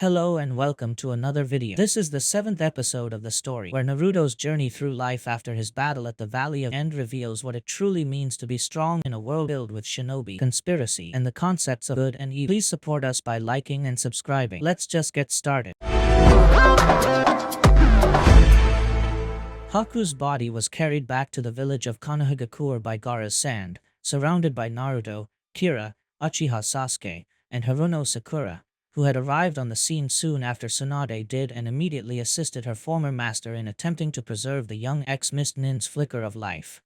Hello and welcome to another video. This is the 7th episode of the story, where Naruto's journey through life after his battle at the Valley of End reveals what it truly means to be strong in a world filled with shinobi, conspiracy, and the concepts of good and evil. Please support us by liking and subscribing. Let's just get started. Haku's body was carried back to the village of Konohagakure by Gaara's sand, surrounded by Naruto, Kira, Uchiha Sasuke, and Haruno Sakura, who had arrived on the scene soon after Tsunade did and immediately assisted her former master in attempting to preserve the young ex-Mist Nin's flicker of life.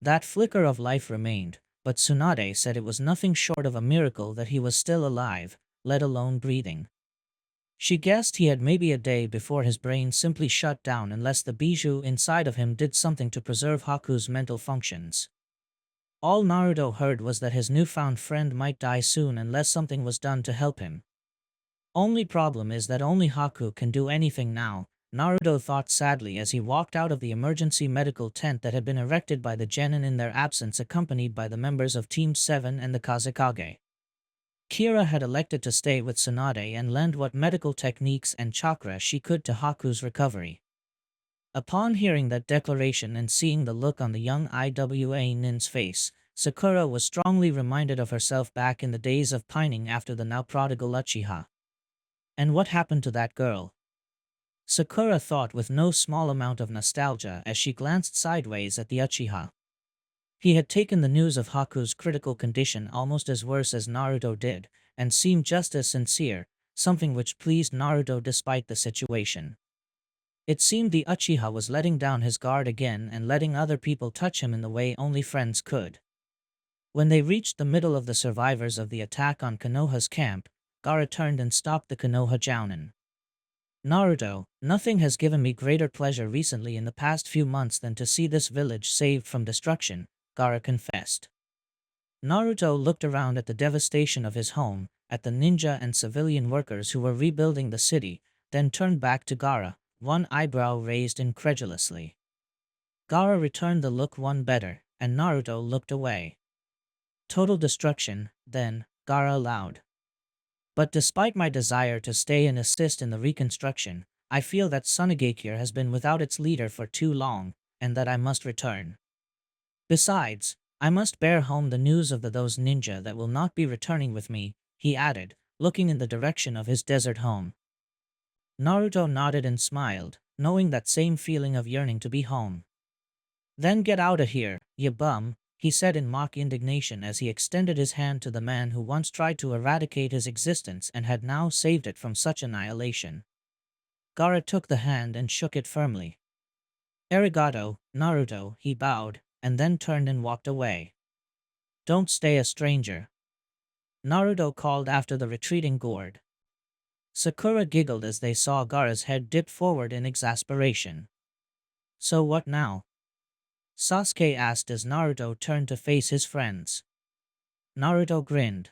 That flicker of life remained, but Tsunade said it was nothing short of a miracle that he was still alive, let alone breathing. She guessed he had maybe a day before his brain simply shut down unless the bijou inside of him did something to preserve Haku's mental functions. All Naruto heard was that his newfound friend might die soon unless something was done to help him. Only problem is that only Haku can do anything now, Naruto thought sadly as he walked out of the emergency medical tent that had been erected by the genin in their absence, accompanied by the members of Team 7 and the Kazekage. Kira had elected to stay with Tsunade and lend what medical techniques and chakra she could to Haku's recovery. Upon hearing that declaration and seeing the look on the young Iwa Nin's face, Sakura was strongly reminded of herself back in the days of pining after the now prodigal Uchiha. And what happened to that girl? Sakura thought with no small amount of nostalgia as she glanced sideways at the Uchiha. He had taken the news of Haku's critical condition almost as worse as Naruto did, and seemed just as sincere, something which pleased Naruto despite the situation. It seemed the Uchiha was letting down his guard again and letting other people touch him in the way only friends could. When they reached the middle of the survivors of the attack on Konoha's camp, Gaara turned and stopped the Konoha Jounin. Naruto, nothing has given me greater pleasure recently in the past few months than to see this village saved from destruction, Gaara confessed. Naruto looked around at the devastation of his home, at the ninja and civilian workers who were rebuilding the city, then turned back to Gaara, one eyebrow raised incredulously. Gaara returned the look one better, and Naruto looked away. Total destruction, then, Gaara allowed. But despite my desire to stay and assist in the reconstruction, I feel that Sunagakure has been without its leader for too long, and that I must return. Besides, I must bear home the news of those ninja that will not be returning with me, he added, looking in the direction of his desert home. Naruto nodded and smiled, knowing that same feeling of yearning to be home. Then get out of here, you bum, he said in mock indignation as he extended his hand to the man who once tried to eradicate his existence and had now saved it from such annihilation. Gaara took the hand and shook it firmly. Arigato, Naruto, he bowed, and then turned and walked away. Don't stay a stranger, Naruto called after the retreating gourd. Sakura giggled as they saw Gaara's head dip forward in exasperation. So what now? Sasuke asked as Naruto turned to face his friends. Naruto grinned.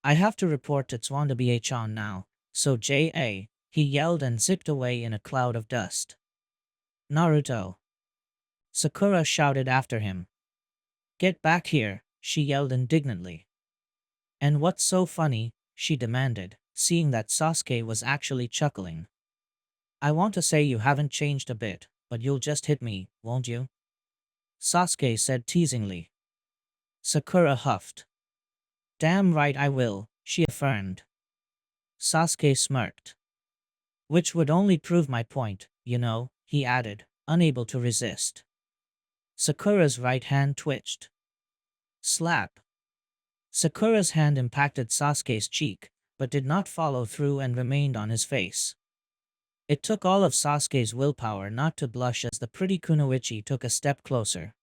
I have to report to Tsuandabi-chan now, so J.A., he yelled and zipped away in a cloud of dust. Naruto! Sakura shouted after him. Get back here, she yelled indignantly. And what's so funny, she demanded, seeing that Sasuke was actually chuckling. I want to say you haven't changed a bit, but you'll just hit me, won't you? Sasuke said teasingly. Sakura huffed. Damn right I will, she affirmed. Sasuke smirked. Which would only prove my point, you know, he added, unable to resist. Sakura's right hand twitched. Slap. Sakura's hand impacted Sasuke's cheek, but did not follow through and remained on his face. It took all of Sasuke's willpower not to blush as the pretty Kunoichi took a step closer.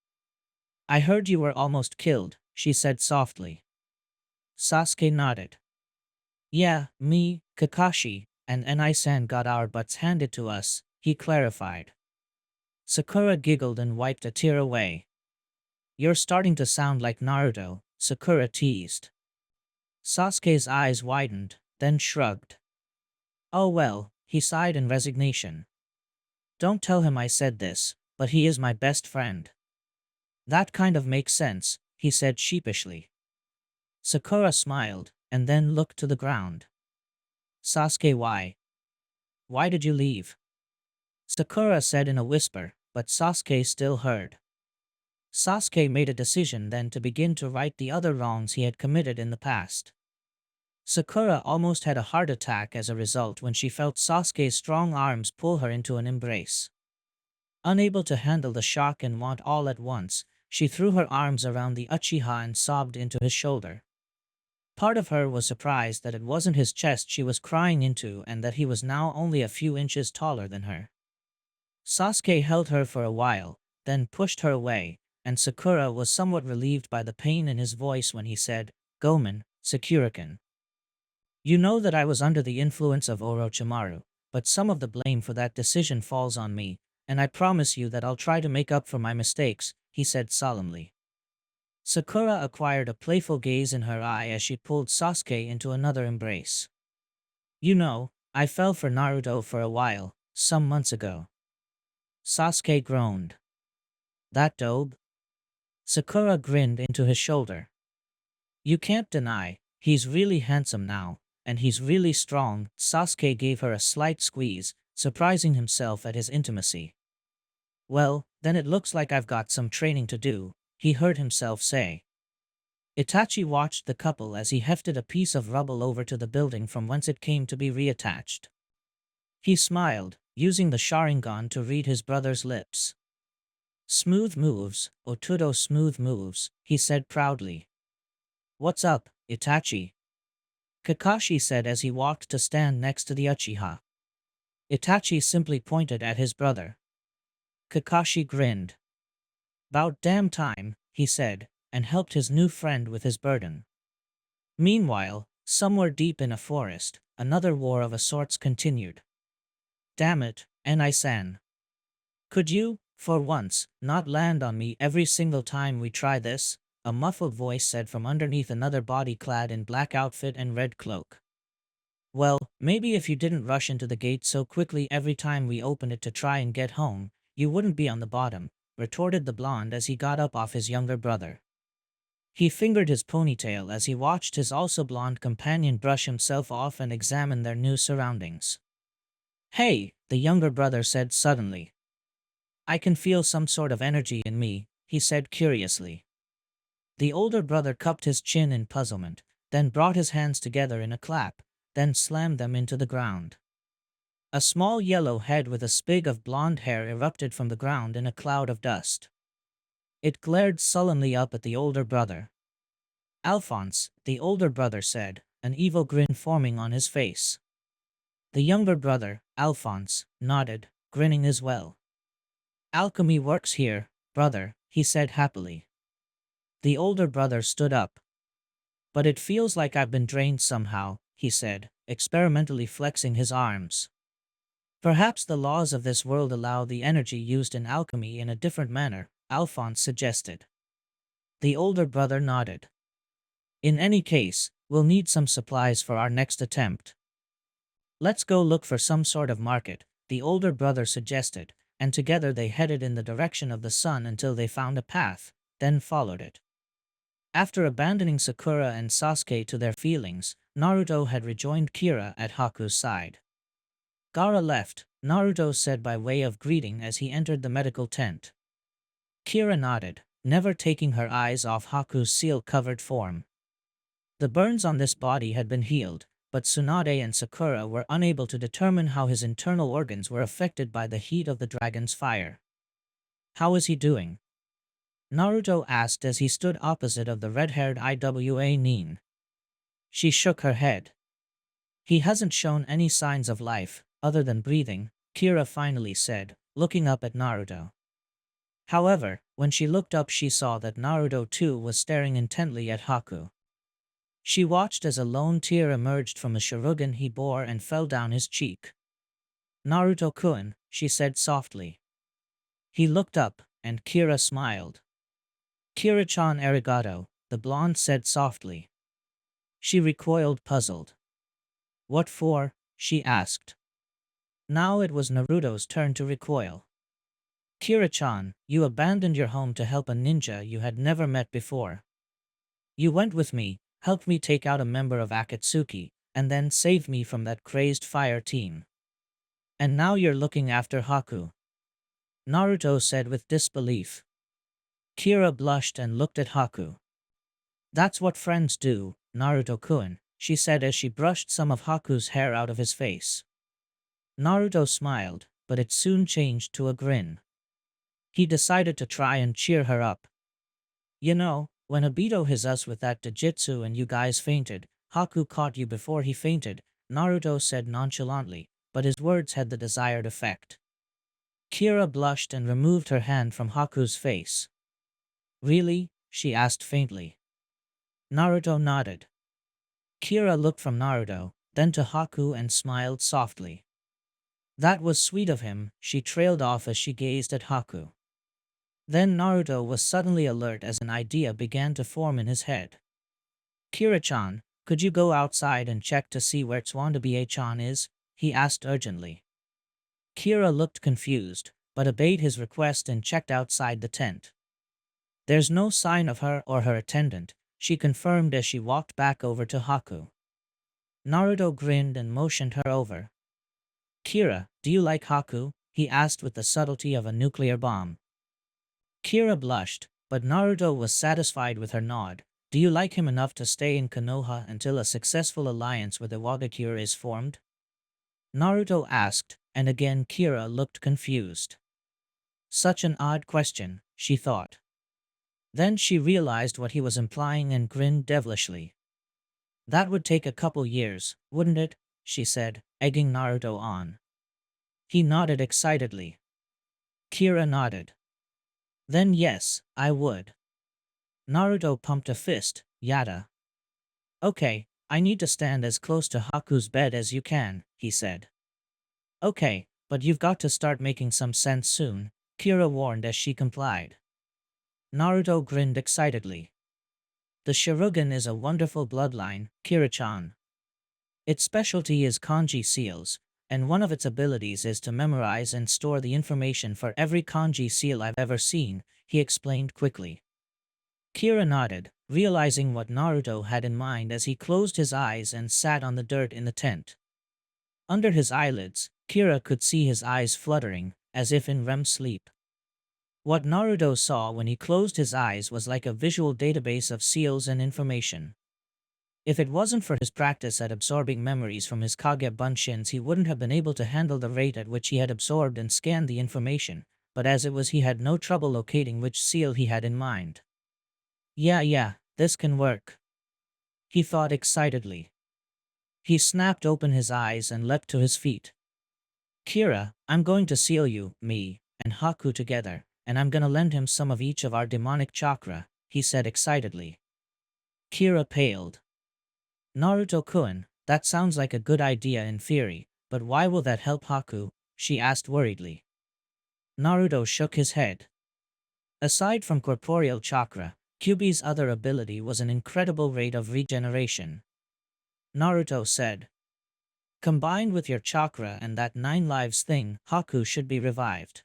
I heard you were almost killed, she said softly. Sasuke nodded. Yeah, me, Kakashi, and Enai-san got our butts handed to us, he clarified. Sakura giggled and wiped a tear away. You're starting to sound like Naruto, Sakura teased. Sasuke's eyes widened, then shrugged. Oh well, he sighed in resignation. Don't tell him I said this, but he is my best friend. That kind of makes sense, he said sheepishly. Sakura smiled, and then looked to the ground. Sasuke, why? Why did you leave? Sakura said in a whisper, but Sasuke still heard. Sasuke made a decision then to begin to right the other wrongs he had committed in the past. Sakura almost had a heart attack as a result when she felt Sasuke's strong arms pull her into an embrace. Unable to handle the shock and want all at once, she threw her arms around the Uchiha and sobbed into his shoulder. Part of her was surprised that it wasn't his chest she was crying into and that he was now only a few inches taller than her. Sasuke held her for a while, then pushed her away, and Sakura was somewhat relieved by the pain in his voice when he said, "Gomen, Sakura-kun. You know that I was under the influence of Orochimaru, but some of the blame for that decision falls on me, and I promise you that I'll try to make up for my mistakes," he said solemnly. Sakura acquired a playful gaze in her eye as she pulled Sasuke into another embrace. "You know, I fell for Naruto for a while, some months ago." Sasuke groaned. "That dope?" Sakura grinned into his shoulder. "You can't deny, he's really handsome now, and he's really strong." Sasuke gave her a slight squeeze, surprising himself at his intimacy. "Well, then it looks like I've got some training to do," he heard himself say. Itachi watched the couple as he hefted a piece of rubble over to the building from whence it came to be reattached. He smiled, using the Sharingan to read his brother's lips. "Smooth moves, Otudo, smooth moves," he said proudly. "What's up, Itachi?" Kakashi said as he walked to stand next to the Uchiha. Itachi simply pointed at his brother. Kakashi grinned. "'Bout damn time," he said, and helped his new friend with his burden. Meanwhile, somewhere deep in a forest, another war of a sorts continued. "Damn it, Enai-san. Could you, for once, not land on me every single time we try this?" a muffled voice said from underneath another body clad in black outfit and red cloak. "Well, maybe if you didn't rush into the gate so quickly every time we opened it to try and get home, you wouldn't be on the bottom," retorted the blonde as he got up off his younger brother. He fingered his ponytail as he watched his also blonde companion brush himself off and examine their new surroundings. "Hey," the younger brother said suddenly. "I can feel some sort of energy in me," he said curiously. The older brother cupped his chin in puzzlement, then brought his hands together in a clap, then slammed them into the ground. A small yellow head with a spig of blonde hair erupted from the ground in a cloud of dust. It glared sullenly up at the older brother. "Alphonse," the older brother said, an evil grin forming on his face. The younger brother, Alphonse, nodded, grinning as well. "Alchemy works here, brother," he said happily. The older brother stood up. "But it feels like I've been drained somehow," he said, experimentally flexing his arms. "Perhaps the laws of this world allow the energy used in alchemy in a different manner," Alphonse suggested. The older brother nodded. "In any case, we'll need some supplies for our next attempt." "Let's go look for some sort of market," the older brother suggested, and together they headed in the direction of the sun until they found a path, then followed it. After abandoning Sakura and Sasuke to their feelings, Naruto had rejoined Kira at Haku's side. "Gaara left," Naruto said by way of greeting as he entered the medical tent. Kira nodded, never taking her eyes off Haku's seal-covered form. The burns on this body had been healed, but Tsunade and Sakura were unable to determine how his internal organs were affected by the heat of the dragon's fire. "How is he doing?" Naruto asked as he stood opposite of the red-haired Iwa Nin. She shook her head. "He hasn't shown any signs of life, other than breathing," Kira finally said, looking up at Naruto. However, when she looked up she saw that Naruto too was staring intently at Haku. She watched as a lone tear emerged from the sharingan he bore and fell down his cheek. "Naruto-kun," she said softly. He looked up, and Kira smiled. "Kira-chan arigato," the blonde said softly. She recoiled puzzled. "What for?" she asked. Now it was Naruto's turn to recoil. "Kira-chan, you abandoned your home to help a ninja you had never met before. You went with me, helped me take out a member of Akatsuki, and then saved me from that crazed fire team. And now you're looking after Haku, Naruto said with disbelief. Kira blushed and looked at Haku. That's what friends do, Naruto-kun, she said as she brushed some of Haku's hair out of his face. Naruto smiled, but it soon changed to a grin. He decided to try and cheer her up. You know, when Obito hit us with that Dojutsu and you guys fainted, Haku caught you before he fainted, Naruto said nonchalantly, but his words had the desired effect. Kira blushed and removed her hand from Haku's face. Really? She asked faintly. Naruto nodded. Kira looked from Naruto, then to Haku and smiled softly. That was sweet of him, she trailed off as she gazed at Haku. Then Naruto was suddenly alert as an idea began to form in his head. Kira-chan, could you go outside and check to see where Tsuandabe-chan is? He asked urgently. Kira looked confused, but obeyed his request and checked outside the tent. There's no sign of her or her attendant, she confirmed as she walked back over to Haku. Naruto grinned and motioned her over. Kira, do you like Haku? He asked with the subtlety of a nuclear bomb. Kira blushed, but Naruto was satisfied with her nod. Do you like him enough to stay in Konoha until a successful alliance with Iwagakure is formed? Naruto asked, and again Kira looked confused. Such an odd question, she thought. Then she realized what he was implying and grinned devilishly. That would take a couple years, wouldn't it? She said, egging Naruto on. He nodded excitedly. Kira nodded. Then yes, I would. Naruto pumped a fist, yada. Okay, I need to stand as close to Haku's bed as you can, he said. Okay, but you've got to start making some sense soon, Kira warned as she complied. Naruto grinned excitedly. The Sharingan is a wonderful bloodline, Kira-chan. Its specialty is kanji seals, and one of its abilities is to memorize and store the information for every kanji seal I've ever seen, he explained quickly. Kira nodded, realizing what Naruto had in mind as he closed his eyes and sat on the dirt in the tent. Under his eyelids, Kira could see his eyes fluttering, as if in REM sleep. What Naruto saw when he closed his eyes was like a visual database of seals and information. If it wasn't for his practice at absorbing memories from his Kage Bunshins, he wouldn't have been able to handle the rate at which he had absorbed and scanned the information, but as it was he had no trouble locating which seal he had in mind. Yeah, this can work, he thought excitedly. He snapped open his eyes and leapt to his feet. Kira, I'm going to seal you, me, and Haku together, and I'm gonna lend him some of each of our demonic chakra, he said excitedly. Kira paled. Naruto-kun, that sounds like a good idea in theory, but why will that help Haku? She asked worriedly. Naruto shook his head. Aside from corporeal chakra, Kyubi's other ability was an incredible rate of regeneration. Naruto said. Combined with your chakra and that 9 lives thing, Haku should be revived.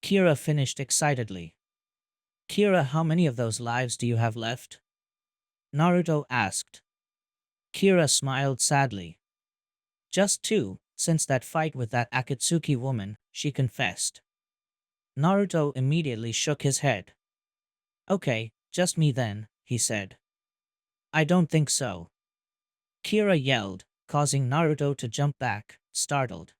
Kira finished excitedly. Kira, how many of those lives do you have left? Naruto asked. Kira smiled sadly. Just 2, since that fight with that Akatsuki woman, she confessed. Naruto immediately shook his head. Okay, just me then, he said. I don't think so. Kira yelled, causing Naruto to jump back, startled.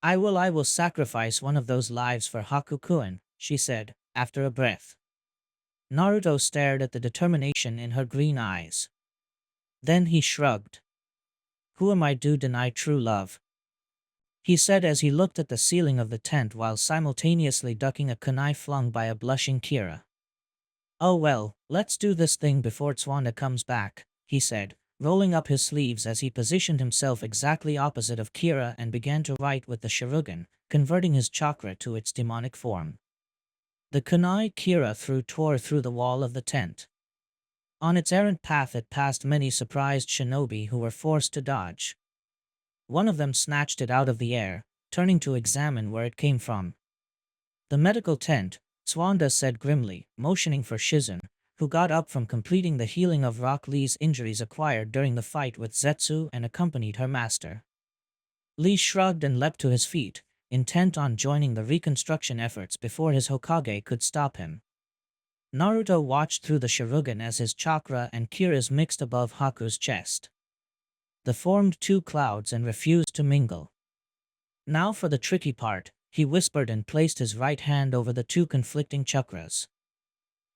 I will sacrifice one of those lives for Haku-kun, she said, after a breath. Naruto stared at the determination in her green eyes. Then he shrugged. Who am I to deny true love? He said as he looked at the ceiling of the tent while simultaneously ducking a kunai flung by a blushing Kira. Oh well, let's do this thing before Tsuanda comes back, he said, rolling up his sleeves as he positioned himself exactly opposite of Kira and began to write with the Sharingan, converting his chakra to its demonic form. The kunai Kira tore through the wall of the tent. On its errant path it passed many surprised shinobi who were forced to dodge. One of them snatched it out of the air, turning to examine where it came from. The medical tent, Tsuanda said grimly, motioning for Shizun, who got up from completing the healing of Rock Lee's injuries acquired during the fight with Zetsu and accompanied her master. Lee shrugged and leapt to his feet, intent on joining the reconstruction efforts before his Hokage could stop him. Naruto watched through the Sharingan as his chakra and Kira's mixed above Haku's chest. They formed two clouds and refused to mingle. Now for the tricky part, he whispered and placed his right hand over the two conflicting chakras.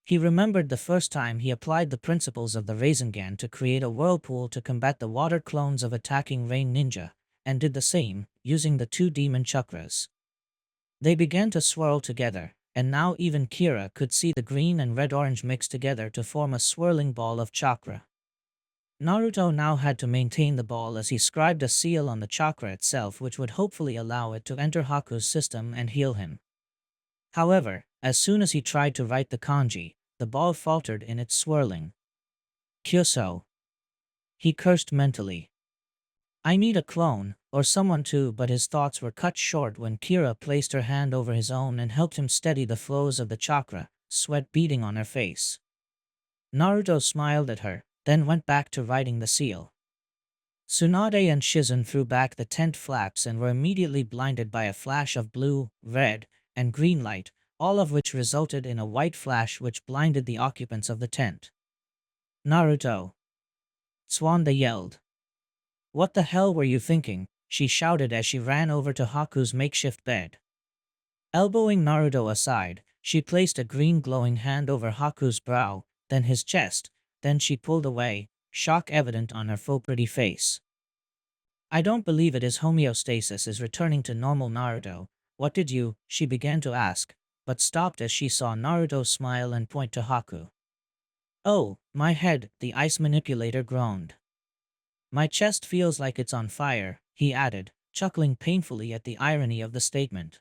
He remembered the first time he applied the principles of the Rasengan to create a whirlpool to combat the water clones of attacking Rain Ninja, and did the same, using the two demon chakras. They began to swirl together, and now even Kira could see the green and red-orange mix together to form a swirling ball of chakra. Naruto now had to maintain the ball as he scribed a seal on the chakra itself, which would hopefully allow it to enter Haku's system and heal him. However, as soon as he tried to write the kanji, the ball faltered in its swirling. Kyuso. He cursed mentally. I need a clone, or someone too, but his thoughts were cut short when Kira placed her hand over his own and helped him steady the flows of the chakra, sweat beading on her face. Naruto smiled at her, then went back to writing the seal. Tsunade and Shizen threw back the tent flaps and were immediately blinded by a flash of blue, red, and green light, all of which resulted in a white flash which blinded the occupants of the tent. Naruto! Tsunade yelled. What the hell were you thinking? She shouted as she ran over to Haku's makeshift bed. Elbowing Naruto aside, she placed a green glowing hand over Haku's brow, then his chest, then she pulled away, shock evident on her faux pretty face. I don't believe it is homeostasis is returning to normal. Naruto. What did you? She began to ask, but stopped as she saw Naruto smile and point to Haku. Oh, my head, the ice manipulator groaned. My chest feels like it's on fire, he added, chuckling painfully at the irony of the statement.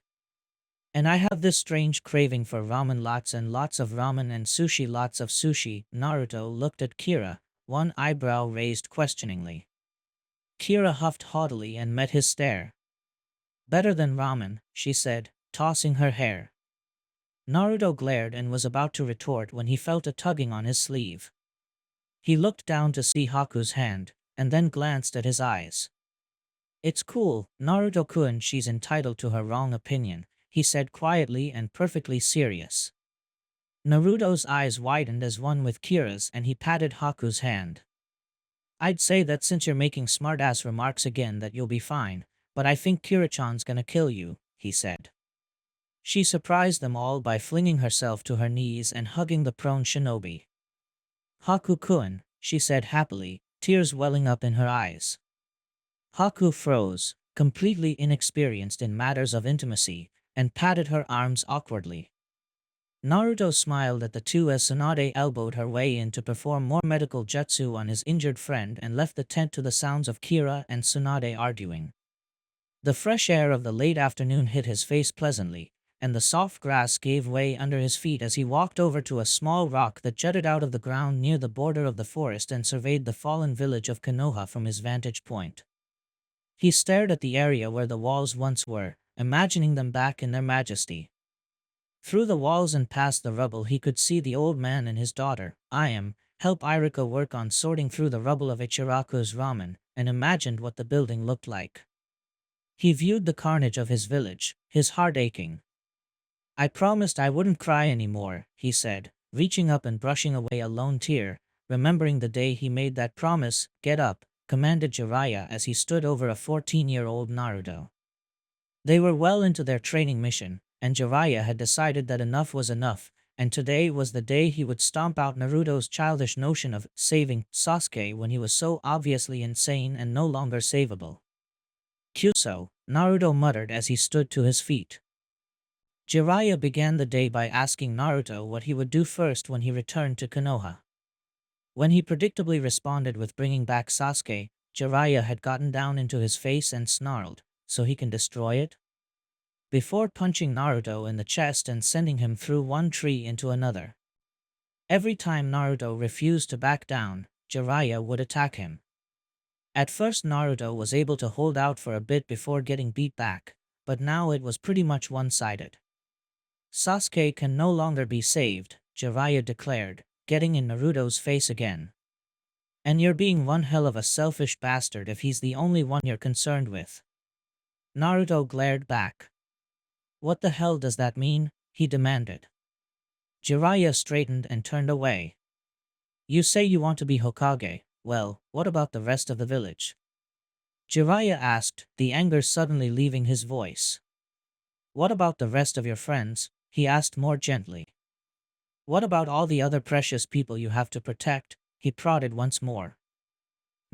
And I have this strange craving for ramen, lots and lots of ramen, and sushi, lots of sushi. Naruto looked at Kira, one eyebrow raised questioningly. Kira huffed haughtily and met his stare. Better than ramen, she said, tossing her hair. Naruto glared and was about to retort when he felt a tugging on his sleeve. He looked down to see Haku's hand, and then glanced at his eyes. It's cool, Naruto-kun, she's entitled to her wrong opinion, he said quietly and perfectly serious. Naruto's eyes widened as one with Kira's and he patted Haku's hand. I'd say that since you're making smart-ass remarks again that you'll be fine, but I think Kira-chan's gonna kill you, he said. She surprised them all by flinging herself to her knees and hugging the prone shinobi. Haku-kun, she said happily, tears welling up in her eyes. Haku froze, completely inexperienced in matters of intimacy, and patted her arms awkwardly. Naruto smiled at the two as Tsunade elbowed her way in to perform more medical jutsu on his injured friend and left the tent to the sounds of Kira and Tsunade arguing. The fresh air of the late afternoon hit his face pleasantly, and the soft grass gave way under his feet as he walked over to a small rock that jutted out of the ground near the border of the forest and surveyed the fallen village of Konoha from his vantage point. He stared at the area where the walls once were, imagining them back in their majesty. Through the walls and past the rubble he could see the old man and his daughter, Ayam, help Irika work on sorting through the rubble of Ichiraku's ramen, and imagined what the building looked like. He viewed the carnage of his village, his heart aching. I promised I wouldn't cry anymore, he said, reaching up and brushing away a lone tear, remembering the day he made that promise. Get up, commanded Jiraiya as he stood over a 14-year-old Naruto. They were well into their training mission, and Jiraiya had decided that enough was enough, and today was the day he would stomp out Naruto's childish notion of saving Sasuke when he was so obviously insane and no longer savable. Kyuso, Naruto muttered as he stood to his feet. Jiraiya began the day by asking Naruto what he would do first when he returned to Konoha. When he predictably responded with bringing back Sasuke, Jiraiya had gotten down into his face and snarled, so he can destroy it? Before punching Naruto in the chest and sending him through one tree into another. Every time Naruto refused to back down, Jiraiya would attack him. At first Naruto was able to hold out for a bit before getting beat back, but now it was pretty much one-sided. Sasuke can no longer be saved, Jiraiya declared, getting in Naruto's face again. And you're being one hell of a selfish bastard if he's the only one you're concerned with. Naruto glared back. What the hell does that mean? He demanded. Jiraiya straightened and turned away. You say you want to be Hokage, well, what about the rest of the village? Jiraiya asked, the anger suddenly leaving his voice. What about the rest of your friends? He asked more gently. What about all the other precious people you have to protect? He prodded once more.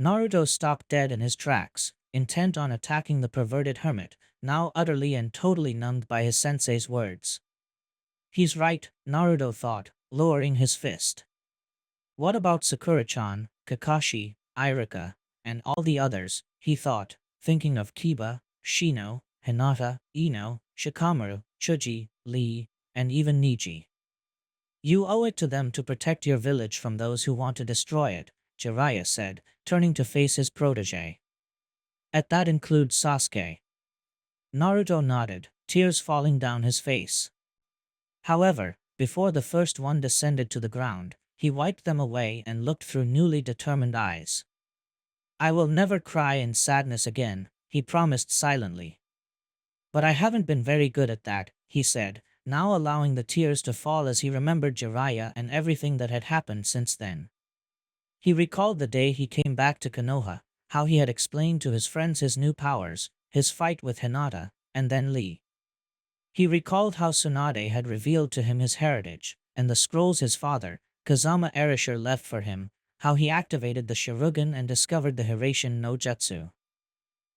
Naruto stopped dead in his tracks, intent on attacking the perverted hermit, now utterly and totally numbed by his sensei's words. He's right, Naruto thought, lowering his fist. What about Sakura-chan, Kakashi, Irika, and all the others, he thought, thinking of Kiba, Shino, Hinata, Ino, Shikamaru, Chuji, Lee, and even Niji. You owe it to them to protect your village from those who want to destroy it, Jiraiya said, turning to face his protege. And that includes Sasuke. Naruto nodded, tears falling down his face. However, before the first one descended to the ground, he wiped them away and looked through newly determined eyes. I will never cry in sadness again, he promised silently. But I haven't been very good at that, he said, now allowing the tears to fall as he remembered Jiraiya and everything that had happened since then. He recalled the day he came back to Konoha, how he had explained to his friends his new powers, his fight with Hinata, and then Lee. He recalled how Tsunade had revealed to him his heritage, and the scrolls his father, Kazama Erasure, left for him, how he activated the Sharingan and discovered the Hiraishin no Jutsu.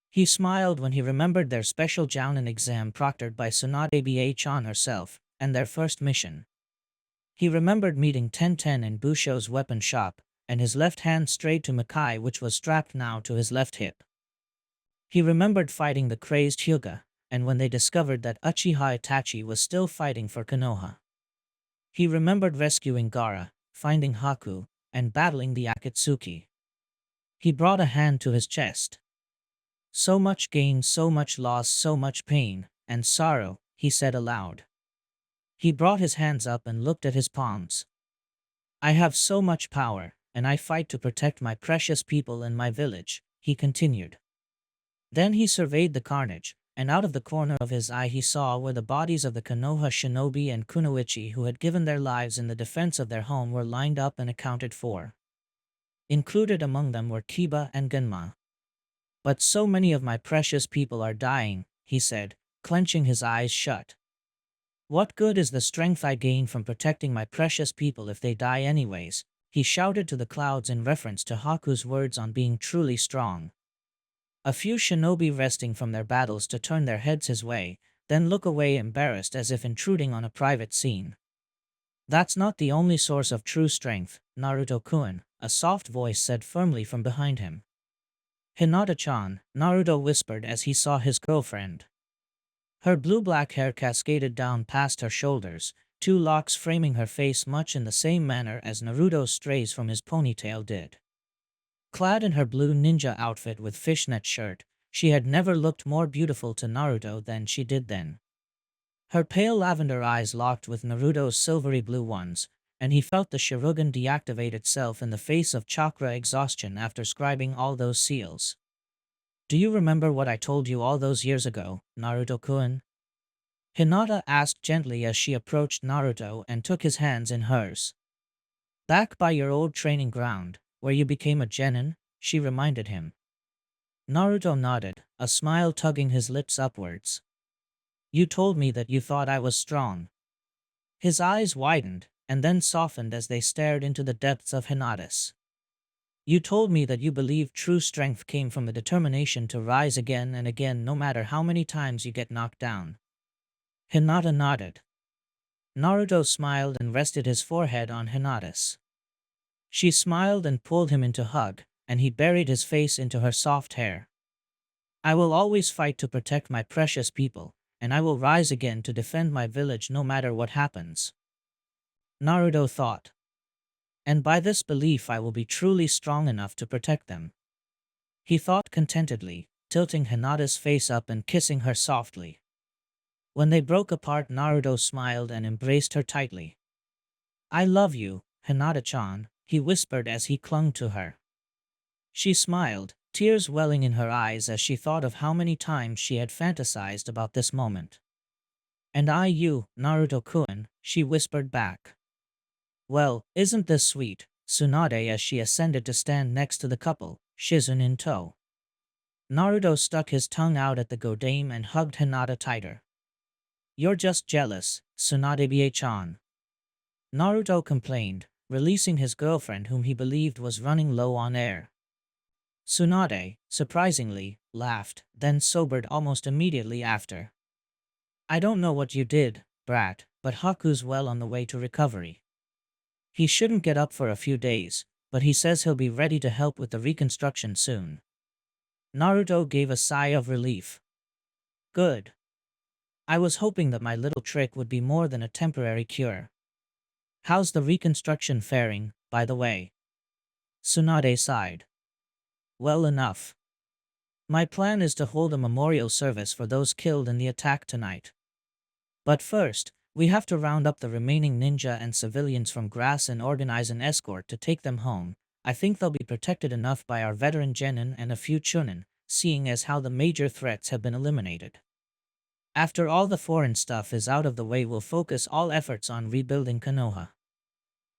He smiled when he remembered their special Jounin exam proctored by Tsunade-chan herself, and their first mission. He remembered meeting Tenten in Busho's weapon shop, and his left hand strayed to Makai, which was strapped now to his left hip. He remembered fighting the crazed Hyuga, and when they discovered that Uchiha Itachi was still fighting for Konoha. He remembered rescuing Gaara, finding Haku, and battling the Akatsuki. He brought a hand to his chest. So much gain, so much loss, so much pain, and sorrow, he said aloud. He brought his hands up and looked at his palms. I have so much power, and I fight to protect my precious people in my village, he continued. Then he surveyed the carnage, and out of the corner of his eye he saw where the bodies of the Konoha shinobi and kunoichi who had given their lives in the defense of their home were lined up and accounted for. Included among them were Kiba and Genma. But so many of my precious people are dying, he said, clenching his eyes shut. What good is the strength I gain from protecting my precious people if they die anyways? He shouted to the clouds in reference to Haku's words on being truly strong. A few shinobi resting from their battles to turn their heads his way, then look away embarrassed as if intruding on a private scene. That's not the only source of true strength, Naruto-kun, a soft voice said firmly from behind him. Hinata-chan, Naruto whispered as he saw his girlfriend. Her blue-black hair cascaded down past her shoulders, two locks framing her face much in the same manner as Naruto's strays from his ponytail did. Clad in her blue ninja outfit with fishnet shirt, she had never looked more beautiful to Naruto than she did then. Her pale lavender eyes locked with Naruto's silvery blue ones, and he felt the Sharingan deactivate itself in the face of chakra exhaustion after scribing all those seals. Do you remember what I told you all those years ago, Naruto-kun? Hinata asked gently as she approached Naruto and took his hands in hers. Back by your old training ground, where you became a genin, she reminded him. Naruto nodded, a smile tugging his lips upwards. You told me that you thought I was strong. His eyes widened, and then softened as they stared into the depths of Hinata's. You told me that you believed true strength came from the determination to rise again and again no matter how many times you get knocked down. Hinata nodded. Naruto smiled and rested his forehead on Hinata's. She smiled and pulled him into hug, and he buried his face into her soft hair. I will always fight to protect my precious people, and I will rise again to defend my village no matter what happens. Naruto thought. And by this belief I will be truly strong enough to protect them. He thought contentedly, tilting Hinata's face up and kissing her softly. When they broke apart, Naruto smiled and embraced her tightly. I love you, Hinata-chan, he whispered as he clung to her. She smiled, tears welling in her eyes as she thought of how many times she had fantasized about this moment. And you, Naruto-kun, she whispered back. Well, isn't this sweet, Tsunade as she ascended to stand next to the couple, Shizun in tow. Naruto stuck his tongue out at the godame and hugged Hinata tighter. You're just jealous, Tsunade-chan. Naruto complained, releasing his girlfriend whom he believed was running low on air. Tsunade, surprisingly, laughed, then sobered almost immediately after. I don't know what you did, brat, but Haku's well on the way to recovery. He shouldn't get up for a few days, but he says he'll be ready to help with the reconstruction soon. Naruto gave a sigh of relief. Good. I was hoping that my little trick would be more than a temporary cure. How's the reconstruction faring, by the way? Tsunade sighed. Well enough. My plan is to hold a memorial service for those killed in the attack tonight. But first, we have to round up the remaining ninja and civilians from Grass and organize an escort to take them home. I think they'll be protected enough by our veteran genin and a few chunin, seeing as how the major threats have been eliminated. After all the foreign stuff is out of the way, we'll focus all efforts on rebuilding Konoha.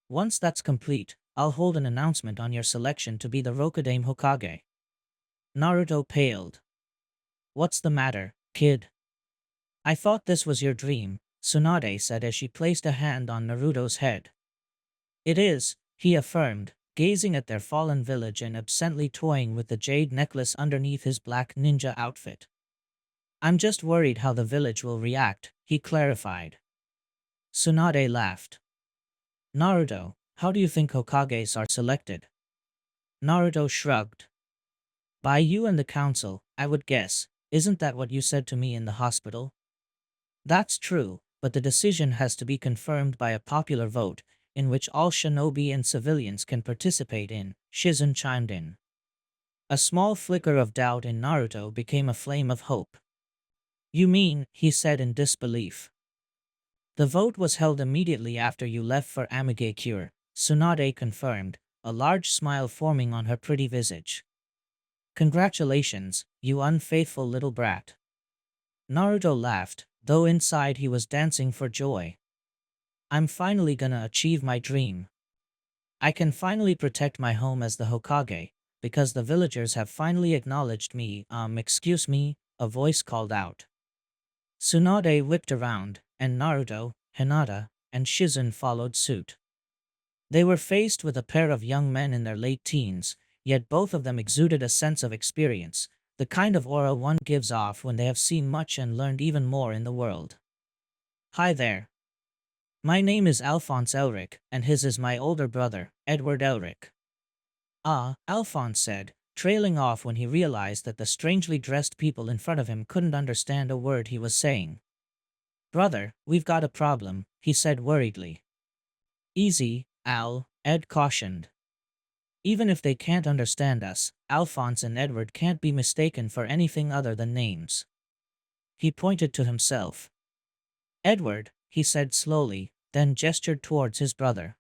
Once that's complete, I'll hold an announcement on your selection to be the Rokudame Hokage. Naruto paled. What's the matter, kid? I thought this was your dream, Tsunade said as she placed a hand on Naruto's head. It is, he affirmed, gazing at their fallen village and absently toying with the jade necklace underneath his black ninja outfit. I'm just worried how the village will react, he clarified. Tsunade laughed. Naruto, how do you think Hokages are selected? Naruto shrugged. By you and the council, I would guess. Isn't that what you said to me in the hospital? That's true, but the decision has to be confirmed by a popular vote, in which all shinobi and civilians can participate in, Shizun chimed in. A small flicker of doubt in Naruto became a flame of hope. You mean, he said in disbelief. The vote was held immediately after you left for Amigakure, Tsunade confirmed, a large smile forming on her pretty visage. Congratulations, you unfaithful little brat. Naruto laughed, though inside he was dancing for joy. I'm finally gonna achieve my dream. I can finally protect my home as the Hokage, because the villagers have finally acknowledged me. Excuse me, a voice called out. Tsunade whipped around, and Naruto, Hinata, and Shizun followed suit. They were faced with a pair of young men in their late teens, yet both of them exuded a sense of experience, the kind of aura one gives off when they have seen much and learned even more in the world. Hi there. My name is Alphonse Elric, and his is my older brother, Edward Elric. Ah, Alphonse said, trailing off when he realized that the strangely dressed people in front of him couldn't understand a word he was saying. Brother, we've got a problem, he said worriedly. Easy, Al, Ed cautioned. Even if they can't understand us, Alphonse and Edward can't be mistaken for anything other than names. He pointed to himself. Edward, he said slowly, then gestured towards his brother.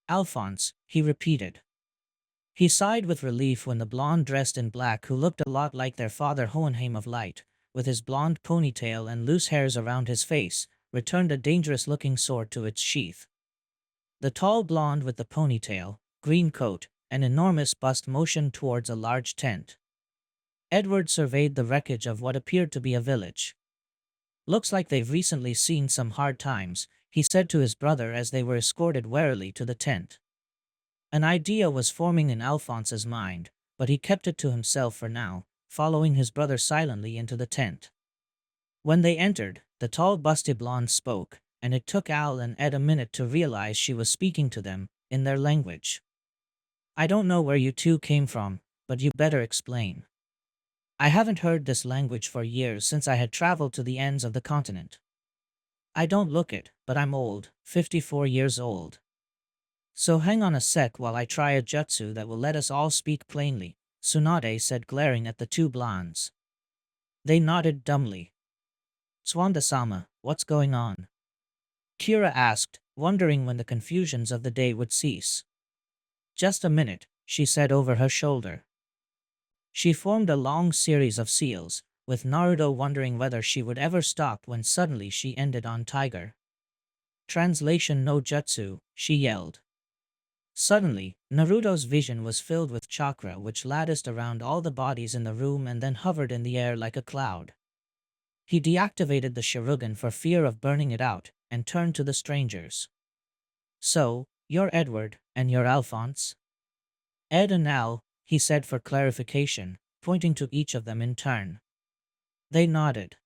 Alphonse, he repeated. He sighed with relief when the blonde dressed in black, who looked a lot like their father Hohenheim of Light, with his blonde ponytail and loose hairs around his face, returned a dangerous-looking sword to its sheath. The tall blonde with the ponytail, green coat, and enormous bust motioned towards a large tent. Edward surveyed the wreckage of what appeared to be a village. Looks like they've recently seen some hard times, he said to his brother as they were escorted warily to the tent. An idea was forming in Alphonse's mind, but he kept it to himself for now, following his brother silently into the tent. When they entered, the tall busty blonde spoke, and it took Al and Ed a minute to realize she was speaking to them, in their language. I don't know where you two came from, but you better explain. I haven't heard this language for years since I had traveled to the ends of the continent. I don't look it, but I'm old, 54 years old. So hang on a sec while I try a jutsu that will let us all speak plainly, Tsunade said, glaring at the two blondes. They nodded dumbly. Tswanda-sama, what's going on? Kira asked, wondering when the confusions of the day would cease. Just a minute, she said over her shoulder. She formed a long series of seals, with Naruto wondering whether she would ever stop when suddenly she ended on tiger. Translation no jutsu, she yelled. Suddenly, Naruto's vision was filled with chakra which latticed around all the bodies in the room and then hovered in the air like a cloud. He deactivated the Sharingan for fear of burning it out, and turned to the strangers. So, you're Edward, and you're Alphonse? Ed and Al, he said for clarification, pointing to each of them in turn. They nodded.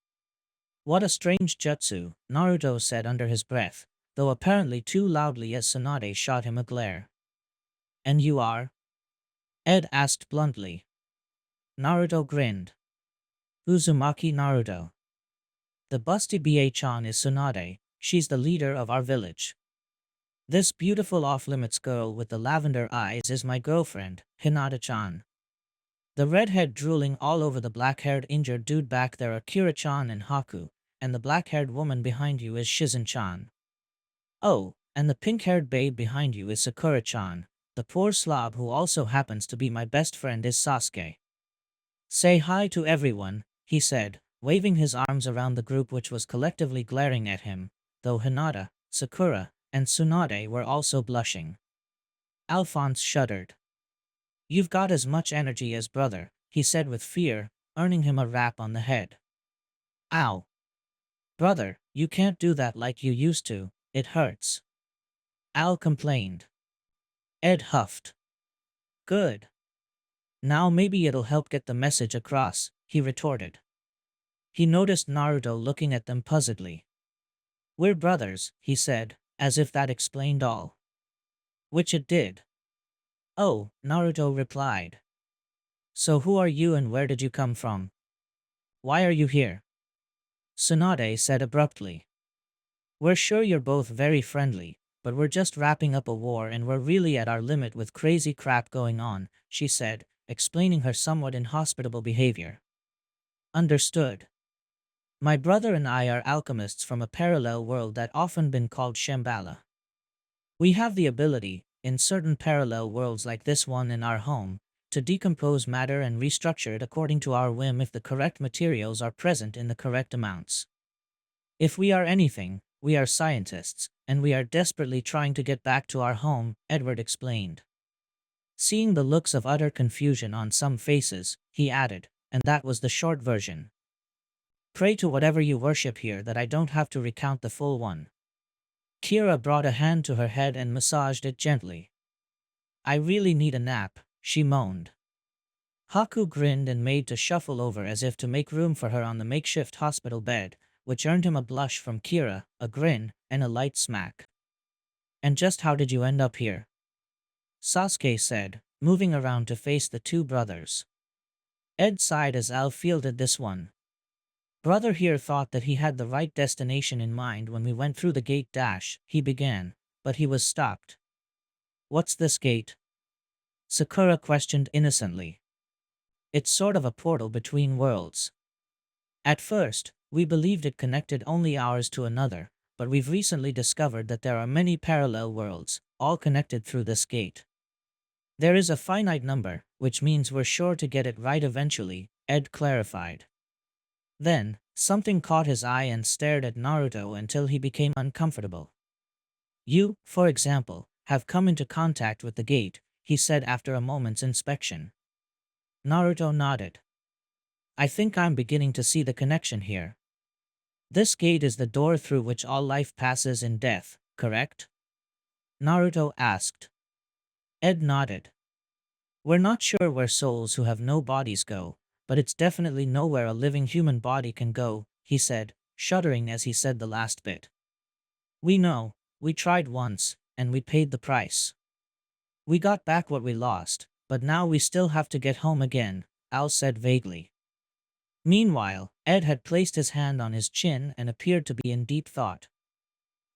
What a strange jutsu, Naruto said under his breath, though apparently too loudly as Tsunade shot him a glare. And you are? Ed asked bluntly. Naruto grinned. Uzumaki Naruto. The busty BA-chan is Tsunade, she's the leader of our village. This beautiful off-limits girl with the lavender eyes is my girlfriend, Hinata-chan. The redhead drooling all over the black-haired injured dude back there are Kira-chan and Haku, and the black-haired woman behind you is Shizen-chan. Oh, and the pink-haired babe behind you is Sakura-chan. The poor slob who also happens to be my best friend is Sasuke. Say hi to everyone, he said, waving his arms around the group which was collectively glaring at him, though Hinata, Sakura, and Tsunade were also blushing. Alphonse shuddered. You've got as much energy as brother, he said with fear, earning him a rap on the head. Ow! Brother, you can't do that like you used to, it hurts. Al complained. Ed huffed. Good. Now maybe it'll help get the message across, he retorted. He noticed Naruto looking at them puzzledly. We're brothers, he said, as if that explained all. Which it did. Oh, Naruto replied. So who are you and where did you come from? Why are you here? Tsunade said abruptly. We're sure you're both very friendly, but we're just wrapping up a war and we're really at our limit with crazy crap going on, she said, explaining her somewhat inhospitable behavior. Understood. My brother and I are alchemists from a parallel world that often been called Shambhala. We have the ability, in certain parallel worlds like this one in our home, to decompose matter and restructure it according to our whim if the correct materials are present in the correct amounts. If we are anything, we are scientists, and we are desperately trying to get back to our home, Edward explained. Seeing the looks of utter confusion on some faces, he added, and that was the short version. Pray to whatever you worship here that I don't have to recount the full one. Kira brought a hand to her head and massaged it gently. I really need a nap, she moaned. Haku grinned and made to shuffle over as if to make room for her on the makeshift hospital bed, which earned him a blush from Kira, a grin, and a light smack. And just how did you end up here? Sasuke said, moving around to face the two brothers. Ed sighed as Al fielded this one. Brother here thought that he had the right destination in mind when we went through the gate dash, he began, but he was stopped. What's this gate? Sakura questioned innocently. It's sort of a portal between worlds. At first, we believed it connected only ours to another, but we've recently discovered that there are many parallel worlds, all connected through this gate. There is a finite number, which means we're sure to get it right eventually, Ed clarified. Then, something caught his eye and stared at Naruto until he became uncomfortable. You, for example, have come into contact with the gate, he said after a moment's inspection. Naruto nodded. I think I'm beginning to see the connection here. This gate is the door through which all life passes in death, correct? Naruto asked. Ed nodded. We're not sure where souls who have no bodies go, but it's definitely nowhere a living human body can go, he said, shuddering as he said the last bit. We know, we tried once, and we paid the price. We got back what we lost, but now we still have to get home again, Al said vaguely. Meanwhile, Ed had placed his hand on his chin and appeared to be in deep thought.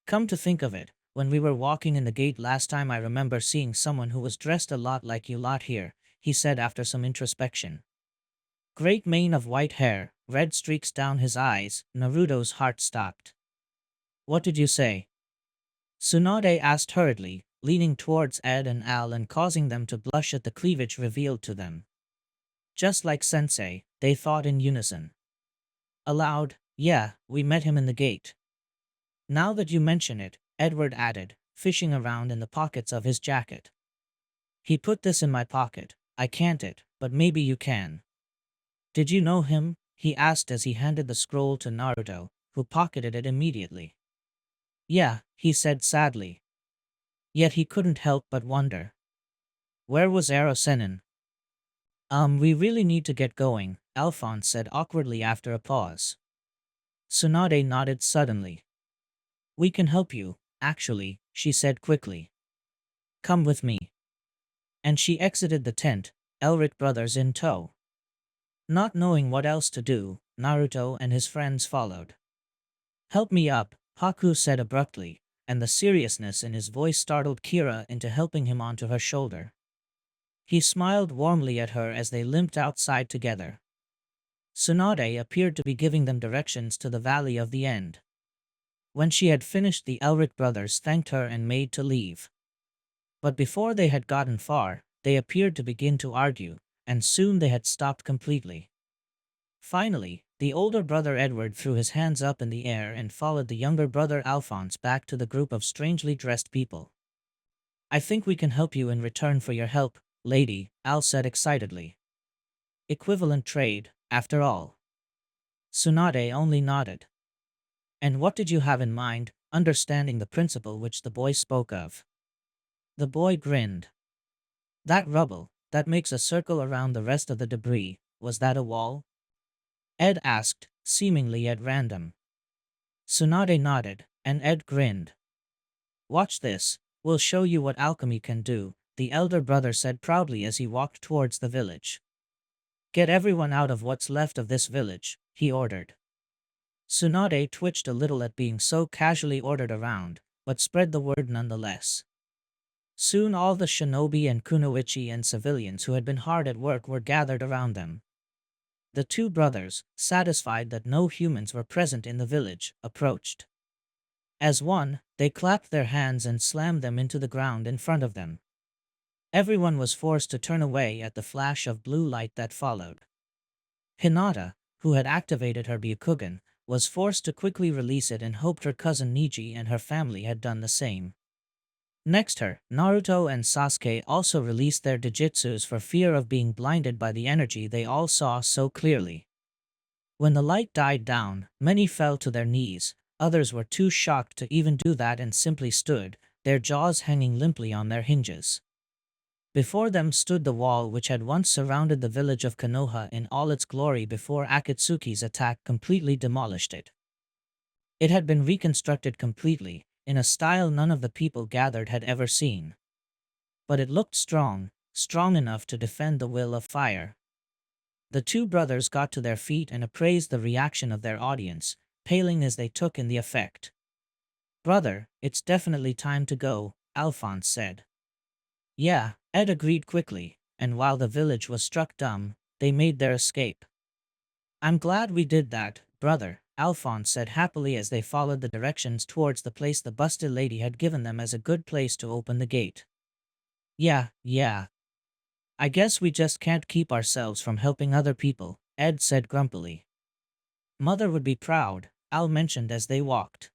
Come to think of it, when we were walking in the gate last time I remember seeing someone who was dressed a lot like you lot here, he said after some introspection. Great mane of white hair, red streaks down his eyes, Naruto's heart stopped. What did you say? Tsunade asked hurriedly, leaning towards Ed and Al and causing them to blush at the cleavage revealed to them. Just like Sensei, they thought in unison. Aloud, yeah, we met him in the gate. Now that you mention it, Edward added, fishing around in the pockets of his jacket. He put this in my pocket. I can't it, but maybe you can. Did you know him? He asked as he handed the scroll to Naruto, who pocketed it immediately. Yeah, he said sadly. Yet he couldn't help but wonder. Where was Arosenin? We really need to get going, Alphonse said awkwardly after a pause. Tsunade nodded suddenly. We can help you, actually, she said quickly. Come with me. And she exited the tent, Elric brothers in tow. Not knowing what else to do, Naruto and his friends followed. Help me up, Haku said abruptly, and the seriousness in his voice startled Kira into helping him onto her shoulder. He smiled warmly at her as they limped outside together. Tsunade appeared to be giving them directions to the Valley of the End. When she had finished, the Elric brothers thanked her and made to leave. But before they had gotten far, they appeared to begin to argue, and soon they had stopped completely. Finally, the older brother Edward threw his hands up in the air and followed the younger brother Alphonse back to the group of strangely dressed people. I think we can help you in return for your help, lady, Al said excitedly. Equivalent trade, after all. Tsunade only nodded. And what did you have in mind, understanding the principle which the boy spoke of? The boy grinned. That rubble, that makes a circle around the rest of the debris, was that a wall? Ed asked, seemingly at random. Tsunade nodded, and Ed grinned. Watch this, we'll show you what alchemy can do, the elder brother said proudly as he walked towards the village. Get everyone out of what's left of this village, he ordered. Tsunade twitched a little at being so casually ordered around, but spread the word nonetheless. Soon all the shinobi and kunoichi and civilians who had been hard at work were gathered around them. The two brothers, satisfied that no humans were present in the village, approached. As one, they clapped their hands and slammed them into the ground in front of them. Everyone was forced to turn away at the flash of blue light that followed. Hinata, who had activated her Byakugan, was forced to quickly release it and hoped her cousin Niji and her family had done the same. Next her, Naruto and Sasuke also released their Dijitsus for fear of being blinded by the energy they all saw so clearly. When the light died down, many fell to their knees, others were too shocked to even do that and simply stood, their jaws hanging limply on their hinges. Before them stood the wall which had once surrounded the village of Konoha in all its glory before Akatsuki's attack completely demolished it. It had been reconstructed completely, in a style none of the people gathered had ever seen. But it looked strong, strong enough to defend the will of fire. The two brothers got to their feet and appraised the reaction of their audience, paling as they took in the effect. Brother, it's definitely time to go, Alphonse said. Yeah, Ed agreed quickly, and while the village was struck dumb, they made their escape. I'm glad we did that, brother, Alphonse said happily as they followed the directions towards the place the busted lady had given them as a good place to open the gate. Yeah. I guess we just can't keep ourselves from helping other people, Ed said grumpily. Mother would be proud, Al mentioned as they walked.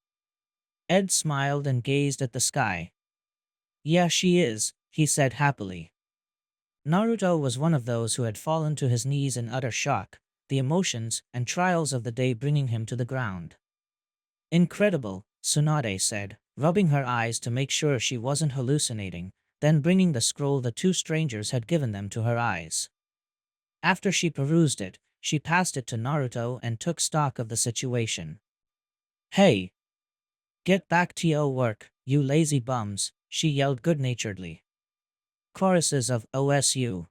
Ed smiled and gazed at the sky. Yeah, she is, he said happily. Naruto was one of those who had fallen to his knees in utter shock, the emotions and trials of the day bringing him to the ground. Incredible, Tsunade said, rubbing her eyes to make sure she wasn't hallucinating, then bringing the scroll the two strangers had given them to her eyes. After she perused it, she passed it to Naruto and took stock of the situation. Hey! Get back to your work, you lazy bums, she yelled good-naturedly. Choruses of OSU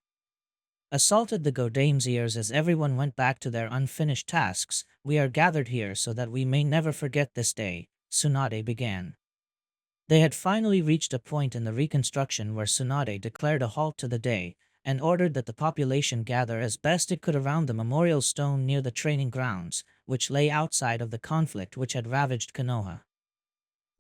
assaulted the Godame's ears as everyone went back to their unfinished tasks. We are gathered here so that we may never forget this day, Tsunade began. They had finally reached a point in the reconstruction where Tsunade declared a halt to the day, and ordered that the population gather as best it could around the memorial stone near the training grounds, which lay outside of the conflict which had ravaged Konoha.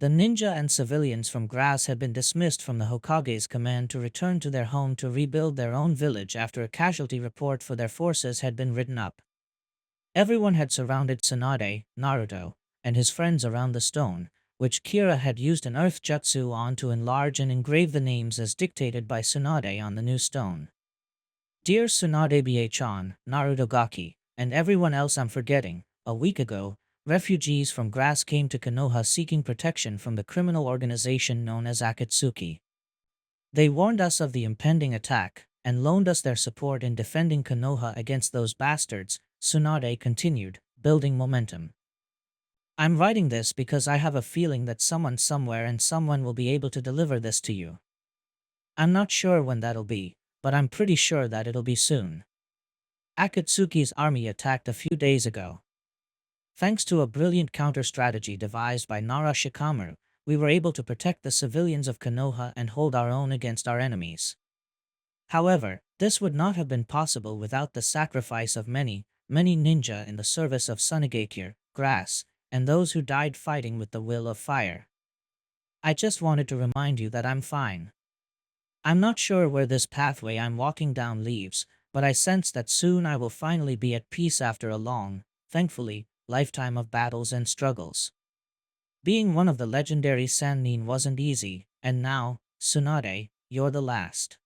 The ninja and civilians from Grass had been dismissed from the Hokage's command to return to their home to rebuild their own village after a casualty report for their forces had been written up. Everyone had surrounded Tsunade, Naruto, and his friends around the stone, which Kira had used an earth jutsu on to enlarge and engrave the names as dictated by Tsunade on the new stone. Dear Tsunade Bachan, Naruto Gaki, and everyone else I'm forgetting, a week ago, refugees from Grass came to Konoha seeking protection from the criminal organization known as Akatsuki. They warned us of the impending attack, and loaned us their support in defending Konoha against those bastards, Tsunade continued, building momentum. I'm writing this because I have a feeling that someone somewhere and someone will be able to deliver this to you. I'm not sure when that'll be, but I'm pretty sure that it'll be soon. Akatsuki's army attacked a few days ago. Thanks to a brilliant counter-strategy devised by Nara Shikamaru, we were able to protect the civilians of Konoha and hold our own against our enemies. However, this would not have been possible without the sacrifice of many, many ninja in the service of Sunigakure, Grass, and those who died fighting with the will of fire. I just wanted to remind you that I'm fine. I'm not sure where this pathway I'm walking down leads, but I sense that soon I will finally be at peace after a long, thankfully, lifetime of battles and struggles. Being one of the legendary Sannin wasn't easy, and now, Tsunade, you're the last.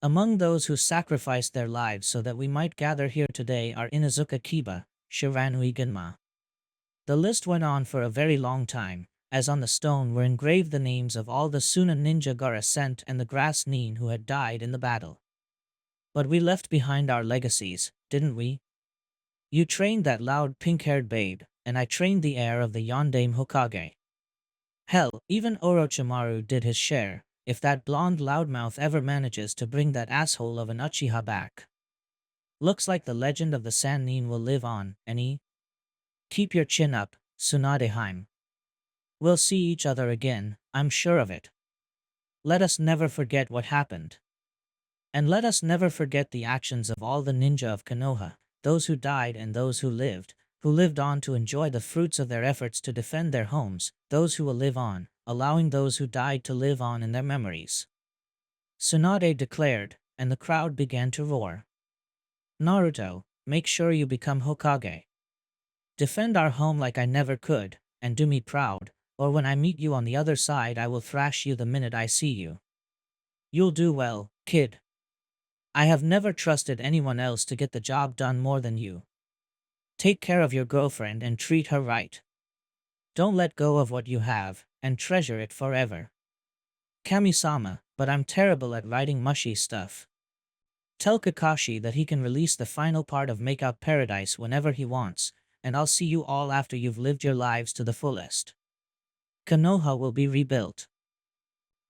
Among those who sacrificed their lives so that we might gather here today are Inuzuka Kiba, Shiranui Ginma. The list went on for a very long time, as on the stone were engraved the names of all the Suna ninja Gaara sent and the Grass Nin who had died in the battle. But we left behind our legacies, didn't we? You trained that loud pink-haired babe, and I trained the heir of the Yondaime Hokage. Hell, even Orochimaru did his share, if that blonde loudmouth ever manages to bring that asshole of an Uchiha back. Looks like the legend of the Sannin will live on, Keep your chin up, Tsunadeheim. We'll see each other again, I'm sure of it. Let us never forget what happened. And let us never forget the actions of all the ninja of Konoha, those who died and those who lived on to enjoy the fruits of their efforts to defend their homes, those who will live on, allowing those who died to live on in their memories. Tsunade declared, and the crowd began to roar. Naruto, make sure you become Hokage. Defend our home like I never could, and do me proud, or when I meet you on the other side I will thrash you the minute I see you. You'll do well, kid. I have never trusted anyone else to get the job done more than you. Take care of your girlfriend and treat her right. Don't let go of what you have, and treasure it forever. Kami-sama, but I'm terrible at writing mushy stuff. Tell Kakashi that he can release the final part of Makeout Paradise whenever he wants, and I'll see you all after you've lived your lives to the fullest. Konoha will be rebuilt.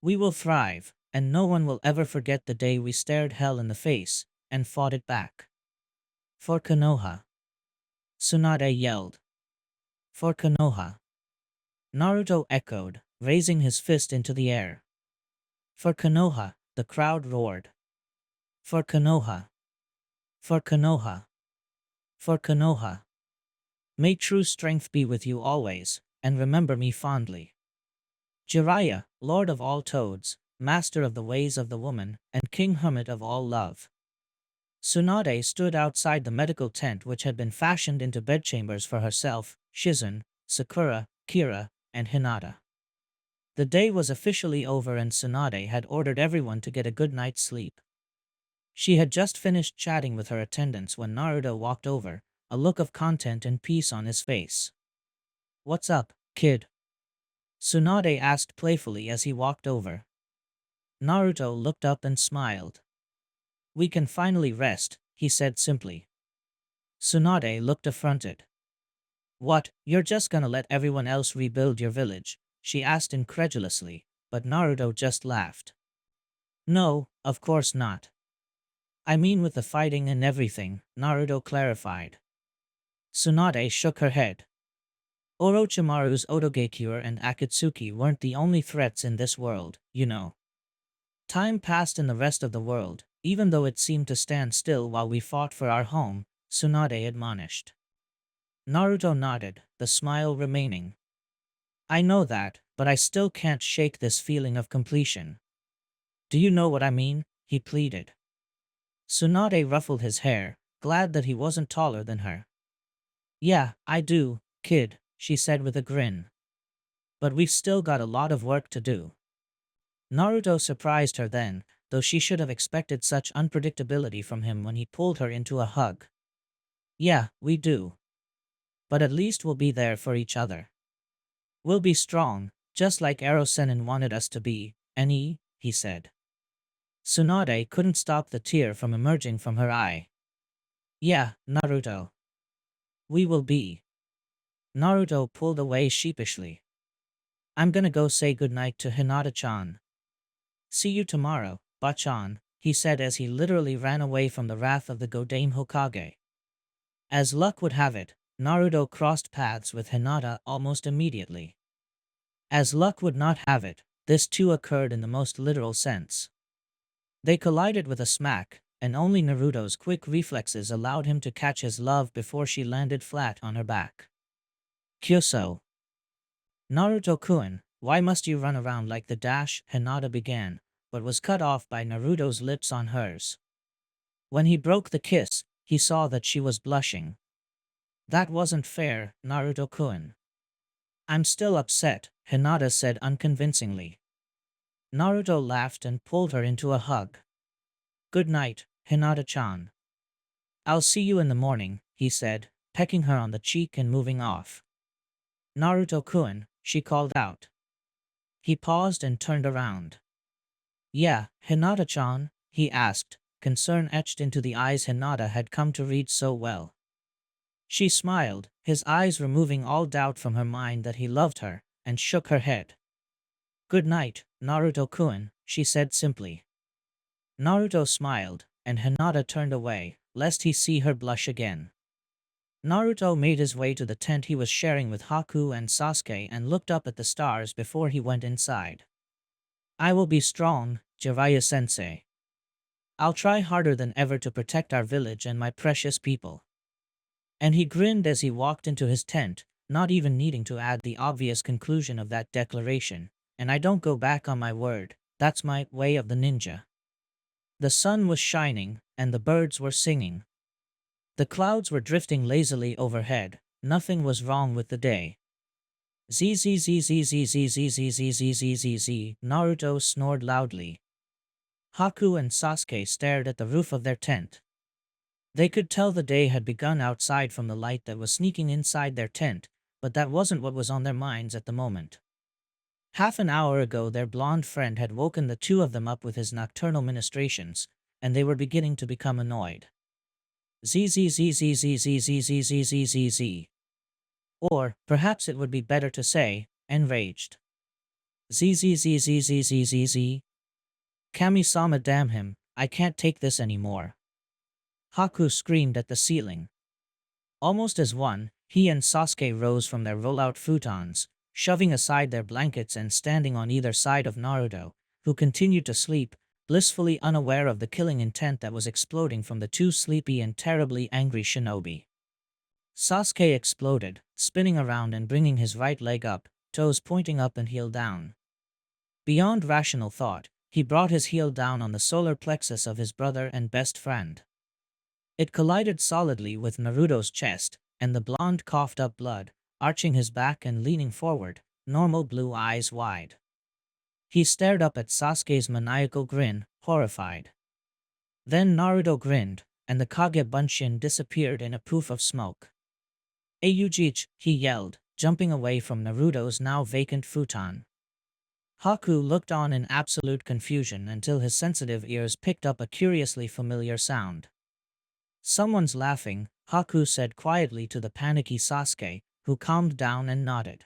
We will thrive, and no one will ever forget the day we stared hell in the face, and fought it back. For Konoha. Tsunade yelled. For Konoha. Naruto echoed, raising his fist into the air. For Konoha, the crowd roared. For Konoha. For Konoha. For Konoha. May true strength be with you always, and remember me fondly. Jiraiya, Lord of all Toads, Master of the ways of the woman, and King Hermit of all love. Tsunade stood outside the medical tent which had been fashioned into bedchambers for herself, Shizune, Sakura, Kira, and Hinata. The day was officially over and Tsunade had ordered everyone to get a good night's sleep. She had just finished chatting with her attendants when Naruto walked over, a look of content and peace on his face. "What's up, kid?" Tsunade asked playfully as he walked over. Naruto looked up and smiled. "We can finally rest," he said simply. Tsunade looked affronted. "What, you're just gonna let everyone else rebuild your village?" she asked incredulously, but Naruto just laughed. "No, of course not. I mean with the fighting and everything," Naruto clarified. Tsunade shook her head. Orochimaru's Otogakure and Akatsuki weren't the only threats in this world, you know. Time passed in the rest of the world, even though it seemed to stand still while we fought for our home, Tsunade admonished. Naruto nodded, the smile remaining. I know that, but I still can't shake this feeling of completion. Do you know what I mean? He pleaded. Tsunade ruffled his hair, glad that he wasn't taller than her. Yeah, I do, kid, she said with a grin. But we've still got a lot of work to do. Naruto surprised her then, though she should have expected such unpredictability from him when he pulled her into a hug. Yeah, we do. But at least we'll be there for each other. We'll be strong, just like Ero-Sennin wanted us to be, he said. Tsunade couldn't stop the tear from emerging from her eye. Yeah, Naruto. We will be. Naruto pulled away sheepishly. I'm gonna go say goodnight to Hinata-chan. See you tomorrow, Bachan, he said as he literally ran away from the wrath of the Godame Hokage. As luck would have it, Naruto crossed paths with Hinata almost immediately. As luck would not have it, this too occurred in the most literal sense. They collided with a smack, and only Naruto's quick reflexes allowed him to catch his love before she landed flat on her back. Kyoso. Naruto-kun, why must you run around like the dash? Hinata began, but was cut off by Naruto's lips on hers. When he broke the kiss, he saw that she was blushing. That wasn't fair, Naruto-kun. I'm still upset, Hinata said unconvincingly. Naruto laughed and pulled her into a hug. Good night, Hinata-chan. I'll see you in the morning, he said, pecking her on the cheek and moving off. Naruto-kun, she called out. He paused and turned around. Yeah, Hinata-chan, he asked, concern etched into the eyes Hinata had come to read so well. She smiled, his eyes removing all doubt from her mind that he loved her, and shook her head. Good night, Naruto-kun, she said simply. Naruto smiled, and Hinata turned away, lest he see her blush again. Naruto made his way to the tent he was sharing with Haku and Sasuke and looked up at the stars before he went inside. I will be strong, Jiraiya-sensei. I'll try harder than ever to protect our village and my precious people. And he grinned as he walked into his tent, not even needing to add the obvious conclusion of that declaration, and I don't go back on my word, that's my way of the ninja. The sun was shining, and the birds were singing. The clouds were drifting lazily overhead, nothing was wrong with the day. Zzzzzzzzzzzzzzzzzzz, Naruto snored loudly. Haku and Sasuke stared at the roof of their tent. They could tell the day had begun outside from the light that was sneaking inside their tent, but that wasn't what was on their minds at the moment. Half an hour ago their blonde friend had woken the two of them up with his nocturnal ministrations, and they were beginning to become annoyed. Zzzzzzzzzzzzzzzzzzz. Or, perhaps it would be better to say, enraged. Zzzzzzzzzzzzz. Kami-sama, damn him, I can't take this anymore. Haku screamed at the ceiling. Almost as one, he and Sasuke rose from their roll-out futons, shoving aside their blankets and standing on either side of Naruto, who continued to sleep, blissfully unaware of the killing intent that was exploding from the two sleepy and terribly angry shinobi. Sasuke exploded, spinning around and bringing his right leg up, toes pointing up and heel down. Beyond rational thought, he brought his heel down on the solar plexus of his brother and best friend. It collided solidly with Naruto's chest, and the blonde coughed up blood, arching his back and leaning forward, normal blue eyes wide. He stared up at Sasuke's maniacal grin, horrified. Then Naruto grinned, and the Kage Bunshin disappeared in a poof of smoke. Ayujich, he yelled, jumping away from Naruto's now vacant futon. Haku looked on in absolute confusion until his sensitive ears picked up a curiously familiar sound. Someone's laughing, Haku said quietly to the panicky Sasuke, who calmed down and nodded.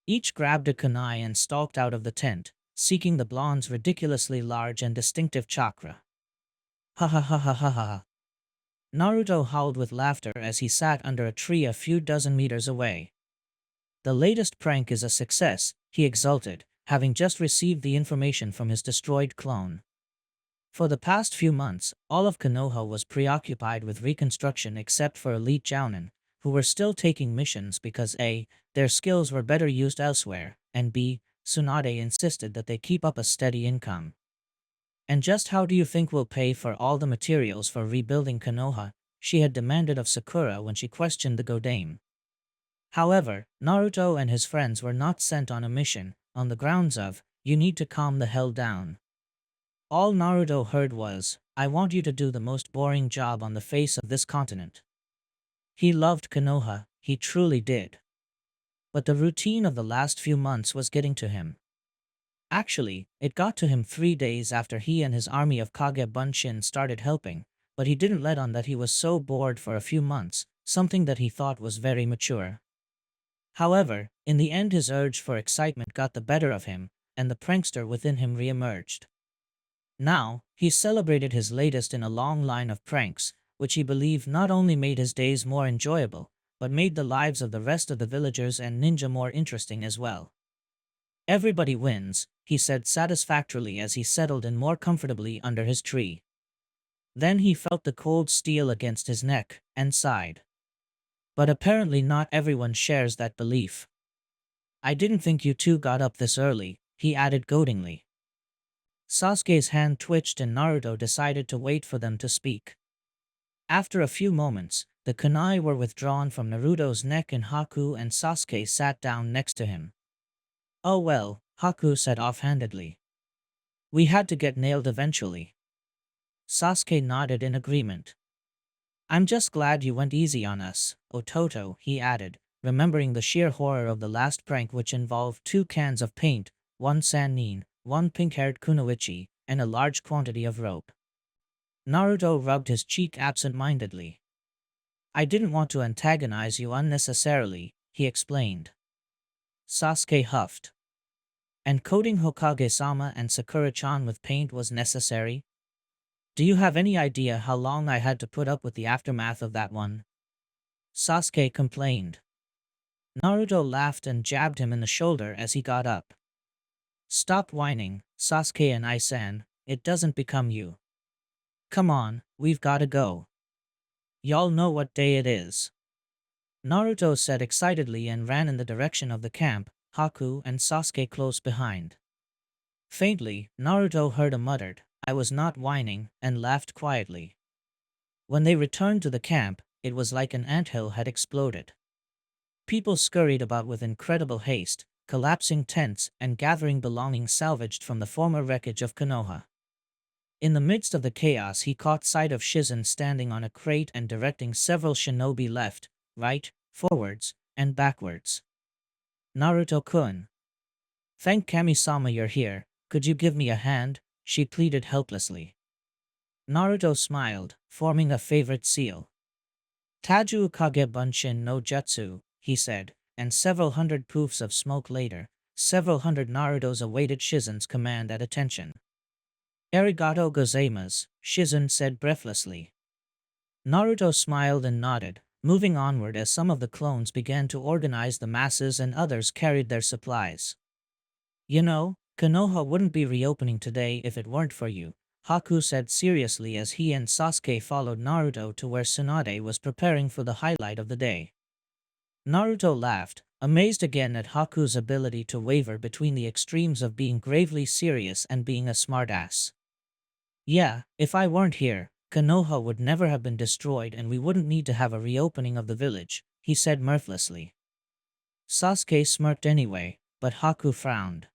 Each grabbed a kunai and stalked out of the tent, seeking the blonde's ridiculously large and distinctive chakra. Ha ha ha ha ha ha. Naruto howled with laughter as he sat under a tree a few dozen meters away. The latest prank is a success, he exulted, having just received the information from his destroyed clone. For the past few months, all of Konoha was preoccupied with reconstruction except for elite Jounin, who were still taking missions because A. Their skills were better used elsewhere, and B. Tsunade insisted that they keep up a steady income. And just how do you think we'll pay for all the materials for rebuilding Konoha? She had demanded of Sakura when she questioned the Godame. However, Naruto and his friends were not sent on a mission, on the grounds of, you need to calm the hell down. All Naruto heard was, I want you to do the most boring job on the face of this continent. He loved Konoha, he truly did. But the routine of the last few months was getting to him. Actually, it got to him 3 days after he and his army of Kage Bunshin started helping, but he didn't let on that he was so bored for a few months, something that he thought was very mature. However, in the end his urge for excitement got the better of him, and the prankster within him re-emerged. Now, he celebrated his latest in a long line of pranks, which he believed not only made his days more enjoyable, but made the lives of the rest of the villagers and ninja more interesting as well. Everybody wins, he said satisfactorily as he settled in more comfortably under his tree. Then he felt the cold steel against his neck, and sighed. But apparently not everyone shares that belief. I didn't think you two got up this early, he added goadingly. Sasuke's hand twitched and Naruto decided to wait for them to speak. After a few moments, the kunai were withdrawn from Naruto's neck and Haku and Sasuke sat down next to him. Oh well, Haku said offhandedly. We had to get nailed eventually. Sasuke nodded in agreement. I'm just glad you went easy on us, Ototo, he added, remembering the sheer horror of the last prank which involved 2 cans of paint, 1 sannin, 1 pink-haired kunoichi, and a large quantity of rope. Naruto rubbed his cheek absent-mindedly. I didn't want to antagonize you unnecessarily, he explained. Sasuke huffed. And coating Hokage-sama and Sakura-chan with paint was necessary? Do you have any idea how long I had to put up with the aftermath of that one? Sasuke complained. Naruto laughed and jabbed him in the shoulder as he got up. Stop whining, Sasuke and Isan, it doesn't become you. Come on, we've gotta go. Y'all know what day it is. Naruto said excitedly and ran in the direction of the camp, Haku and Sasuke close behind. Faintly, Naruto heard a muttered, I was not whining, and laughed quietly. When they returned to the camp, it was like an anthill had exploded. People scurried about with incredible haste, collapsing tents and gathering belongings salvaged from the former wreckage of Konoha. In the midst of the chaos he caught sight of Shizen standing on a crate and directing several shinobi left, right, forwards, and backwards. Naruto-kun. Thank Kami-sama you're here, could you give me a hand? She pleaded helplessly. Naruto smiled, forming a favorite seal. Taju Kage Bunshin no Jutsu, he said, and several hundred poofs of smoke later, several hundred Narutos awaited Shizen's command at attention. Arigato gozaimasu, Shizen said breathlessly. Naruto smiled and nodded, moving onward as some of the clones began to organize the masses and others carried their supplies. You know, Konoha wouldn't be reopening today if it weren't for you, Haku said seriously as he and Sasuke followed Naruto to where Tsunade was preparing for the highlight of the day. Naruto laughed, amazed again at Haku's ability to waver between the extremes of being gravely serious and being a smartass. Yeah, if I weren't here, Konoha would never have been destroyed and we wouldn't need to have a reopening of the village, he said mirthlessly. Sasuke smirked anyway, but Haku frowned.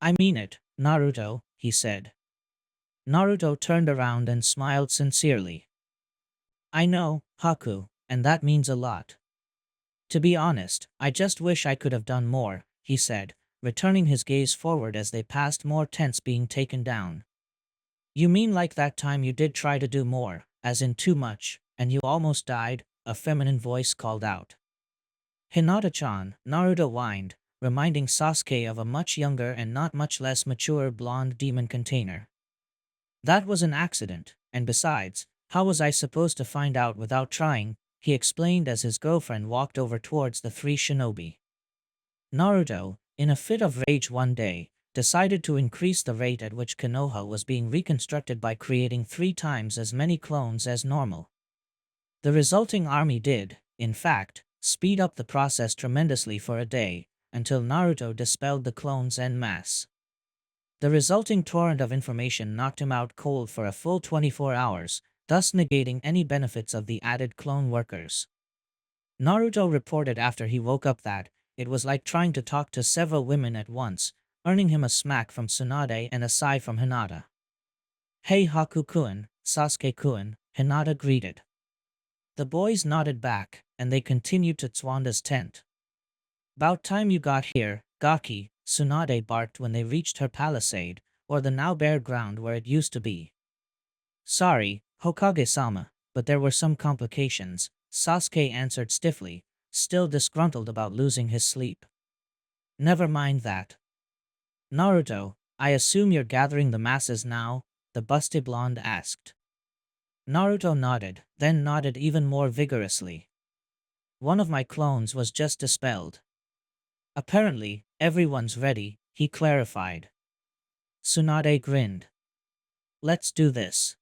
I mean it, Naruto, he said. Naruto turned around and smiled sincerely. I know, Haku, and that means a lot. To be honest, I just wish I could have done more, he said, returning his gaze forward as they passed more tents being taken down. You mean like that time you did try to do more, as in too much, and you almost died? A feminine voice called out. Hinata-chan, Naruto whined, reminding Sasuke of a much younger and not much less mature blonde demon container. That was an accident, and besides, how was I supposed to find out without trying? He explained as his girlfriend walked over towards the 3 shinobi. Naruto, in a fit of rage one day, decided to increase the rate at which Konoha was being reconstructed by creating 3 times as many clones as normal. The resulting army did, in fact, speed up the process tremendously for a day, until Naruto dispelled the clones en masse. The resulting torrent of information knocked him out cold for a full 24 hours, thus negating any benefits of the added clone workers. Naruto reported after he woke up that it was like trying to talk to several women at once, earning him a smack from Tsunade and a sigh from Hinata. "Hey Haku-kun, Sasuke-kun," Hinata greeted. The boys nodded back, and they continued to Tsuanda's tent. "About time you got here, Gaki," Tsunade barked when they reached her palisade, or the now bare ground where it used to be. "Sorry, Hokage-sama, but there were some complications," Sasuke answered stiffly, still disgruntled about losing his sleep. "Never mind that. Naruto, I assume you're gathering the masses now?" the busty blonde asked. Naruto nodded, then nodded even more vigorously. "One of my clones was just dispelled. Apparently, everyone's ready," he clarified. Tsunade grinned. "Let's do this.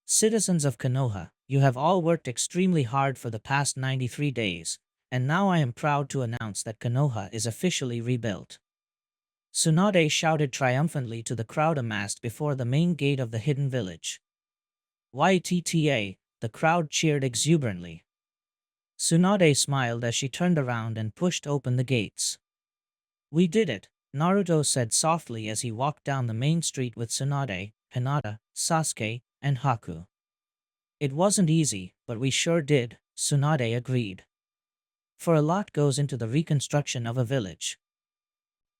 Citizens of Konoha, you have all worked extremely hard for the past 93 days, and now I am proud to announce that Konoha is officially rebuilt." Tsunade shouted triumphantly to the crowd amassed before the main gate of the hidden village. "YTTA," the crowd cheered exuberantly. Tsunade smiled as she turned around and pushed open the gates. "We did it," Naruto said softly as he walked down the main street with Tsunade, Hinata, Sasuke, and Haku. "It wasn't easy, but we sure did," Tsunade agreed. "For a lot goes into the reconstruction of a village.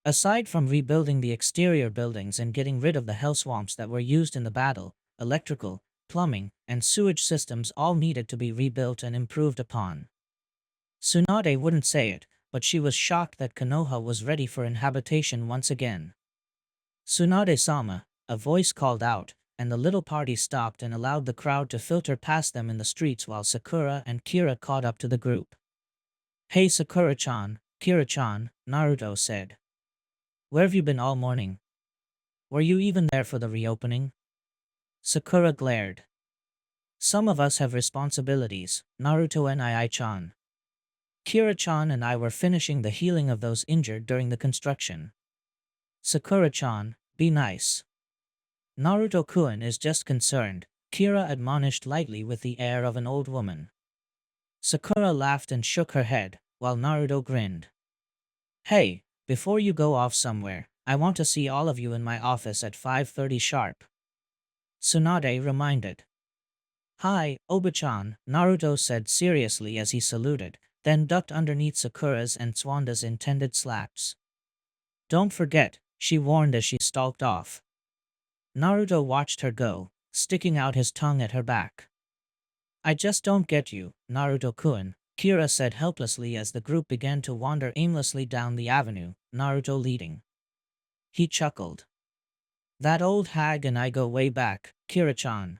Aside from rebuilding the exterior buildings and getting rid of the hell swamps that were used in the battle, electrical, plumbing, and sewage systems all needed to be rebuilt and improved upon." Tsunade wouldn't say it, but she was shocked that Konoha was ready for inhabitation once again. "Tsunade-sama," a voice called out, and the little party stopped and allowed the crowd to filter past them in the streets while Sakura and Kira caught up to the group. "Hey Sakura-chan, Kira-chan," Naruto said. "Where have you been all morning? Were you even there for the reopening?" Sakura glared. "Some of us have responsibilities, Naruto and Ai-chan. Kira-chan and I were finishing the healing of those injured during the construction." "Sakura-chan, be nice. Naruto-kun is just concerned," Kira admonished lightly with the air of an old woman. Sakura laughed and shook her head, while Naruto grinned. "Hey, before you go off somewhere, I want to see all of you in my office at 5:30 sharp," Tsunade reminded. "Hi, Oba-chan," Naruto said seriously as he saluted, then ducked underneath Sakura's and Tsuanda's intended slaps. "Don't forget," she warned as she stalked off. Naruto watched her go, sticking out his tongue at her back. "I just don't get you, Naruto-kun," Kira said helplessly as the group began to wander aimlessly down the avenue, Naruto leading. He chuckled. "That old hag and I go way back, Kira-chan.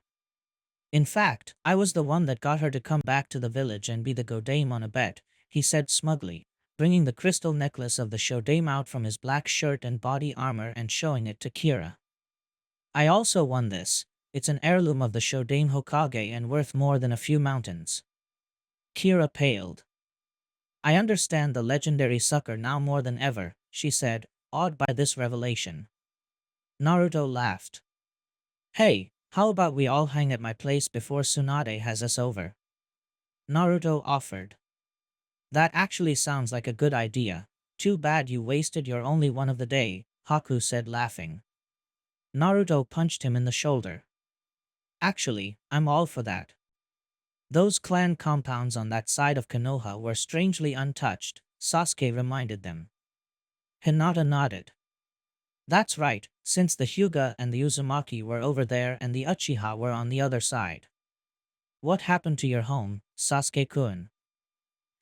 In fact, I was the one that got her to come back to the village and be the Godame on a bet," he said smugly, bringing the crystal necklace of the Shodame out from his black shirt and body armor and showing it to Kira. "I also won this. It's an heirloom of the Shodame Hokage and worth more than a few mountains." Kira paled. "I understand the legendary sucker now more than ever," she said, awed by this revelation. Naruto laughed. "Hey, how about we all hang at my place before Tsunade has us over?" Naruto offered. "That actually sounds like a good idea. Too bad you wasted your only one of the day," Haku said laughing. Naruto punched him in the shoulder. "Actually, I'm all for that. Those clan compounds on that side of Konoha were strangely untouched," Sasuke reminded them. Hinata nodded. "That's right, since the Hyuga and the Uzumaki were over there and the Uchiha were on the other side." "What happened to your home, Sasuke-kun?"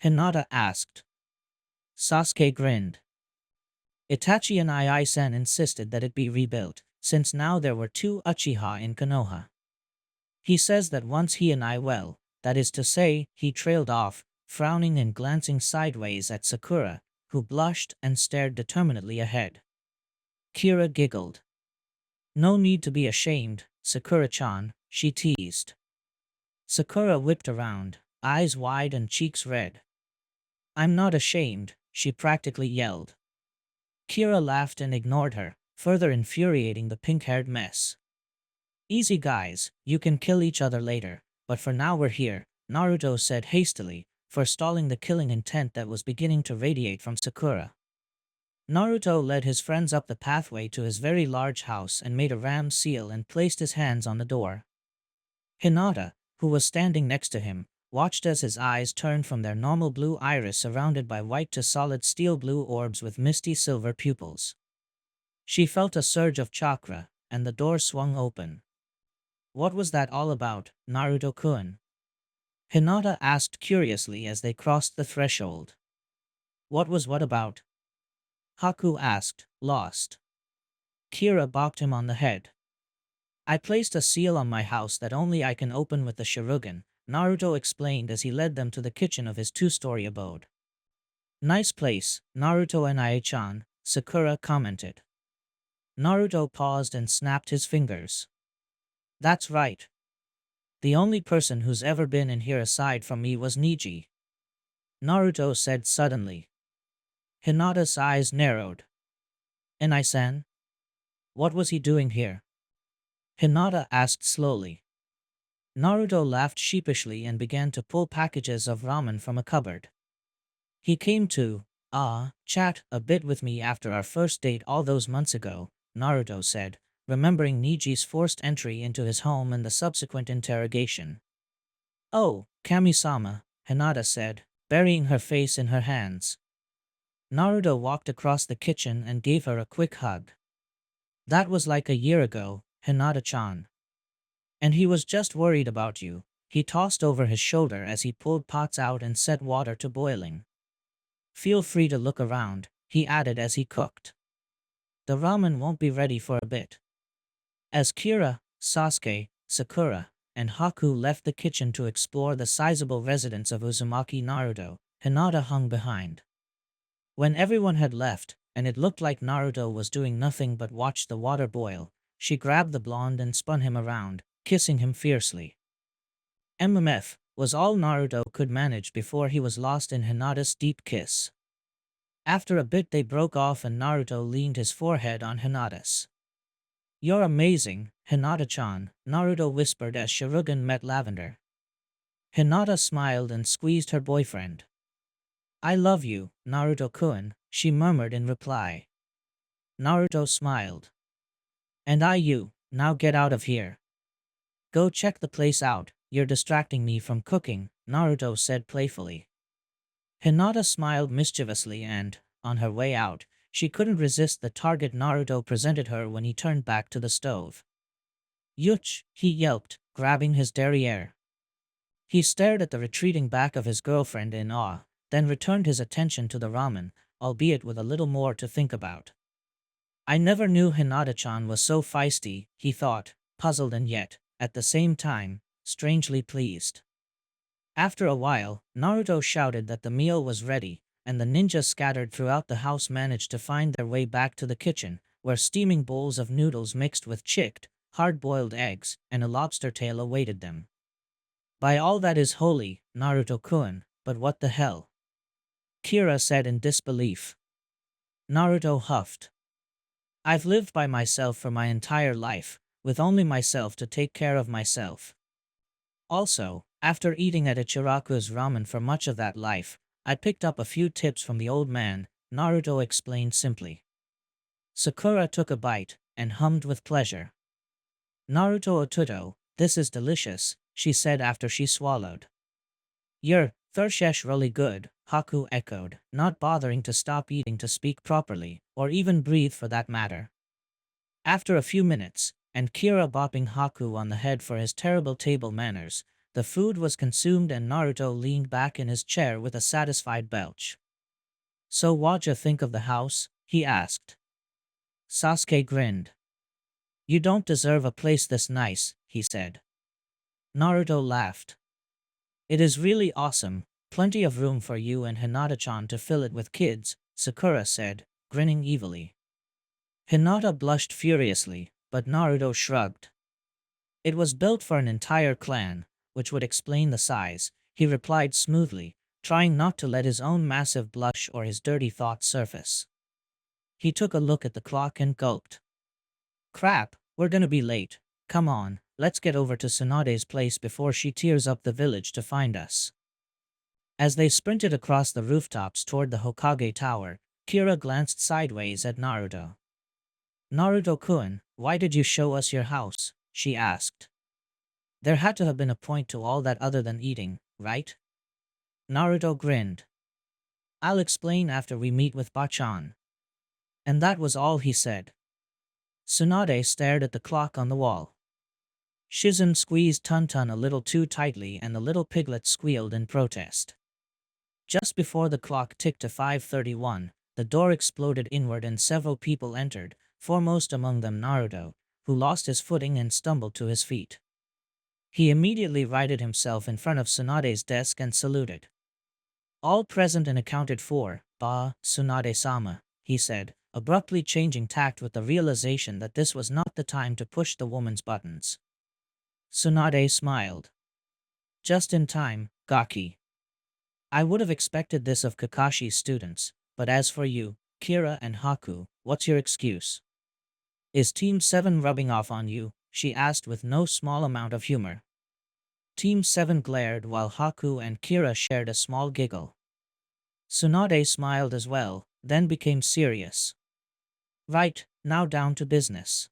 Hinata asked. Sasuke grinned. "Itachi and Ai-san insisted that it be rebuilt, since now there were two Uchiha in Konoha. He says that once he and I that is to say," he trailed off, frowning and glancing sideways at Sakura, who blushed and stared determinedly ahead. Kira giggled. "No need to be ashamed, Sakura-chan," she teased. Sakura whipped around, eyes wide and cheeks red. "I'm not ashamed," she practically yelled. Kira laughed and ignored her, further infuriating the pink-haired mess. "Easy guys, you can kill each other later, but for now we're here," Naruto said hastily, forestalling the killing intent that was beginning to radiate from Sakura. Naruto led his friends up the pathway to his very large house and made a ram seal and placed his hands on the door. Hinata, who was standing next to him, watched as his eyes turned from their normal blue iris surrounded by white to solid steel blue orbs with misty silver pupils. She felt a surge of chakra, and the door swung open. "What was that all about, Naruto-kun?" Hinata asked curiously as they crossed the threshold. "What was what about?" Haku asked, lost. Kira bopped him on the head. "I placed a seal on my house that only I can open with the Sharingan," Naruto explained as he led them to the kitchen of his two-story abode. "Nice place, Naruto and Ai-chan," Sakura commented. Naruto paused and snapped his fingers. "That's right. The only person who's ever been in here aside from me was Niji," Naruto said suddenly. Hinata's eyes narrowed. "And I-san? What was he doing here?" Hinata asked slowly. Naruto laughed sheepishly and began to pull packages of ramen from a cupboard. "He came to, chat a bit with me after our first date all those months ago," Naruto said, remembering Niji's forced entry into his home and the subsequent interrogation. "Oh, Kami-sama," Hinata said, burying her face in her hands. Naruto walked across the kitchen and gave her a quick hug. "That was like a year ago, Hinata-chan. And he was just worried about you," he tossed over his shoulder as he pulled pots out and set water to boiling. "Feel free to look around," he added as he cooked. "The ramen won't be ready for a bit." As Kira, Sasuke, Sakura, and Haku left the kitchen to explore the sizable residence of Uzumaki Naruto, Hinata hung behind. When everyone had left, and it looked like Naruto was doing nothing but watch the water boil, she grabbed the blonde and spun him around, kissing him fiercely. MMF was all Naruto could manage before he was lost in Hinata's deep kiss. After a bit they broke off and Naruto leaned his forehead on Hinata's. "You're amazing, Hinata-chan," Naruto whispered as Sharingan met Lavender. Hinata smiled and squeezed her boyfriend. "I love you, Naruto-kun," she murmured in reply. Naruto smiled. "And I you, now get out of here." "Go check the place out, you're distracting me from cooking," Naruto said playfully. Hinata smiled mischievously and, on her way out, she couldn't resist the target Naruto presented her when he turned back to the stove. "Yuch," he yelped, grabbing his derriere. He stared at the retreating back of his girlfriend in awe, then returned his attention to the ramen, albeit with a little more to think about. "I never knew Hinata-chan was so feisty," he thought, puzzled and yet, at the same time, strangely pleased. After a while, Naruto shouted that the meal was ready, and the ninjas scattered throughout the house managed to find their way back to the kitchen, where steaming bowls of noodles mixed with chicked, hard-boiled eggs, and a lobster tail awaited them. "By all that is holy, Naruto-kun, but what the hell?" Kira said in disbelief. Naruto huffed. "I've lived by myself for my entire life, with only myself to take care of myself. Also, after eating at Ichiraku's ramen for much of that life, I picked up a few tips from the old man," Naruto explained simply. Sakura took a bite, and hummed with pleasure. "Naruto Otuto, this is delicious," she said after she swallowed. "You're Thurshesh really good," Haku echoed, not bothering to stop eating to speak properly, or even breathe for that matter. After a few minutes, and Kira bopping Haku on the head for his terrible table manners, the food was consumed and Naruto leaned back in his chair with a satisfied belch. "So what'd you think of the house?" he asked. Sasuke grinned. "You don't deserve a place this nice," he said. Naruto laughed. "It is really awesome, plenty of room for you and Hinata-chan to fill it with kids," Sakura said, grinning evilly. Hinata blushed furiously, but Naruto shrugged. "It was built for an entire clan, which would explain the size," he replied smoothly, trying not to let his own massive blush or his dirty thoughts surface. He took a look at the clock and gulped. Crap, we're gonna be late. Come on, let's get over to Tsunade's place before she tears up the village to find us. As they sprinted across the rooftops toward the Hokage Tower, Kira glanced sideways at Naruto. Naruto-kun, why did you show us your house? She asked. There had to have been a point to all that other than eating, right? Naruto grinned. I'll explain after we meet with Bachan. And that was all he said. Tsunade stared at the clock on the wall. Shizen squeezed Tuntun a little too tightly and the little piglet squealed in protest. Just before the clock ticked to 5:31, the door exploded inward and several people entered, foremost among them Naruto, who lost his footing and stumbled to his feet. He immediately righted himself in front of Tsunade's desk and saluted. All present and accounted for, Tsunade-sama, he said, abruptly changing tact with the realization that this was not the time to push the woman's buttons. Tsunade smiled. Just in time, Gaki. I would have expected this of Kakashi's students, but as for you, Kira and Haku, what's your excuse? Is Team 7 rubbing off on you? She asked with no small amount of humor. Team 7 glared while Haku and Kira shared a small giggle. Tsunade smiled as well, then became serious. Right, now down to business.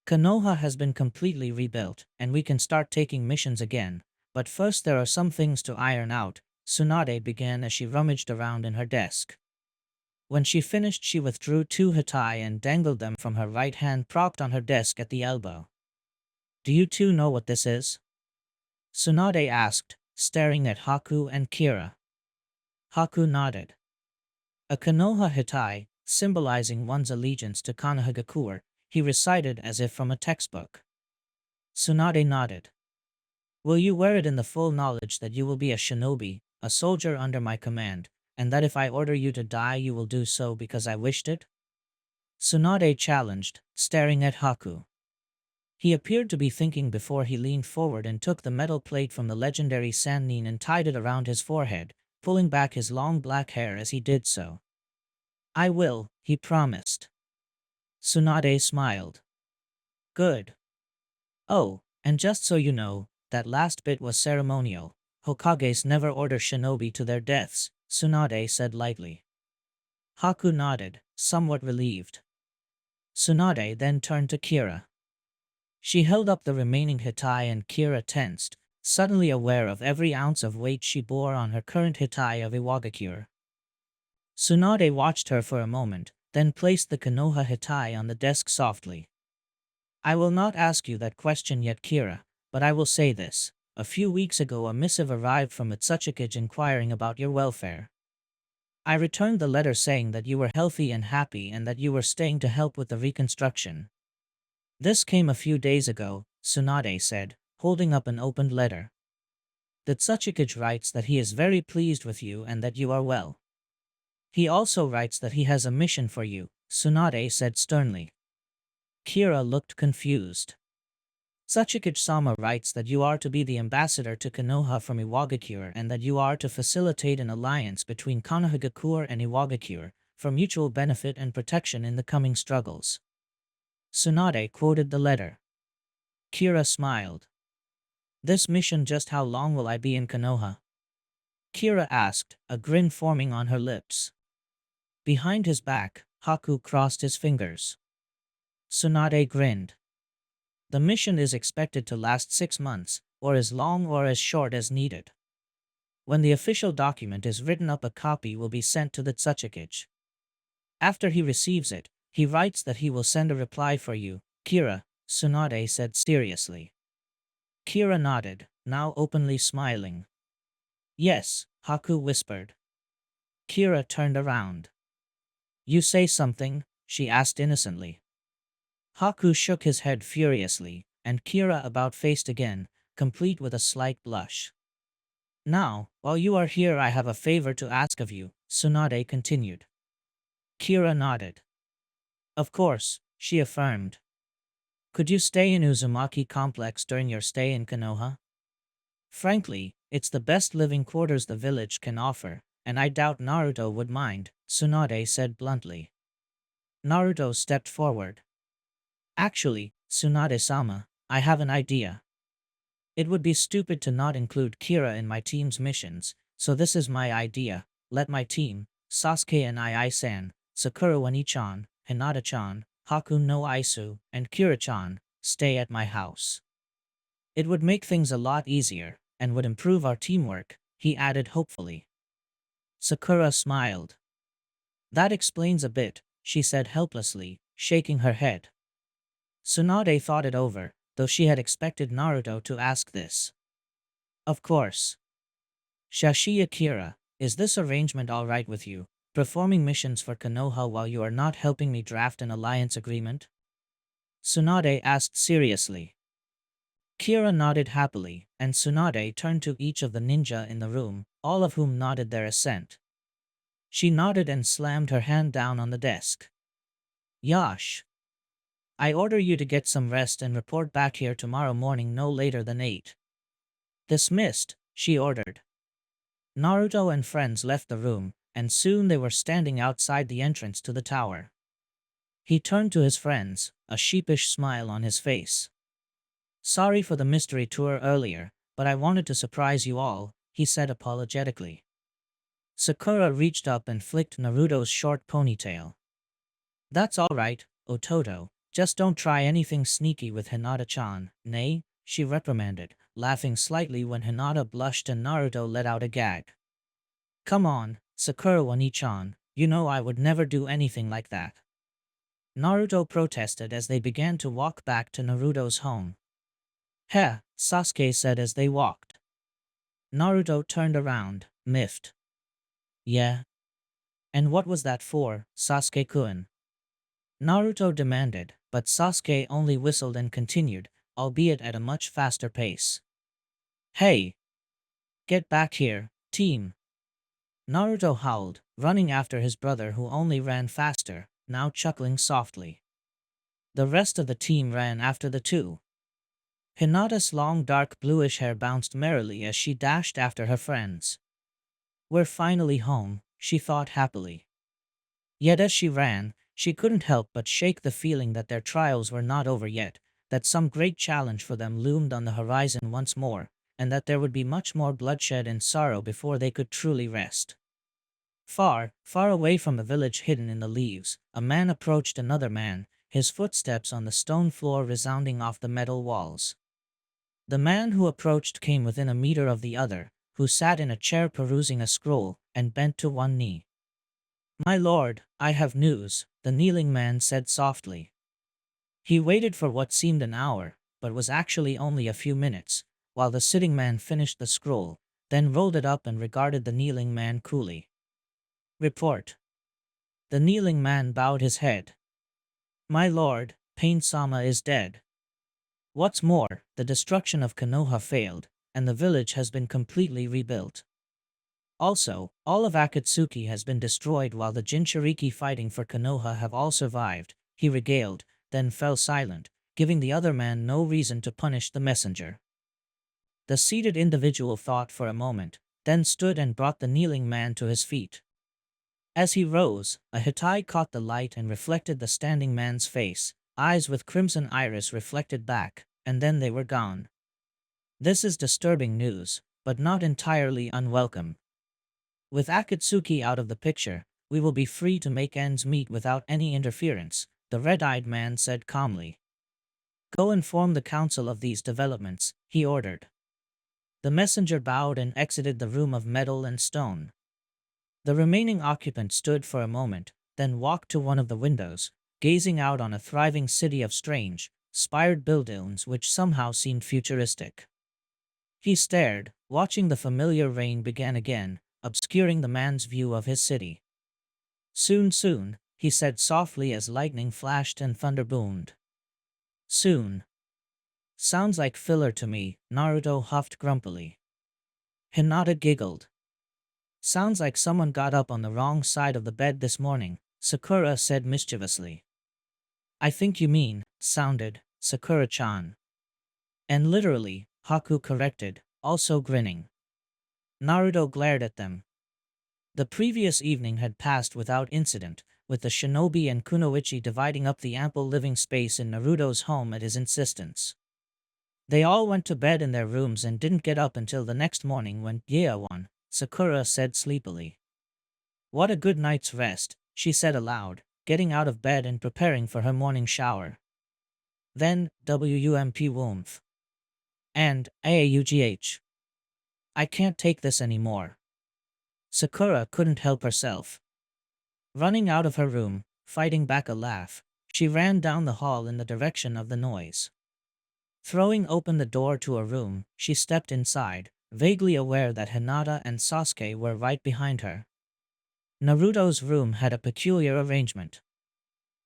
Konoha has been completely rebuilt, and we can start taking missions again, but first there are some things to iron out, Tsunade began as she rummaged around in her desk. When she finished she withdrew 2 hitai and dangled them from her right hand propped on her desk at the elbow. Do you two know what this is? Tsunade asked, staring at Haku and Kira. Haku nodded. A Konoha hitai, symbolizing one's allegiance to Konohagakure, he recited as if from a textbook. Tsunade nodded. Will you wear it in the full knowledge that you will be a shinobi, a soldier under my command, and that if I order you to die you will do so because I wished it? Tsunade challenged, staring at Haku. He appeared to be thinking before he leaned forward and took the metal plate from the legendary Sannin and tied it around his forehead, pulling back his long black hair as he did so. I will, he promised. Tsunade smiled. Good. Oh, and just so you know, that last bit was ceremonial. Hokages never order shinobi to their deaths, Tsunade said lightly. Haku nodded, somewhat relieved. Tsunade then turned to Kira. She held up the remaining hitai and Kira tensed, suddenly aware of every ounce of weight she bore on her current hitai of Iwagakure. Tsunade watched her for a moment, then placed the Konoha hitai on the desk softly. I will not ask you that question yet, Kira, but I will say this. A few weeks ago a missive arrived from Mitsuchikage inquiring about your welfare. I returned the letter saying that you were healthy and happy and that you were staying to help with the reconstruction. This came a few days ago, Tsunade said, holding up an opened letter. The Tsuchikage writes that he is very pleased with you and that you are well. He also writes that he has a mission for you, Tsunade said sternly. Kira looked confused. Tsuchikage-sama writes that you are to be the ambassador to Konoha from Iwagakure and that you are to facilitate an alliance between Konohagakure and Iwagakure for mutual benefit and protection in the coming struggles. Tsunade quoted the letter. Kira smiled. This mission, just how long will I be in Konoha? Kira asked, a grin forming on her lips. Behind his back, Haku crossed his fingers. Tsunade grinned. The mission is expected to last 6 months, or as long or as short as needed. When the official document is written up, a copy will be sent to the Tsuchikage. After he receives it, he writes that he will send a reply for you, Kira, Tsunade said seriously. Kira nodded, now openly smiling. Yes, Haku whispered. Kira turned around. You say something? She asked innocently. Haku shook his head furiously, and Kira about-faced again, complete with a slight blush. Now, while you are here I have a favor to ask of you, Tsunade continued. Kira nodded. Of course, she affirmed. Could you stay in Uzumaki Complex during your stay in Konoha? Frankly, It's the best living quarters the village can offer, and I doubt Naruto would mind, Tsunade said bluntly. Naruto stepped forward. Actually, Tsunade-sama, I have an idea. It would be stupid to not include Kira in my team's missions, so this is my idea. Let my team, Sasuke and Ai-san, Sakura Wani-chan, Hinata-chan, Haku no Aisu, and Kira-chan, stay at my house. It would make things a lot easier, and would improve our teamwork, he added hopefully. Sakura smiled. That explains a bit, she said helplessly, shaking her head. Tsunade thought it over, though she had expected Naruto to ask this. Of course. Shashi Akira, is this arrangement alright with you, performing missions for Konoha while you are not helping me draft an alliance agreement? Tsunade asked seriously. Kira nodded happily, and Tsunade turned to each of the ninja in the room, all of whom nodded their assent. She nodded and slammed her hand down on the desk. Yash. I order you to get some rest and report back here tomorrow morning no later than 8. Dismissed, she ordered. Naruto and friends left the room, and soon they were standing outside the entrance to the tower. He turned to his friends, a sheepish smile on his face. Sorry for the mystery tour earlier, but I wanted to surprise you all, he said apologetically. Sakura reached up and flicked Naruto's short ponytail. That's alright, Ototo, just don't try anything sneaky with Hinata-chan, nay, she reprimanded, laughing slightly when Hinata blushed and Naruto let out a gag. Come on, Sakura Wani-chan, you know I would never do anything like that. Naruto protested as they began to walk back to Naruto's home. Heh, Sasuke said as they walked. Naruto turned around, miffed. Yeah? And what was that for, Sasuke-kun? Naruto demanded, but Sasuke only whistled and continued, albeit at a much faster pace. Hey! Get back here, team! Naruto howled, running after his brother who only ran faster, now chuckling softly. The rest of the team ran after the two. Hinata's long dark bluish hair bounced merrily as she dashed after her friends. We're finally home, she thought happily. Yet as she ran, she couldn't help but shake the feeling that their trials were not over yet, that some great challenge for them loomed on the horizon once more, and that there would be much more bloodshed and sorrow before they could truly rest. Far, far away from the village hidden in the leaves, a man approached another man, his footsteps on the stone floor resounding off the metal walls. The man who approached came within a meter of the other, who sat in a chair perusing a scroll, and bent to one knee. My lord, I have news, the kneeling man said softly. He waited for what seemed an hour, but was actually only a few minutes, while the sitting man finished the scroll, then rolled it up and regarded the kneeling man coolly. Report. The kneeling man bowed his head. My lord, Pain-sama is dead. What's more, the destruction of Konoha failed, and the village has been completely rebuilt. Also, all of Akatsuki has been destroyed while the Jinchuriki fighting for Konoha have all survived, he regaled, then fell silent, giving the other man no reason to punish the messenger. The seated individual thought for a moment, then stood and brought the kneeling man to his feet. As he rose, a Hitai caught the light and reflected the standing man's face, eyes with crimson iris reflected back, and then they were gone. This is disturbing news, but not entirely unwelcome. With Akatsuki out of the picture, we will be free to make ends meet without any interference, the red-eyed man said calmly. Go inform the council of these developments, he ordered. The messenger bowed and exited the room of metal and stone. The remaining occupant stood for a moment, then walked to one of the windows, gazing out on a thriving city of strange, spired buildings which somehow seemed futuristic. He stared, watching the familiar rain begin again, obscuring the man's view of his city. Soon, he said softly as lightning flashed and thunder boomed. Soon. Sounds like filler to me, Naruto huffed grumpily. Hinata giggled. Sounds like someone got up on the wrong side of the bed this morning, Sakura said mischievously. I think you mean, sounded, Sakura-chan. And literally, Haku corrected, also grinning. Naruto glared at them. The previous evening had passed without incident, with the shinobi and kunoichi dividing up the ample living space in Naruto's home at his insistence. They all went to bed in their rooms and didn't get up until the next morning when Yeon, Sakura said sleepily. What a good night's rest, she said aloud, getting out of bed and preparing for her morning shower. Then, WUMP woomph. And, AAUGH. I can't take this anymore. Sakura couldn't help herself. Running out of her room, fighting back a laugh, she ran down the hall in the direction of the noise. Throwing open the door to a room, she stepped inside, vaguely aware that Hinata and Sasuke were right behind her. Naruto's room had a peculiar arrangement.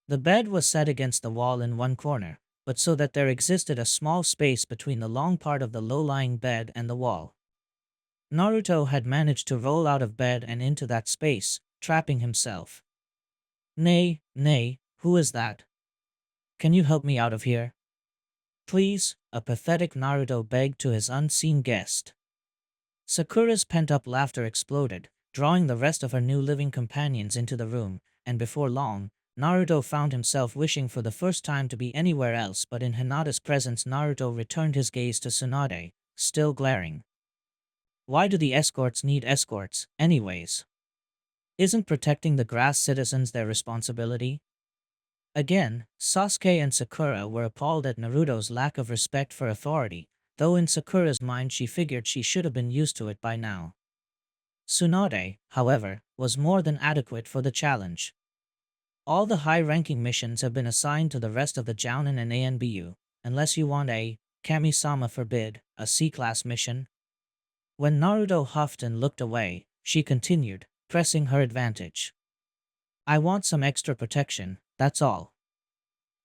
The bed was set against the wall in one corner, but so that there existed a small space between the long part of the low-lying bed and the wall. Naruto had managed to roll out of bed and into that space, trapping himself. Nay, who is that? Can you help me out of here? Please, a pathetic Naruto begged to his unseen guest. Sakura's pent-up laughter exploded, drawing the rest of her new living companions into the room, and before long, Naruto found himself wishing for the first time to be anywhere else but in Hinata's presence. Naruto returned his gaze to Tsunade, still glaring. Why do the escorts need escorts, anyways? Isn't protecting the grass citizens their responsibility? Again, Sasuke and Sakura were appalled at Naruto's lack of respect for authority, though in Sakura's mind she figured she should have been used to it by now. Tsunade, however, was more than adequate for the challenge. All the high-ranking missions have been assigned to the rest of the Jounin and ANBU, unless you want a, Kami-sama forbid, a C-class mission. When Naruto huffed and looked away, she continued, pressing her advantage. I want some extra protection, that's all.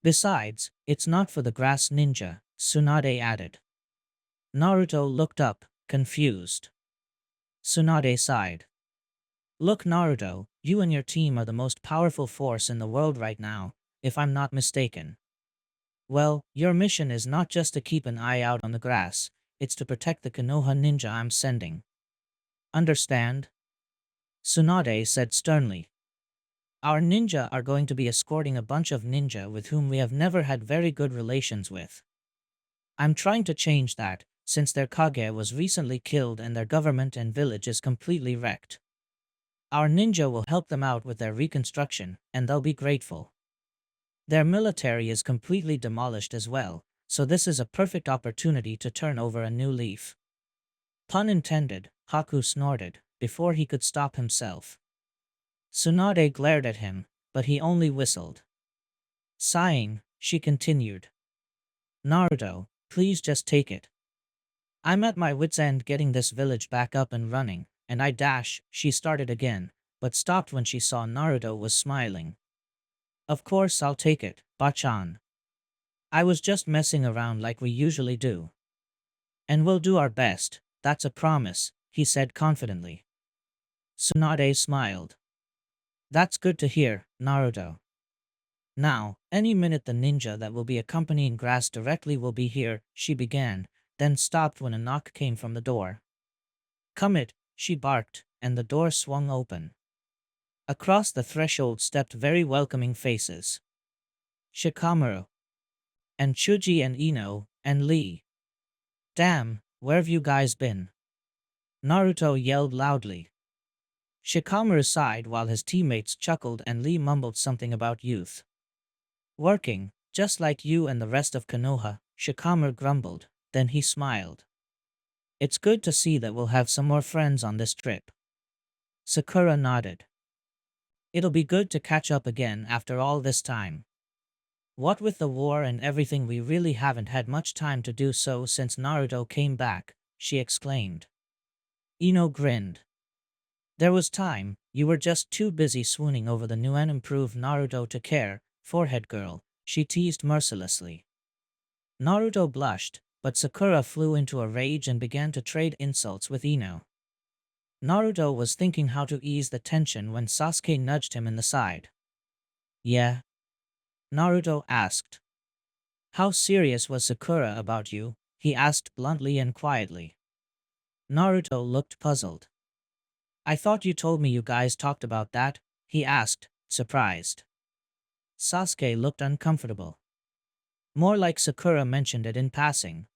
Besides, it's not for the grass ninja, Tsunade added. Naruto looked up, confused. Tsunade sighed. Look Naruto, you and your team are the most powerful force in the world right now, if I'm not mistaken. Well, your mission is not just to keep an eye out on the grass, it's to protect the Konoha ninja I'm sending. Understand? Tsunade said sternly. Our ninja are going to be escorting a bunch of ninja with whom we have never had very good relations with. I'm trying to change that, since their Kage was recently killed and their government and village is completely wrecked. Our ninja will help them out with their reconstruction, and they'll be grateful. Their military is completely demolished as well, so this is a perfect opportunity to turn over a new leaf. Pun intended, Haku snorted, before he could stop himself. Tsunade glared at him, but he only whistled. Sighing, she continued. Naruto, please just take it. I'm at my wit's end getting this village back up and running, and she started again, but stopped when she saw Naruto was smiling. Of course I'll take it, Bachan. I was just messing around like we usually do. And we'll do our best, that's a promise, he said confidently. Tsunade smiled. That's good to hear, Naruto. Now, any minute the ninja that will be accompanying Grass directly will be here, she began, then stopped when a knock came from the door. Come it, she barked, and the door swung open. Across the threshold stepped very welcoming faces. Shikamaru. And Chuji and Ino, and Lee. Damn, where've you guys been? Naruto yelled loudly. Shikamaru sighed while his teammates chuckled and Lee mumbled something about youth. Working, just like you and the rest of Konoha, Shikamaru grumbled, then he smiled. It's good to see that we'll have some more friends on this trip. Sakura nodded. It'll be good to catch up again after all this time. What with the war and everything, we really haven't had much time to do so since Naruto came back, she exclaimed. Ino grinned. There was time, you were just too busy swooning over the new and improved Naruto to care, forehead girl, she teased mercilessly. Naruto blushed, but Sakura flew into a rage and began to trade insults with Ino. Naruto was thinking how to ease the tension when Sasuke nudged him in the side. Yeah? Naruto asked. How serious was Sakura about you? He asked bluntly and quietly. Naruto looked puzzled. I thought you told me you guys talked about that, he asked, surprised. Sasuke looked uncomfortable. More like Sakura mentioned it in passing.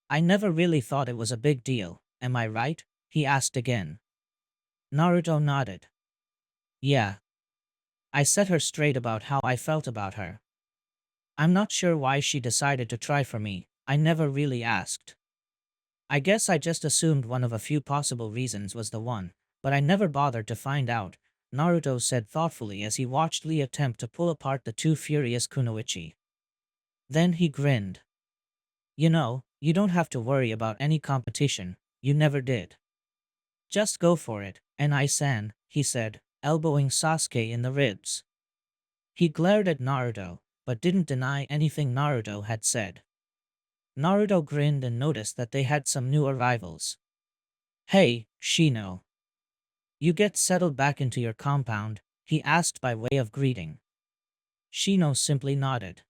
I never really thought it was a big deal, am I right? He asked again. Naruto nodded. Yeah. I set her straight about how I felt about her. I'm not sure why she decided to try for me, I never really asked. I guess I just assumed one of a few possible reasons was the one, but I never bothered to find out, Naruto said thoughtfully as he watched Lee attempt to pull apart the two furious kunoichi. Then he grinned. You know, you don't have to worry about any competition, you never did. Just go for it, N.I.-san, he said, elbowing Sasuke in the ribs. He glared at Naruto, but didn't deny anything Naruto had said. Naruto grinned and noticed that they had some new arrivals. Hey, Shino. You get settled back into your compound, he asked by way of greeting. Shino simply nodded.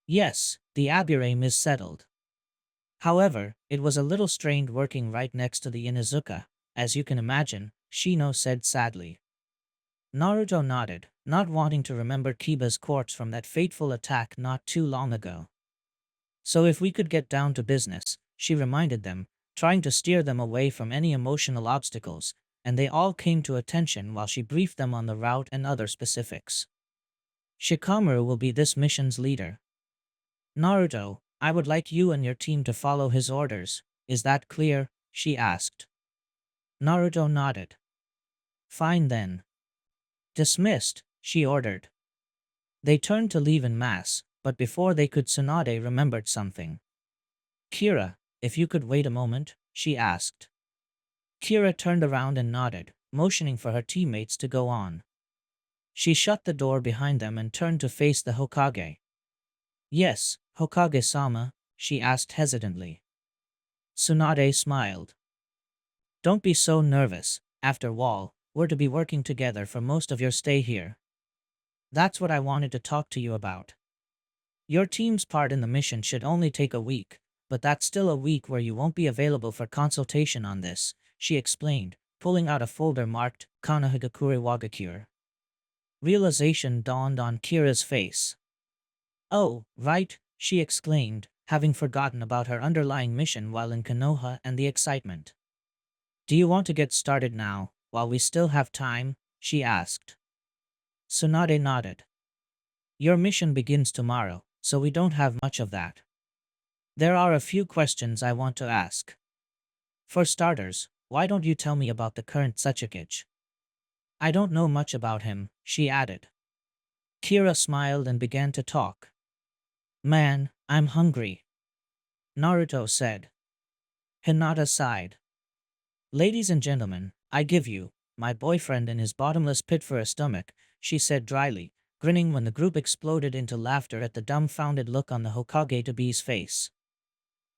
Yes, the Aburame is settled. However, it was a little strained working right next to the Inuzuka, as you can imagine, Shino said sadly. Naruto nodded, not wanting to remember Kiba's corpse from that fateful attack not too long ago. So if we could get down to business, she reminded them, trying to steer them away from any emotional obstacles, and they all came to attention while she briefed them on the route and other specifics. Shikamaru will be this mission's leader. Naruto, I would like you and your team to follow his orders, is that clear? She asked. Naruto nodded. Fine then. Dismissed, she ordered. They turned to leave en masse, but before they could Tsunade remembered something. Kira, if you could wait a moment, she asked. Kira turned around and nodded, motioning for her teammates to go on. She shut the door behind them and turned to face the Hokage. Yes, Hokage-sama, she asked hesitantly. Tsunade smiled. Don't be so nervous, after all, we're to be working together for most of your stay here. That's what I wanted to talk to you about. Your team's part in the mission should only take a week, but that's still a week where you won't be available for consultation on this, she explained, pulling out a folder marked Konohagakure Wagakure. Realization dawned on Kira's face. Oh, right, she exclaimed, having forgotten about her underlying mission while in Konoha and the excitement. Do you want to get started now, while we still have time? She asked. Tsunade nodded. Your mission begins tomorrow, so we don't have much of that. There are a few questions I want to ask. For starters, why don't you tell me about the current Tsuchikage? I don't know much about him, she added. Kira smiled and began to talk. Man, I'm hungry. Naruto said. Hinata sighed. Ladies and gentlemen, I give you, my boyfriend in his bottomless pit for a stomach, she said dryly, grinning when the group exploded into laughter at the dumbfounded look on the Hokage-to-be's face.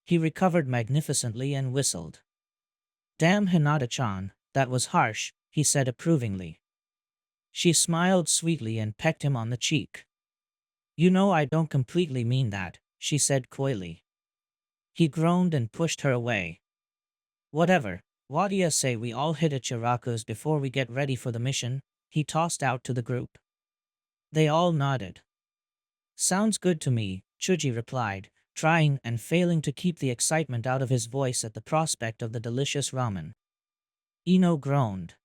He recovered magnificently and whistled. Damn Hinata-chan, that was harsh, he said approvingly. She smiled sweetly and pecked him on the cheek. You know I don't completely mean that, she said coyly. He groaned and pushed her away. Whatever, what do you say we all hit Ichiraku's before we get ready for the mission? He tossed out to the group. They all nodded. Sounds good to me, Chuji replied, trying and failing to keep the excitement out of his voice at the prospect of the delicious ramen. Ino groaned.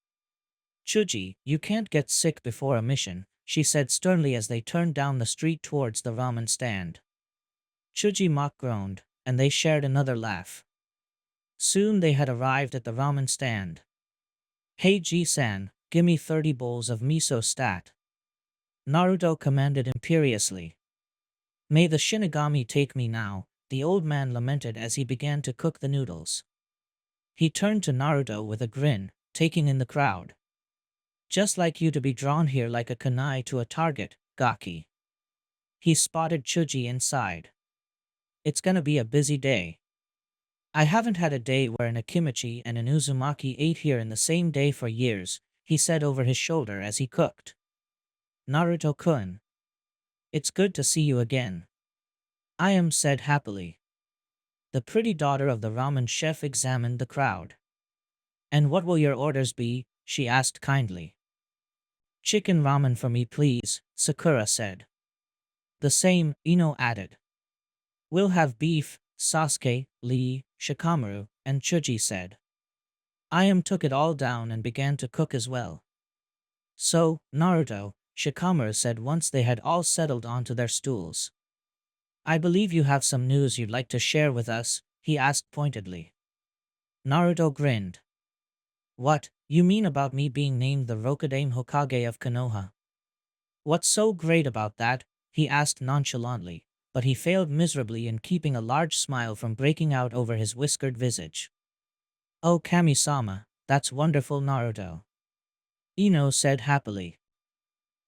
Chuji, you can't get sick before a mission, she said sternly as they turned down the street towards the ramen stand. Chuji mock groaned, and they shared another laugh. Soon they had arrived at the ramen stand. Hey Ji-san, gimme 30 bowls of miso stat. Naruto commanded imperiously. May the Shinigami take me now, the old man lamented as he began to cook the noodles. He turned to Naruto with a grin, taking in the crowd. Just like you to be drawn here like a kunai to a target, Gaki. He spotted Chuji inside. It's gonna be a busy day. I haven't had a day where an Akimichi and an Uzumaki ate here in the same day for years, he said over his shoulder as he cooked. Naruto-kun. It's good to see you again. I am said happily. The pretty daughter of the ramen chef examined the crowd. And what will your orders be? She asked kindly. Chicken ramen for me please, Sakura said. The same, Ino added. We'll have beef, Sasuke, Lee, Shikamaru, and Chuji said. I took it all down and began to cook as well. So, Naruto, Shikamaru said once they had all settled onto their stools. I believe you have some news you'd like to share with us, he asked pointedly. Naruto grinned. What, you mean about me being named the Rokudaime Hokage of Konoha? What's so great about that? He asked nonchalantly, but he failed miserably in keeping a large smile from breaking out over his whiskered visage. Oh Kami-sama, that's wonderful Naruto. Ino said happily.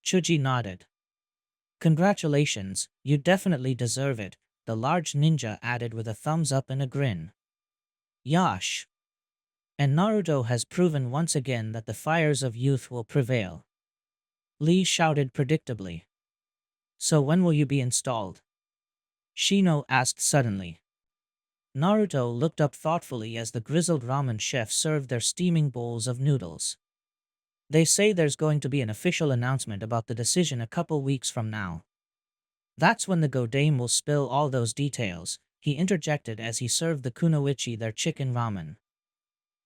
Chuji nodded. Congratulations, you definitely deserve it, the large ninja added with a thumbs up and a grin. Yash! And Naruto has proven once again that the fires of youth will prevail. Lee shouted predictably. So when will you be installed? Shino asked suddenly. Naruto looked up thoughtfully as the grizzled ramen chef served their steaming bowls of noodles. They say there's going to be an official announcement about the decision a couple weeks from now. That's when the Godaime will spill all those details, he interjected as he served the kunoichi their chicken ramen.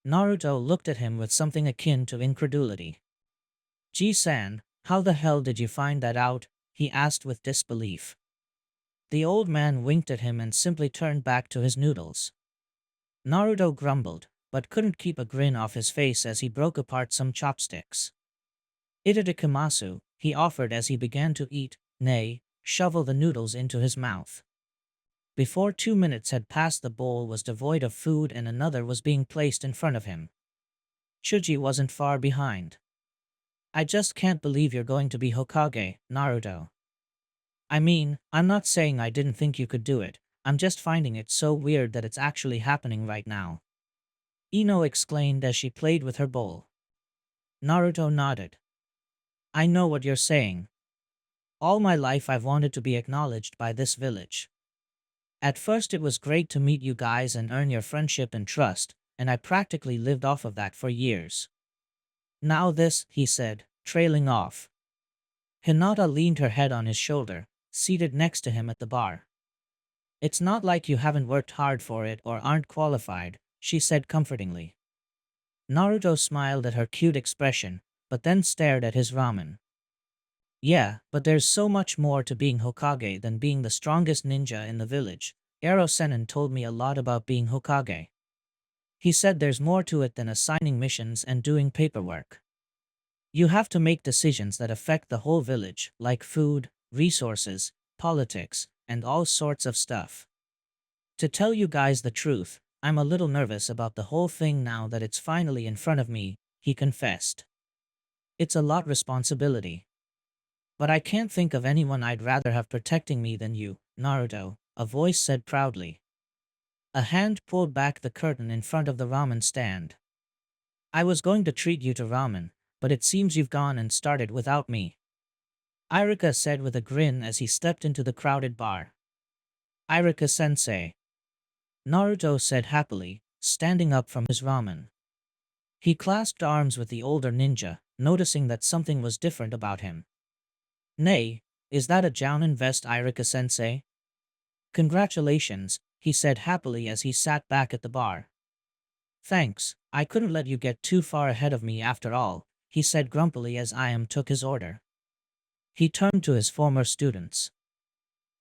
Naruto looked at him with something akin to incredulity. Ji-san, how the hell did you find that out? He asked with disbelief. The old man winked at him and simply turned back to his noodles. Naruto grumbled, but couldn't keep a grin off his face as he broke apart some chopsticks. Itadakimasu, he offered as he began to eat, nay, shovel the noodles into his mouth. Before 2 minutes had passed the bowl was devoid of food and another was being placed in front of him. Chuji wasn't far behind. I just can't believe you're going to be Hokage, Naruto. I mean, I'm not saying I didn't think you could do it, I'm just finding it so weird that it's actually happening right now. Ino exclaimed as she played with her bowl. Naruto nodded. I know what you're saying. All my life I've wanted to be acknowledged by this village. At first it was great to meet you guys and earn your friendship and trust, and I practically lived off of that for years. Now this, he said, trailing off. Hinata leaned her head on his shoulder, seated next to him at the bar. It's not like you haven't worked hard for it or aren't qualified, she said comfortingly. Naruto smiled at her cute expression, but then stared at his ramen. Yeah, but there's so much more to being Hokage than being the strongest ninja in the village. Ero Sennin told me a lot about being Hokage. He said there's more to it than assigning missions and doing paperwork. You have to make decisions that affect the whole village, like food, resources, politics, and all sorts of stuff. To tell you guys the truth, I'm a little nervous about the whole thing now that it's finally in front of me, he confessed. It's a lot responsibility. But I can't think of anyone I'd rather have protecting me than you, Naruto, a voice said proudly. A hand pulled back the curtain in front of the ramen stand. I was going to treat you to ramen, but it seems you've gone and started without me. Irika said with a grin as he stepped into the crowded bar. Irika-sensei. Naruto said happily, standing up from his ramen. He clasped arms with the older ninja, noticing that something was different about him. Nay, is that a Jounin vest, Irika-sensei? Congratulations, he said happily as he sat back at the bar. Thanks, I couldn't let you get too far ahead of me after all, he said grumpily as took his order. He turned to his former students.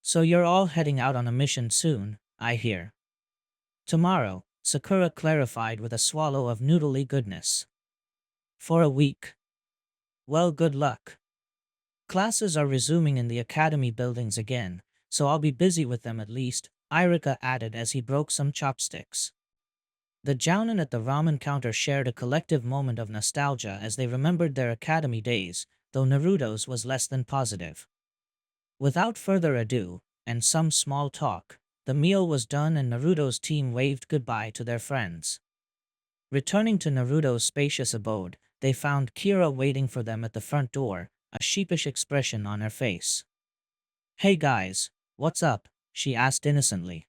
So you're all heading out on a mission soon, I hear. Tomorrow, Sakura clarified with a swallow of noodly goodness. For a week. Well, good luck. Classes are resuming in the academy buildings again, so I'll be busy with them at least, Irika added as he broke some chopsticks. The Jounin at the ramen counter shared a collective moment of nostalgia as they remembered their academy days, though Naruto's was less than positive. Without further ado, and some small talk, the meal was done and Naruto's team waved goodbye to their friends. Returning to Naruto's spacious abode, they found Kira waiting for them at the front door, a sheepish expression on her face. Hey guys, what's up? She asked innocently.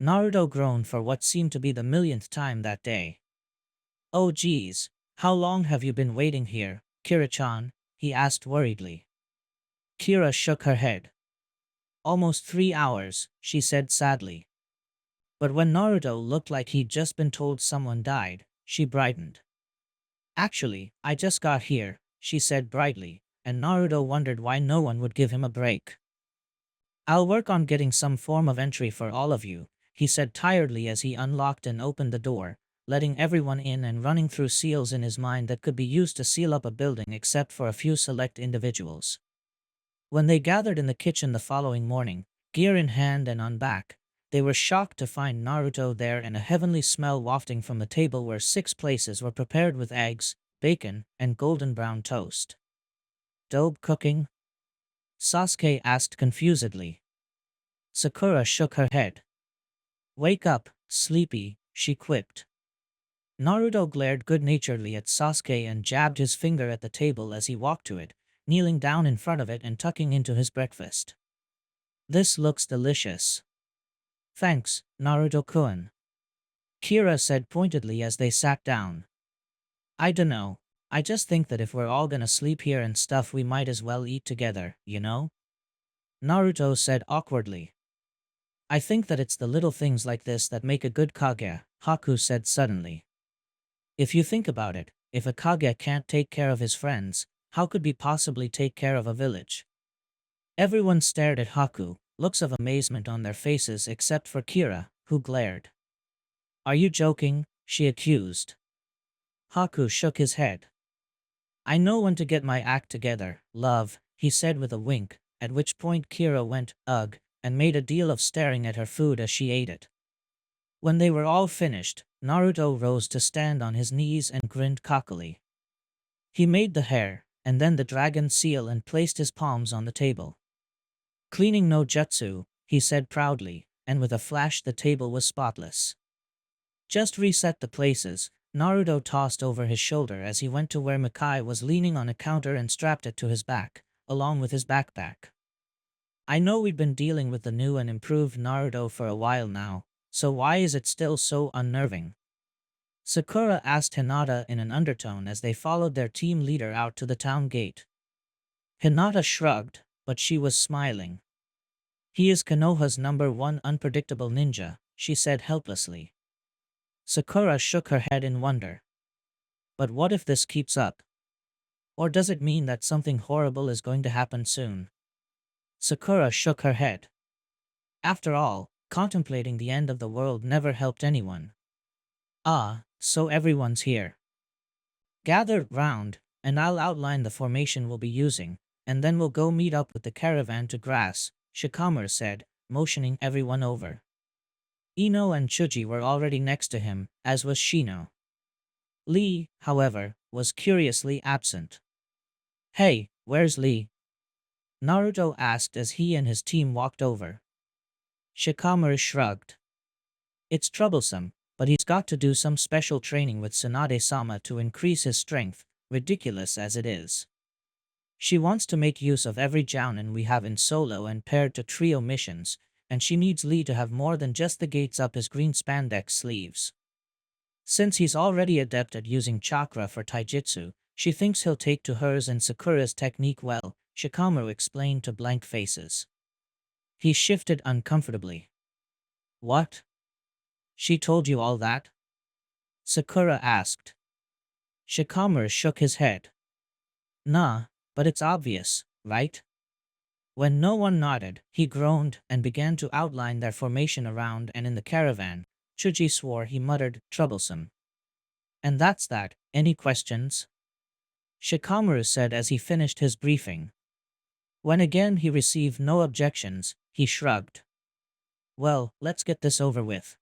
Naruto groaned for what seemed to be the millionth time that day. Oh geez, how long have you been waiting here, Kira-chan? He asked worriedly. Kira shook her head. Almost 3 hours, she said sadly. But when Naruto looked like he'd just been told someone died, she brightened. Actually, I just got here, she said brightly, and Naruto wondered why no one would give him a break. I'll work on getting some form of entry for all of you, he said tiredly as he unlocked and opened the door, letting everyone in and running through seals in his mind that could be used to seal up a building except for a few select individuals. When they gathered in the kitchen the following morning, gear in hand and on back, they were shocked to find Naruto there and a heavenly smell wafting from the table where 6 places were prepared with eggs, bacon, and golden brown toast. Dope cooking? Sasuke asked confusedly. Sakura shook her head. Wake up, sleepy, she quipped. Naruto glared good-naturedly at Sasuke and jabbed his finger at the table as he walked to it, kneeling down in front of it and tucking into his breakfast. This looks delicious. Thanks, Naruto-kun. Kira said pointedly as they sat down. I dunno, I just think that if we're all gonna sleep here and stuff we might as well eat together, you know? Naruto said awkwardly. I think that it's the little things like this that make a good Kage, Haku said suddenly. If you think about it, if a Kage can't take care of his friends, how could he possibly take care of a village? Everyone stared at Haku, looks of amazement on their faces except for Kira, who glared. Are you joking? She accused. Haku shook his head. I know when to get my act together, love, he said with a wink, at which point Kira went, ugh, and made a deal of staring at her food as she ate it. When they were all finished, Naruto rose to stand on his knees and grinned cockily. He made the hair, and then the dragon seal and placed his palms on the table. Cleaning no jutsu, he said proudly, and with a flash the table was spotless. Just reset the places, Naruto tossed over his shoulder as he went to where Mikai was leaning on a counter and strapped it to his back, along with his backpack. I know we've been dealing with the new and improved Naruto for a while now, so why is it still so unnerving? Sakura asked Hinata in an undertone as they followed their team leader out to the town gate. Hinata shrugged, but she was smiling. He is Konoha's #1 unpredictable ninja, she said helplessly. Sakura shook her head in wonder. But what if this keeps up? Or does it mean that something horrible is going to happen soon? Sakura shook her head. After all, contemplating the end of the world never helped anyone. Ah, so everyone's here. Gather round, and I'll outline the formation we'll be using, and then we'll go meet up with the caravan to grass, Shikamaru said, motioning everyone over. Ino and Chuji were already next to him, as was Shino. Lee, however, was curiously absent. Hey, where's Lee? Naruto asked as he and his team walked over. Shikamaru shrugged. It's troublesome, but he's got to do some special training with Tsunade-sama to increase his strength, ridiculous as it is. She wants to make use of every jounin we have in solo and paired to trio missions, and she needs Lee to have more than just the gates up his green spandex sleeves. Since he's already adept at using chakra for taijutsu, she thinks he'll take to hers and Sakura's technique well, Shikamaru explained to blank faces. He shifted uncomfortably. What? She told you all that? Sakura asked. Shikamaru shook his head. Nah, but it's obvious, right? When no one nodded, he groaned and began to outline their formation around and in the caravan. Chuji swore, he muttered, troublesome. And that's that. Any questions? Shikamaru said as he finished his briefing. When again he received no objections, he shrugged. Well, let's get this over with.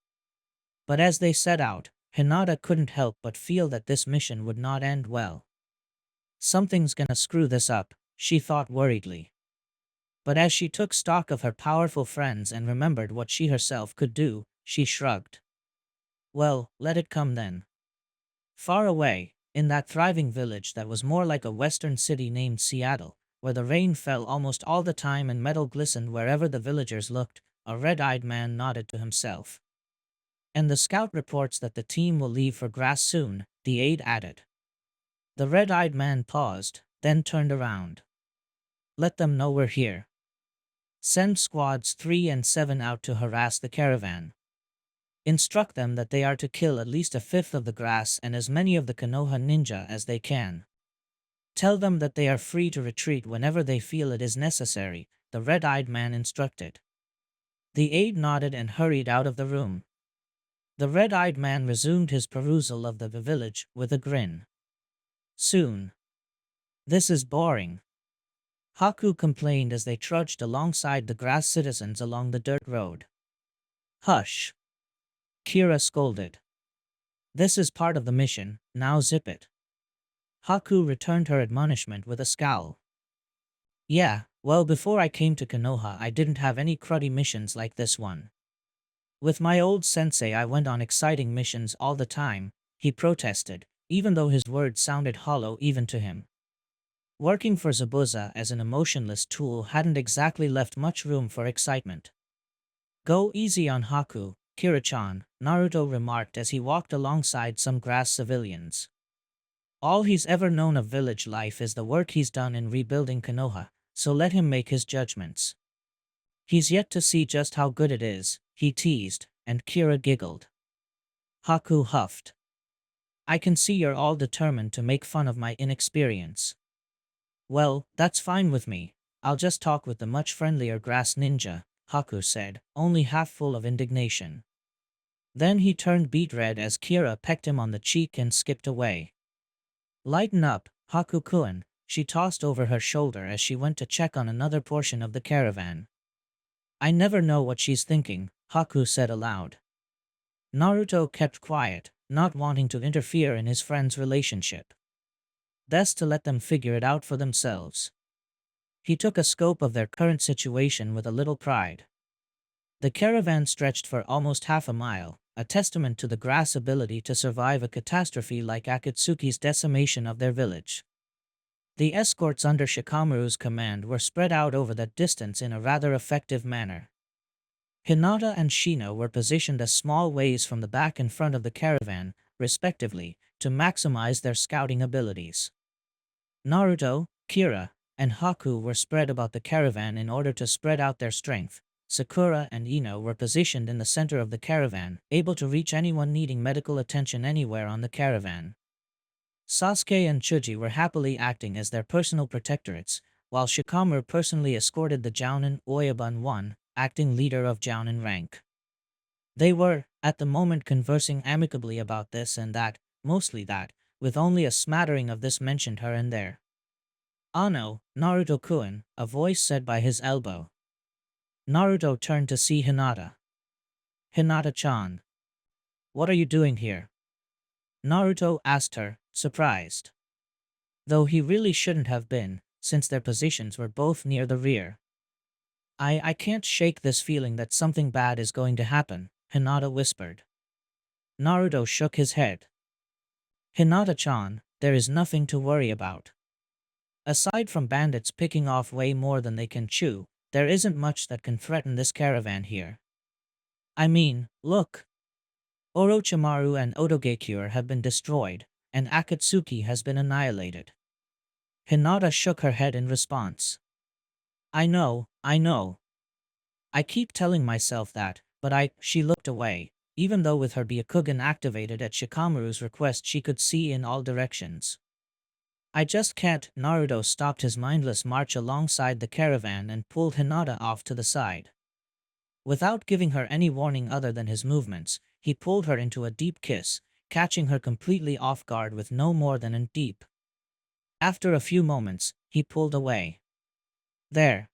But as they set out, Hinata couldn't help but feel that this mission would not end well. Something's gonna screw this up, she thought worriedly. But as she took stock of her powerful friends and remembered what she herself could do, she shrugged. Well, let it come then. Far away, in that thriving village that was more like a western city named Seattle, where the rain fell almost all the time and metal glistened wherever the villagers looked, a red-eyed man nodded to himself. And the scout reports that the team will leave for grass soon, the aide added. The red-eyed man paused, then turned around. Let them know we're here. Send squads 3 and 7 out to harass the caravan. Instruct them that they are to kill at least a fifth of the grass and as many of the Konoha ninja as they can. Tell them that they are free to retreat whenever they feel it is necessary, the red-eyed man instructed. The aide nodded and hurried out of the room. The red-eyed man resumed his perusal of the village with a grin. Soon. This is boring. Haku complained as they trudged alongside the grass citizens along the dirt road. Hush. Kira scolded. This is part of the mission, now zip it. Haku returned her admonishment with a scowl. Yeah, well, before I came to Konoha I didn't have any cruddy missions like this one. With my old sensei I went on exciting missions all the time, he protested, even though his words sounded hollow even to him. Working for Zabuza as an emotionless tool hadn't exactly left much room for excitement. Go easy on Haku, Kira-chan, Naruto remarked as he walked alongside some grass civilians. All he's ever known of village life is the work he's done in rebuilding Konoha, so let him make his judgments. He's yet to see just how good it is, he teased, and Kira giggled. Haku huffed. I can see you're all determined to make fun of my inexperience. Well, that's fine with me. I'll just talk with the much friendlier grass ninja, Haku said, only half full of indignation. Then he turned beet red as Kira pecked him on the cheek and skipped away. Lighten up, Haku-kun, she tossed over her shoulder as she went to check on another portion of the caravan. I never know what she's thinking, Haku said aloud. Naruto kept quiet, not wanting to interfere in his friend's relationship. Best to let them figure it out for themselves. He took a scope of their current situation with a little pride. The caravan stretched for almost half a mile, a testament to the grass' ability to survive a catastrophe like Akatsuki's decimation of their village. The escorts under Shikamaru's command were spread out over that distance in a rather effective manner. Hinata and Shino were positioned a small ways from the back and front of the caravan, respectively, to maximize their scouting abilities. Naruto, Kira, and Haku were spread about the caravan in order to spread out their strength. Sakura and Ino were positioned in the center of the caravan, able to reach anyone needing medical attention anywhere on the caravan. Sasuke and Chuji were happily acting as their personal protectorates, while Shikamaru personally escorted the Jounin Oyabun 1, acting leader of Jounin rank. They were, at the moment, conversing amicably about this and that, mostly that, with only a smattering of this mentioned here and there. Ano, Naruto-kun, a voice said by his elbow. Naruto turned to see Hinata. Hinata-chan. What are you doing here? Naruto asked her, surprised. Though he really shouldn't have been, since their positions were both near the rear. I can't shake this feeling that something bad is going to happen, Hinata whispered. Naruto shook his head. Hinata-chan, there is nothing to worry about. Aside from bandits picking off way more than they can chew, there isn't much that can threaten this caravan here. I mean, look. Orochimaru and Otogekure have been destroyed, and Akatsuki has been annihilated. Hinata shook her head in response. I know. I keep telling myself that, but she looked away, even though with her Byakugan activated at Shikamaru's request she could see in all directions. I just can't. Naruto stopped his mindless march alongside the caravan and pulled Hinata off to the side. Without giving her any warning other than his movements, he pulled her into a deep kiss, catching her completely off guard with no more than a deep. After a few moments, he pulled away. There.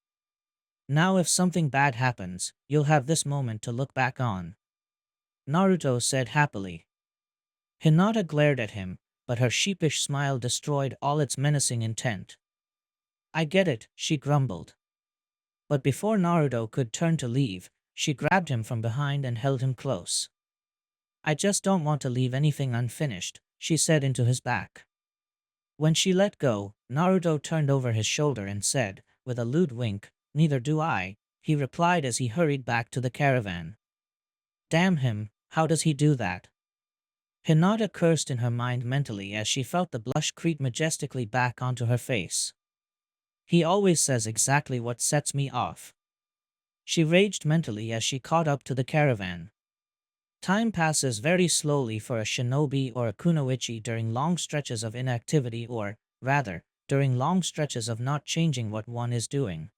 Now if something bad happens, you'll have this moment to look back on. Naruto said happily. Hinata glared at him, but her sheepish smile destroyed all its menacing intent. I get it, she grumbled. But before Naruto could turn to leave, she grabbed him from behind and held him close. I just don't want to leave anything unfinished, she said into his back. When she let go, Naruto turned over his shoulder and said, with a lewd wink, neither do I, he replied as he hurried back to the caravan. Damn him, How does he do that? Hinata cursed in her mind mentally as she felt the blush creep majestically back onto her face. He always says exactly what sets me off. She raged mentally as she caught up to the caravan. Time passes very slowly for a shinobi or a kunoichi during long stretches of inactivity or, rather, during long stretches of not changing what one is doing.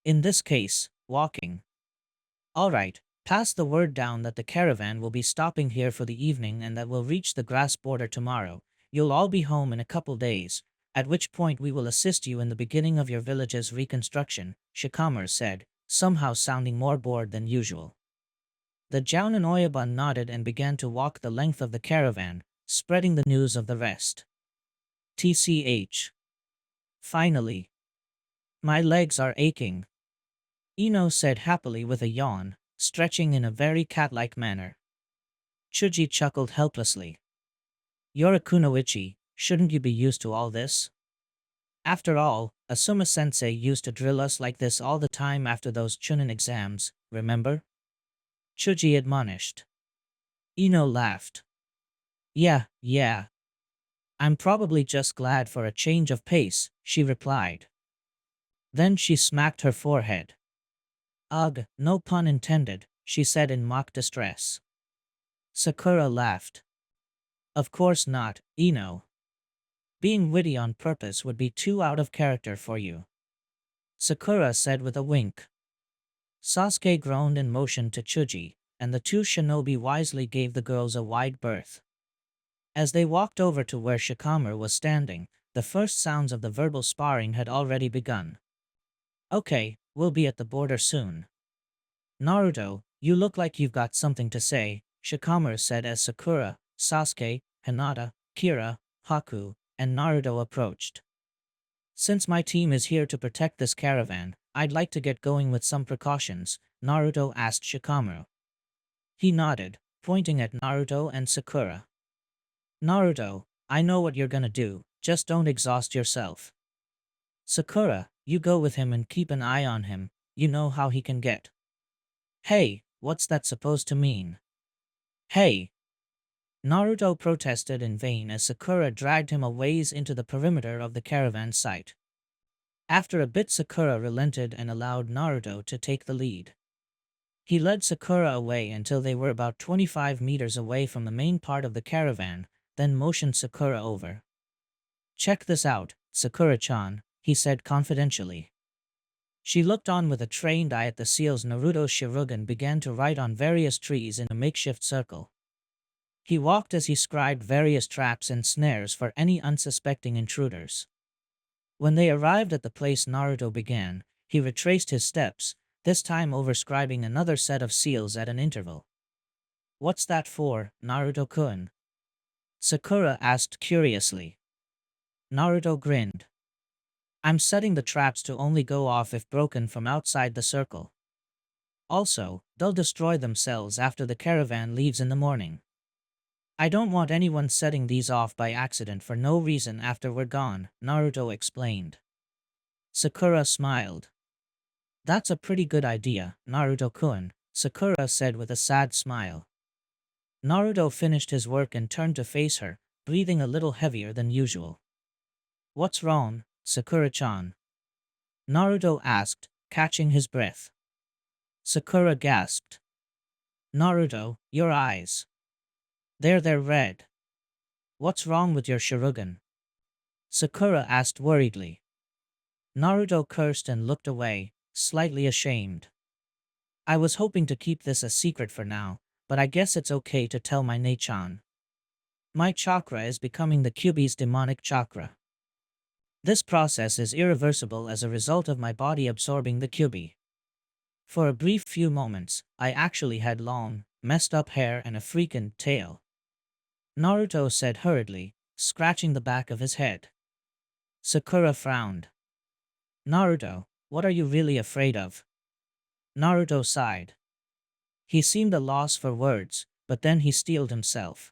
In this case, walking. Alright, pass the word down that the caravan will be stopping here for the evening and that we'll reach the grass border tomorrow. You'll all be home in a couple days, at which point we will assist you in the beginning of your village's reconstruction, Shikamaru said, somehow sounding more bored than usual. The Jounin Oyabun nodded and began to walk the length of the caravan, spreading the news of the rest. TCH. Finally. My legs are aching. Ino said happily with a yawn, stretching in a very cat-like manner. Chuji chuckled helplessly. You're a kunoichi, shouldn't you be used to all this? After all, Asuma-sensei used to drill us like this all the time after those Chunin exams, remember? Chuji admonished. Ino laughed. Yeah. I'm probably just glad for a change of pace, she replied. Then she smacked her forehead. Ugh, no pun intended, she said in mock distress. Sakura laughed. Of course not, Ino. Being witty on purpose would be too out of character for you. Sakura said with a wink. Sasuke groaned and motioned to Chuji, and the two shinobi wisely gave the girls a wide berth. As they walked over to where Shikamaru was standing, the first sounds of the verbal sparring had already begun. Okay, we'll be at the border soon. Naruto, you look like you've got something to say, Shikamaru said as Sakura, Sasuke, Hinata, Kira, Haku, and Naruto approached. Since my team is here to protect this caravan, I'd like to get going with some precautions, Naruto asked Shikamaru. He nodded, pointing at Naruto and Sakura. Naruto, I know what you're gonna do, just don't exhaust yourself. Sakura, you go with him and keep an eye on him, you know how he can get. Hey, what's that supposed to mean? Hey! Naruto protested in vain as Sakura dragged him a ways into the perimeter of the caravan site. After a bit Sakura relented and allowed Naruto to take the lead. He led Sakura away until they were about 25 meters away from the main part of the caravan, then motioned Sakura over. Check this out, Sakura-chan, he said confidentially. She looked on with a trained eye at the seals Naruto's Sharingan began to write on various trees in a makeshift circle. He walked as he scribed various traps and snares for any unsuspecting intruders. When they arrived at the place Naruto began, he retraced his steps, this time overscribing another set of seals at an interval. What's that for, Naruto-kun? Sakura asked curiously. Naruto grinned. I'm setting the traps to only go off if broken from outside the circle. Also, they'll destroy themselves after the caravan leaves in the morning. I don't want anyone setting these off by accident for no reason after we're gone, Naruto explained. Sakura smiled. That's a pretty good idea, Naruto-kun, Sakura said with a sad smile. Naruto finished his work and turned to face her, breathing a little heavier than usual. What's wrong, Sakura-chan? Naruto asked, catching his breath. Sakura gasped. Naruto, your eyes. They're red. What's wrong with your Sharingan? Sakura asked worriedly. Naruto cursed and looked away, slightly ashamed. I was hoping to keep this a secret for now, but I guess it's okay to tell my Nei-chan. My chakra is becoming the Kyubi's demonic chakra. This process is irreversible as a result of my body absorbing the Kyubi. For a brief few moments, I actually had long, messed up hair and a freaking tail. Naruto said hurriedly, scratching the back of his head. Sakura frowned. Naruto, what are you really afraid of? Naruto sighed. He seemed a loss for words, but then he steeled himself.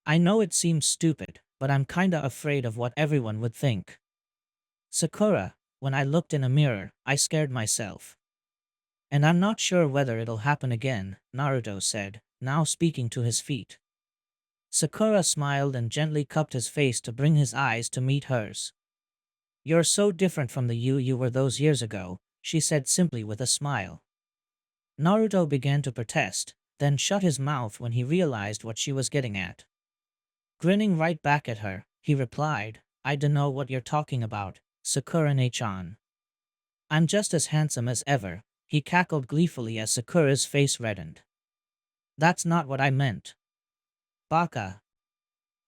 I know it seems stupid, but I'm kinda afraid of what everyone would think. Sakura, when I looked in a mirror, I scared myself. And I'm not sure whether it'll happen again, Naruto said, now speaking to his feet. Sakura smiled and gently cupped his face to bring his eyes to meet hers. "You're so different from the you were those years ago," she said simply with a smile. Naruto began to protest, then shut his mouth when he realized what she was getting at. Grinning right back at her, he replied, "I dunno what you're talking about, Sakura-ne-chan. I'm just as handsome as ever," he cackled gleefully as Sakura's face reddened. "That's not what I meant. Baka."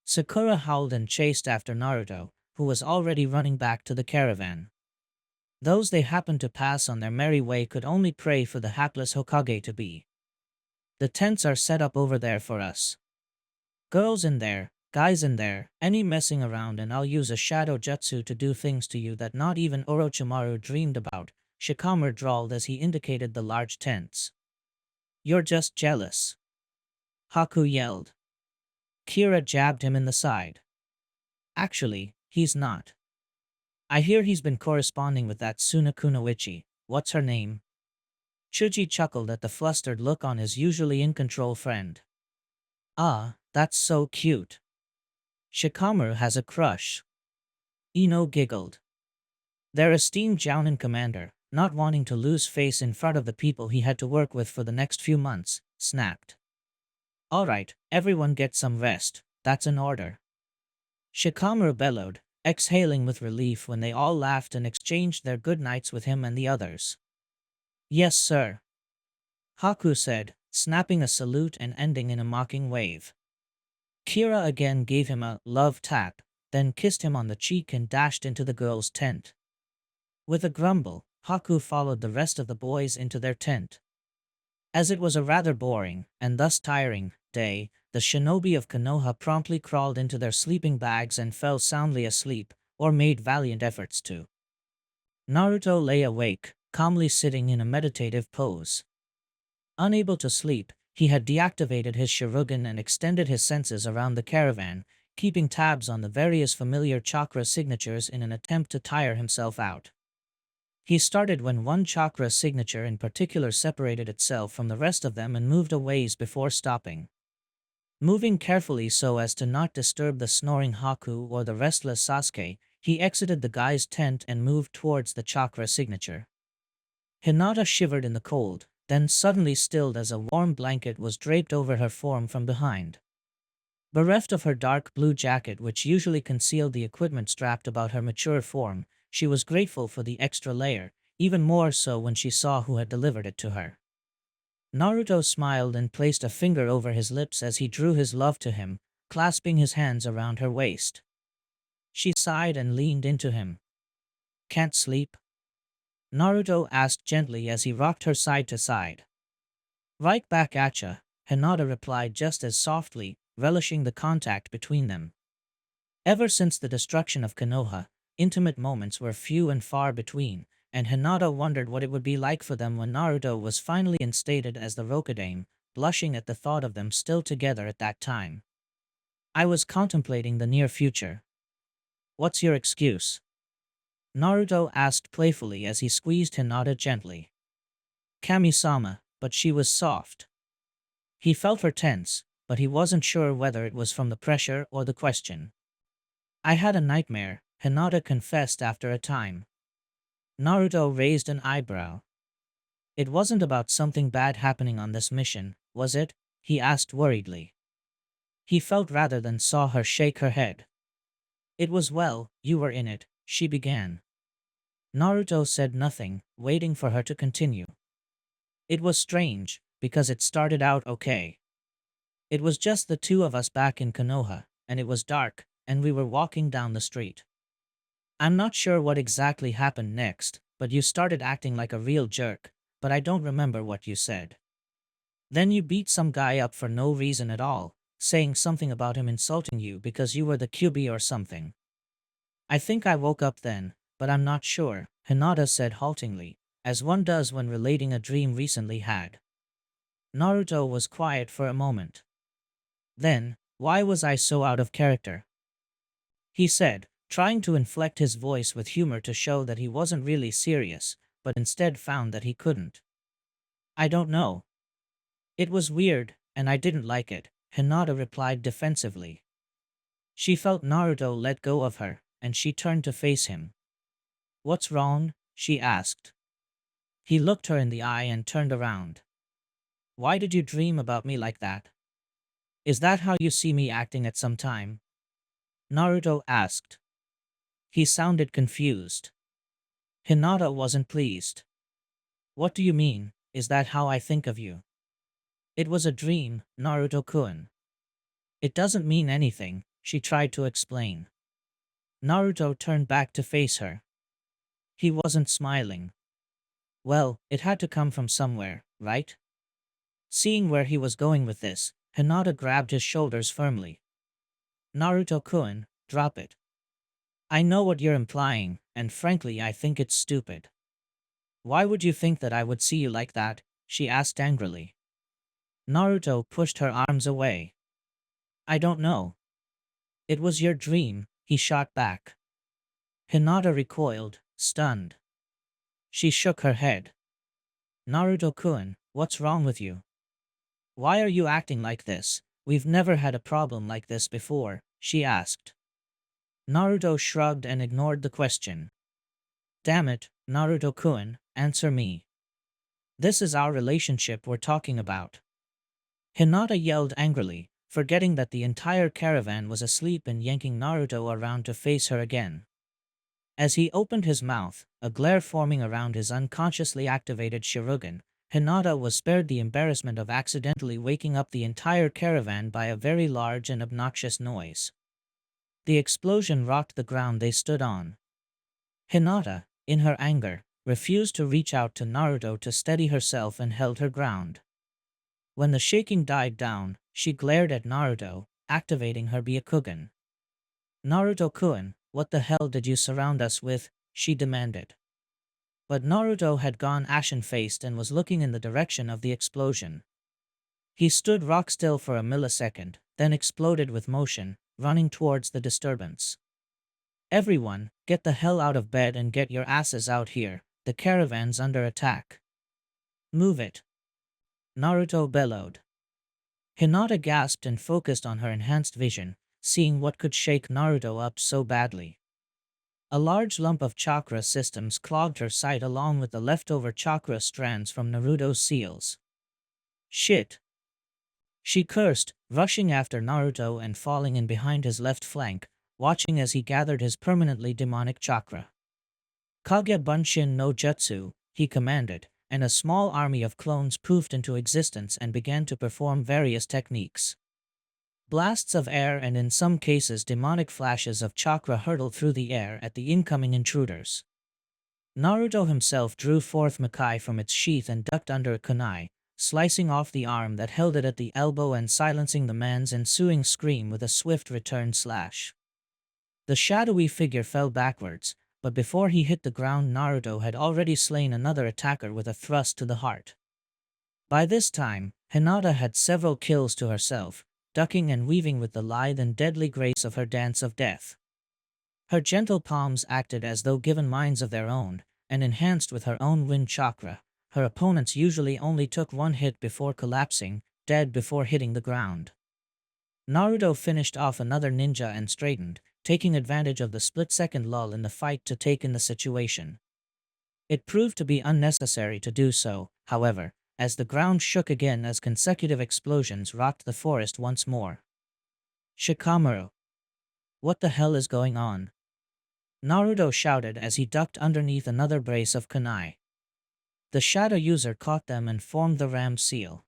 Sakura howled and chased after Naruto, who was already running back to the caravan. Those they happened to pass on their merry way could only pray for the hapless Hokage to be. "The tents are set up over there for us. Girls in there, guys in there, any messing around and I'll use a shadow jutsu to do things to you that not even Orochimaru dreamed about," Shikamaru drawled as he indicated the large tents. "You're just jealous," Haku yelled. Kira jabbed him in the side. "Actually, he's not. I hear he's been corresponding with that Sunakunoichi, what's her name?" Chuji chuckled at the flustered look on his usually in-control friend. "Ah, that's so cute. Shikamaru has a crush." Ino giggled. Their esteemed Jounin commander, not wanting to lose face in front of the people he had to work with for the next few months, snapped. "Alright, everyone get some rest, that's an order." Shikamaru bellowed, exhaling with relief when they all laughed and exchanged their good nights with him and the others. "Yes, sir," Haku said, snapping a salute and ending in a mocking wave. Kira again gave him a love tap, then kissed him on the cheek and dashed into the girls' tent. With a grumble, Haku followed the rest of the boys into their tent. As it was a rather boring, and thus tiring, day, the shinobi of Konoha promptly crawled into their sleeping bags and fell soundly asleep, or made valiant efforts to. Naruto lay awake, calmly sitting in a meditative pose. Unable to sleep, he had deactivated his Sharingan and extended his senses around the caravan, keeping tabs on the various familiar chakra signatures in an attempt to tire himself out. He started when one chakra signature in particular separated itself from the rest of them and moved a ways before stopping. Moving carefully so as to not disturb the snoring Haku or the restless Sasuke, he exited the guy's tent and moved towards the chakra signature. Hinata shivered in the cold, then suddenly stilled as a warm blanket was draped over her form from behind. Bereft of her dark blue jacket which usually concealed the equipment strapped about her mature form, she was grateful for the extra layer, even more so when she saw who had delivered it to her. Naruto smiled and placed a finger over his lips as he drew his love to him, clasping his hands around her waist. She sighed and leaned into him. "Can't sleep?" Naruto asked gently as he rocked her side to side. "Right back atcha," Hinata replied just as softly, relishing the contact between them. Ever since the destruction of Konoha, intimate moments were few and far between, and Hinata wondered what it would be like for them when Naruto was finally instated as the Rokudaime, blushing at the thought of them still together at that time. "I was contemplating the near future." "What's your excuse?" Naruto asked playfully as he squeezed Hinata gently. "Kami-sama," but she was soft. He felt her tense, but he wasn't sure whether it was from the pressure or the question. "I had a nightmare," Hinata confessed after a time. Naruto raised an eyebrow. "It wasn't about something bad happening on this mission, was it?" he asked worriedly. He felt rather than saw her shake her head. "It was well, you were in it," she began. Naruto said nothing, waiting for her to continue. "It was strange, because it started out okay. It was just the two of us back in Konoha, and it was dark, and we were walking down the street. I'm not sure what exactly happened next, but you started acting like a real jerk, but I don't remember what you said. Then you beat some guy up for no reason at all, saying something about him insulting you because you were the Kyubi or something. I think I woke up then, but I'm not sure," Hinata said haltingly, as one does when relating a dream recently had. Naruto was quiet for a moment. "Then, why was I so out of character?" he said, trying to inflect his voice with humor to show that he wasn't really serious, but instead found that he couldn't. "I don't know. It was weird, and I didn't like it, Hinata replied defensively. She felt Naruto let go of her, and she turned to face him. What's wrong? She asked. He looked her in the eye and turned around. Why did you dream about me like that? Is that how you see me acting at some time? Naruto asked. He sounded confused. Hinata wasn't pleased. What do you mean, is that how I think of you? It was a dream, Naruto-kun. It doesn't mean anything, she tried to explain. Naruto turned back to face her. He wasn't smiling. Well, it had to come from somewhere, right? Seeing where he was going with this, Hinata grabbed his shoulders firmly. Naruto-kun, drop it. I know what you're implying, and frankly I think it's stupid. Why would you think that I would see you like that? She asked angrily. Naruto pushed her arms away. I don't know. It was your dream, he shot back. Hinata recoiled, stunned. She shook her head. Naruto-kun, what's wrong with you? Why are you acting like this? We've never had a problem like this before, she asked. Naruto shrugged and ignored the question. Damn it, Naruto-kun, answer me. This is our relationship we're talking about. Hinata yelled angrily, forgetting that the entire caravan was asleep and yanking Naruto around to face her again. As he opened his mouth, a glare forming around his unconsciously activated Sharingan, Hinata was spared the embarrassment of accidentally waking up the entire caravan by a very large and obnoxious noise. The explosion rocked the ground they stood on. Hinata, in her anger, refused to reach out to Naruto to steady herself and held her ground. When the shaking died down, she glared at Naruto, activating her Byakugan. Naruto-kun, what the hell did you surround us with? She demanded. But Naruto had gone ashen-faced and was looking in the direction of the explosion. He stood rock-still for a millisecond, then exploded with motion, running towards the disturbance. Everyone, get the hell out of bed and get your asses out here, the caravan's under attack. Move it. Naruto bellowed. Hinata gasped and focused on her enhanced vision, seeing what could shake Naruto up so badly. A large lump of chakra systems clogged her sight along with the leftover chakra strands from Naruto's seals. Shit! She cursed, rushing after Naruto and falling in behind his left flank, watching as he gathered his permanently demonic chakra. Kage Bunshin no Jutsu, he commanded, and a small army of clones poofed into existence and began to perform various techniques. Blasts of air and in some cases demonic flashes of chakra hurtled through the air at the incoming intruders. Naruto himself drew forth Makai from its sheath and ducked under a kunai, slicing off the arm that held it at the elbow and silencing the man's ensuing scream with a swift return slash. The shadowy figure fell backwards, but before he hit the ground Naruto had already slain another attacker with a thrust to the heart. By this time, Hinata had several kills to herself, ducking and weaving with the lithe and deadly grace of her dance of death. Her gentle palms acted as though given minds of their own, and enhanced with her own wind chakra. Her opponents usually only took one hit before collapsing, dead before hitting the ground. Naruto finished off another ninja and straightened, taking advantage of the split-second lull in the fight to take in the situation. It proved to be unnecessary to do so, however, as the ground shook again as consecutive explosions rocked the forest once more. Shikamaru! What the hell is going on? Naruto shouted as he ducked underneath another brace of kunai. The shadow user caught them and formed the ram seal.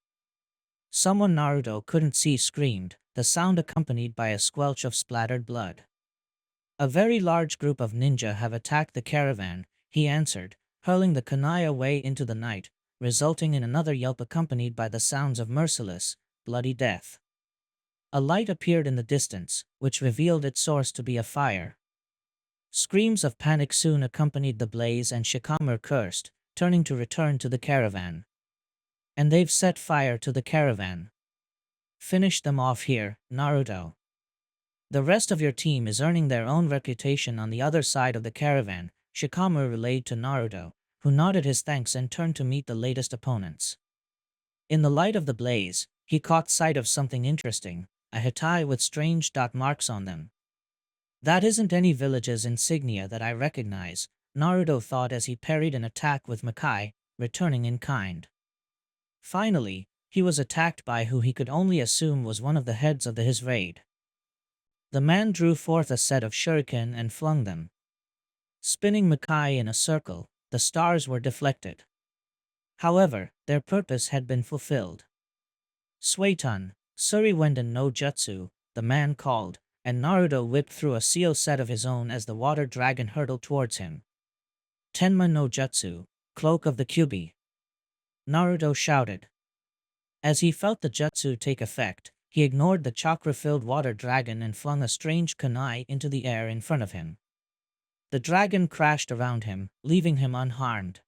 Someone Naruto couldn't see screamed, the sound accompanied by a squelch of splattered blood. A very large group of ninja have attacked the caravan, he answered, hurling the kunai away into the night, resulting in another yelp accompanied by the sounds of merciless, bloody death. A light appeared in the distance, which revealed its source to be a fire. Screams of panic soon accompanied the blaze and Shikamaru cursed, turning to return to the caravan. And they've set fire to the caravan. Finish them off here, Naruto. The rest of your team is earning their own reputation on the other side of the caravan, Shikamaru relayed to Naruto, who nodded his thanks and turned to meet the latest opponents. In the light of the blaze, he caught sight of something interesting, a Hitai with strange dot marks on them. That isn't any village's insignia that I recognize, Naruto thought as he parried an attack with Makai, returning in kind. Finally, he was attacked by who he could only assume was one of the heads of his raid. The man drew forth a set of shuriken and flung them. Spinning Makai in a circle, the stars were deflected. However, their purpose had been fulfilled. Suiton, Suriwenden no Jutsu, the man called, and Naruto whipped through a seal set of his own as the water dragon hurtled towards him. Tenma no Jutsu, Cloak of the Kyubi. Naruto shouted. As he felt the jutsu take effect, he ignored the chakra-filled water dragon and flung a strange kunai into the air in front of him. The dragon crashed around him, leaving him unharmed.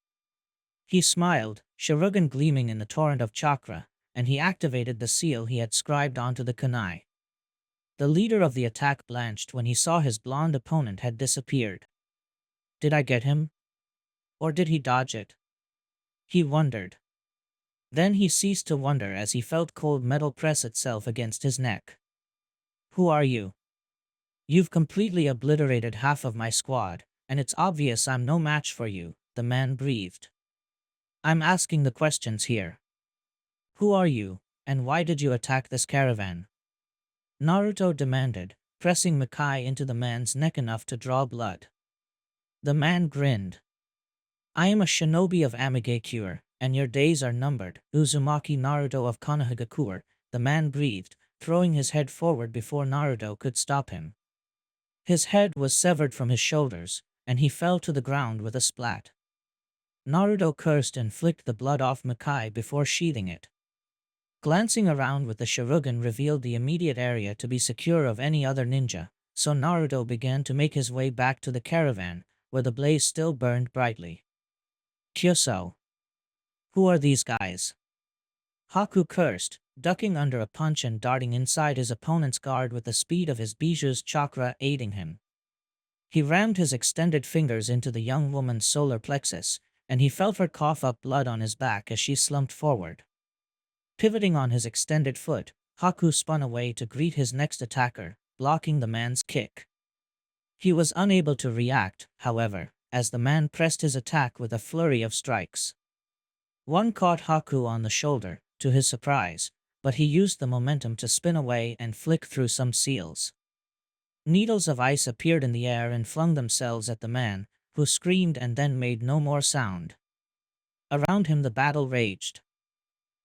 He smiled, Sharingan gleaming in the torrent of chakra, and he activated the seal he had scribed onto the kunai. The leader of the attack blanched when he saw his blonde opponent had disappeared. Did I get him? Or did he dodge it? He wondered. Then he ceased to wonder as he felt cold metal press itself against his neck. Who are you? You've completely obliterated half of my squad, and it's obvious I'm no match for you, the man breathed. I'm asking the questions here. Who are you, and why did you attack this caravan? Naruto demanded, pressing Makai into the man's neck enough to draw blood. The man grinned. I am a shinobi of Amigakure, and your days are numbered, Uzumaki Naruto of Konohagakure, the man breathed, throwing his head forward before Naruto could stop him. His head was severed from his shoulders, and he fell to the ground with a splat. Naruto cursed and flicked the blood off Makai before sheathing it. Glancing around with the Sharingan revealed the immediate area to be secure of any other ninja, so Naruto began to make his way back to the caravan, where the blaze still burned brightly. Kyuso. Who are these guys? Haku cursed, ducking under a punch and darting inside his opponent's guard with the speed of his Biju's chakra aiding him. He rammed his extended fingers into the young woman's solar plexus, and he felt her cough up blood on his back as she slumped forward. Pivoting on his extended foot, Haku spun away to greet his next attacker, blocking the man's kick. He was unable to react, however, as the man pressed his attack with a flurry of strikes. One caught Haku on the shoulder, to his surprise, but he used the momentum to spin away and flick through some seals. Needles of ice appeared in the air and flung themselves at the man, who screamed and then made no more sound. Around him the battle raged.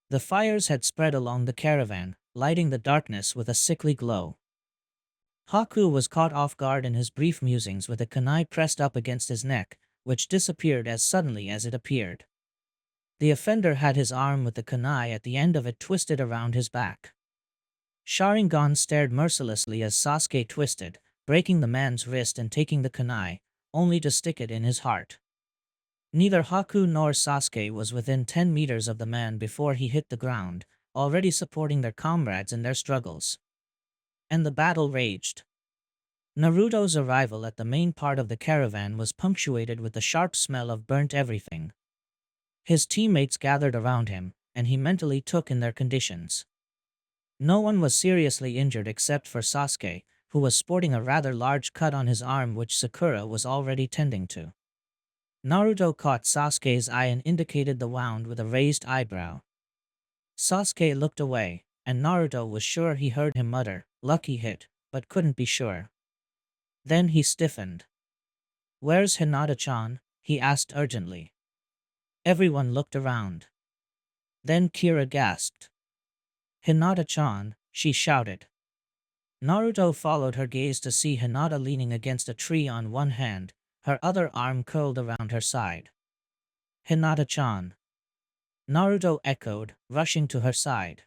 The fires had spread along the caravan, lighting the darkness with a sickly glow. Haku was caught off guard in his brief musings with a kunai pressed up against his neck, which disappeared as suddenly as it appeared. The offender had his arm with the kunai at the end of it twisted around his back. Sharingan stared mercilessly as Sasuke twisted, breaking the man's wrist and taking the kunai, only to stick it in his heart. Neither Haku nor Sasuke was within 10 meters of the man before he hit the ground, already supporting their comrades in their struggles. And the battle raged. Naruto's arrival at the main part of the caravan was punctuated with the sharp smell of burnt everything. His teammates gathered around him, and he mentally took in their conditions. No one was seriously injured except for Sasuke, who was sporting a rather large cut on his arm which Sakura was already tending to. Naruto caught Sasuke's eye and indicated the wound with a raised eyebrow. Sasuke looked away, and Naruto was sure he heard him mutter, "Lucky hit," but couldn't be sure. Then he stiffened. "Where's Hinata-chan?" he asked urgently. Everyone looked around. Then Kira gasped. "Hinata-chan," she shouted. Naruto followed her gaze to see Hinata leaning against a tree on one hand, her other arm curled around her side. "Hinata-chan." Naruto echoed, rushing to her side.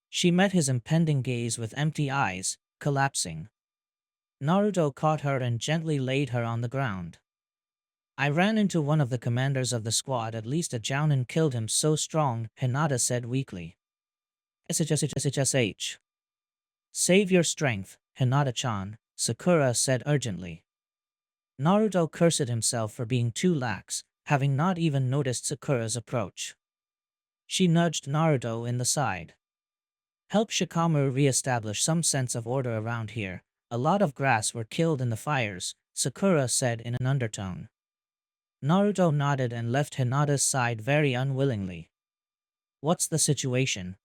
She met his impending gaze with empty eyes, collapsing. Naruto caught her and gently laid her on the ground. "I ran into one of the commanders of the squad, at least a Jounin killed him so strong," Hinata said weakly. "SHSHSH. Save your strength, Hinata-chan," Sakura said urgently. Naruto cursed himself for being too lax, having not even noticed Sakura's approach. She nudged Naruto in the side. Help Shikamaru re-establish some sense of order around here. A lot of grass were killed in the fires, Sakura said in an undertone. Naruto nodded and left Hinata's side very unwillingly. What's the situation?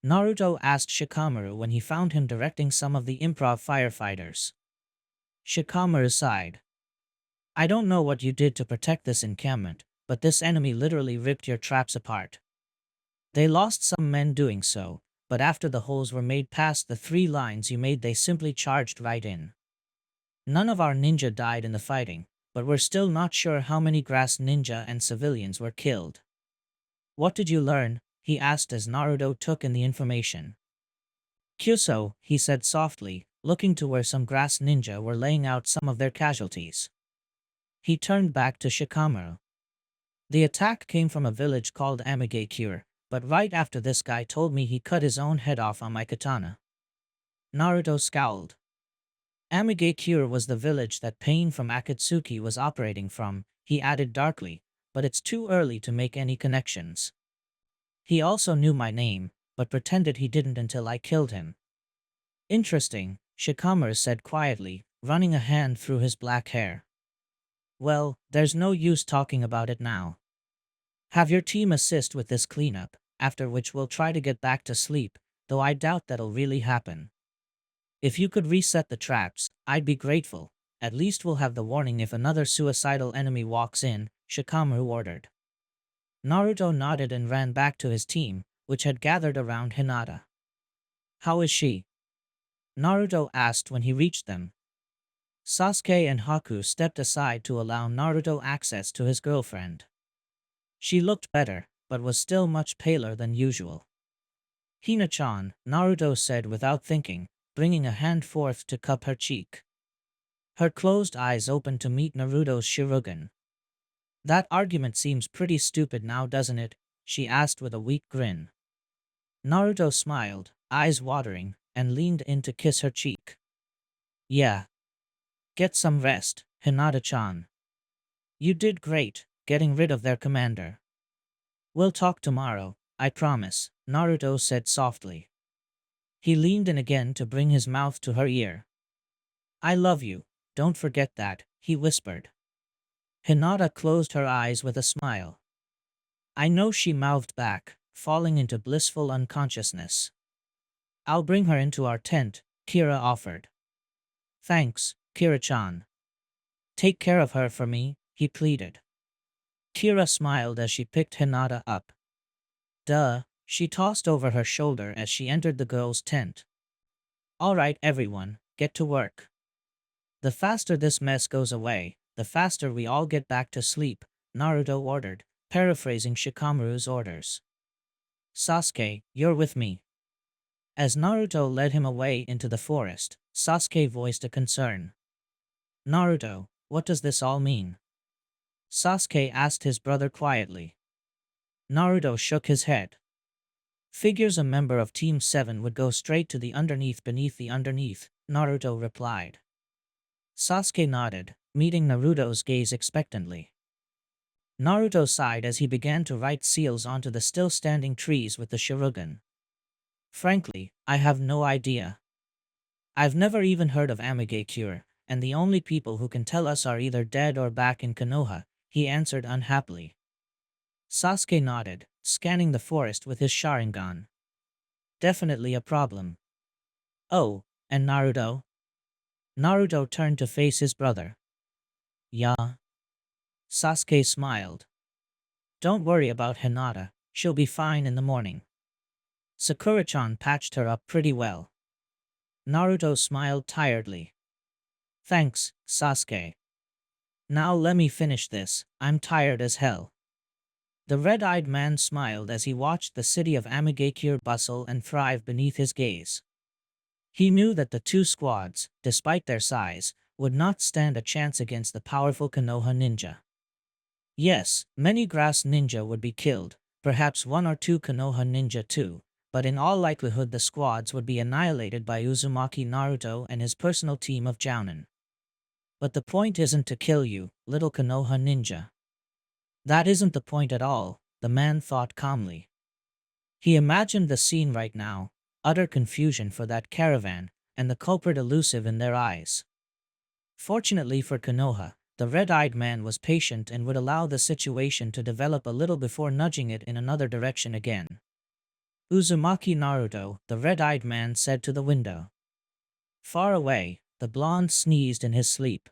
Naruto asked Shikamaru when he found him directing some of the improv firefighters. Shikamaru sighed. I don't know what you did to protect this encampment, but this enemy literally ripped your traps apart. They lost some men doing so, but after the holes were made past the 3 lines you made they simply charged right in. None of our ninja died in the fighting, but we're still not sure how many grass ninja and civilians were killed. What did you learn? He asked as Naruto took in the information. Kyuso, he said softly, looking to where some grass ninja were laying out some of their casualties. He turned back to Shikamaru. The attack came from a village called Amigakure, but right after this guy told me he cut his own head off on my katana. Naruto scowled. Amigakure was the village that Pain from Akatsuki was operating from, he added darkly, but it's too early to make any connections. He also knew my name, but pretended he didn't until I killed him. Interesting, Shikamaru said quietly, running a hand through his black hair. Well, there's no use talking about it now. Have your team assist with this cleanup, after which we'll try to get back to sleep, though I doubt that'll really happen. If you could reset the traps, I'd be grateful. At least we'll have the warning if another suicidal enemy walks in, Shikamaru ordered. Naruto nodded and ran back to his team, which had gathered around Hinata. How is she? Naruto asked when he reached them. Sasuke and Haku stepped aside to allow Naruto access to his girlfriend. She looked better, but was still much paler than usual. Hina-chan, Naruto said without thinking, bringing a hand forth to cup her cheek. Her closed eyes opened to meet Naruto's Shirugan. That argument seems pretty stupid now, doesn't it? She asked with a weak grin. Naruto smiled, eyes watering, and leaned in to kiss her cheek. Yeah. Get some rest, Hinata-chan. You did great, getting rid of their commander. We'll talk tomorrow, I promise, Naruto said softly. He leaned in again to bring his mouth to her ear. I love you, don't forget that, he whispered. Hinata closed her eyes with a smile. I know, she mouthed back, falling into blissful unconsciousness. I'll bring her into our tent, Kira offered. Thanks, Kira-chan. Take care of her for me, he pleaded. Kira smiled as she picked Hinata up. Duh, she tossed over her shoulder as she entered the girl's tent. All right, everyone, get to work. The faster this mess goes away, the faster we all get back to sleep, Naruto ordered, paraphrasing Shikamaru's orders. Sasuke, you're with me. As Naruto led him away into the forest, Sasuke voiced a concern. Naruto, what does this all mean? Sasuke asked his brother quietly. Naruto shook his head. Figures a member of Team 7 would go straight to the underneath beneath the underneath, Naruto replied. Sasuke nodded, meeting Naruto's gaze expectantly. Naruto sighed as he began to write seals onto the still-standing trees with the Sharingan. Frankly, I have no idea. I've never even heard of Amigakure, and the only people who can tell us are either dead or back in Konoha, he answered unhappily. Sasuke nodded, scanning the forest with his Sharingan. Definitely a problem. Oh, and Naruto? Naruto turned to face his brother. Yeah. Sasuke smiled. Don't worry about Hinata, she'll be fine in the morning. Sakura-chan patched her up pretty well. Naruto smiled tiredly. Thanks, Sasuke. Now let me finish this, I'm tired as hell. The red-eyed man smiled as he watched the city of Amigakure bustle and thrive beneath his gaze. He knew that the 2 squads, despite their size, would not stand a chance against the powerful Konoha ninja. Yes, many grass ninja would be killed, perhaps 1 or 2 Konoha ninja too, but in all likelihood the squads would be annihilated by Uzumaki Naruto and his personal team of Jounin. But the point isn't to kill you, little Konoha ninja. That isn't the point at all, the man thought calmly. He imagined the scene right now. utter confusion for that caravan, and the culprit elusive in their eyes. Fortunately for Konoha, the red-eyed man was patient and would allow the situation to develop a little before nudging it in another direction again. Uzumaki Naruto, the red-eyed man said to the window. Far away, the blonde sneezed in his sleep.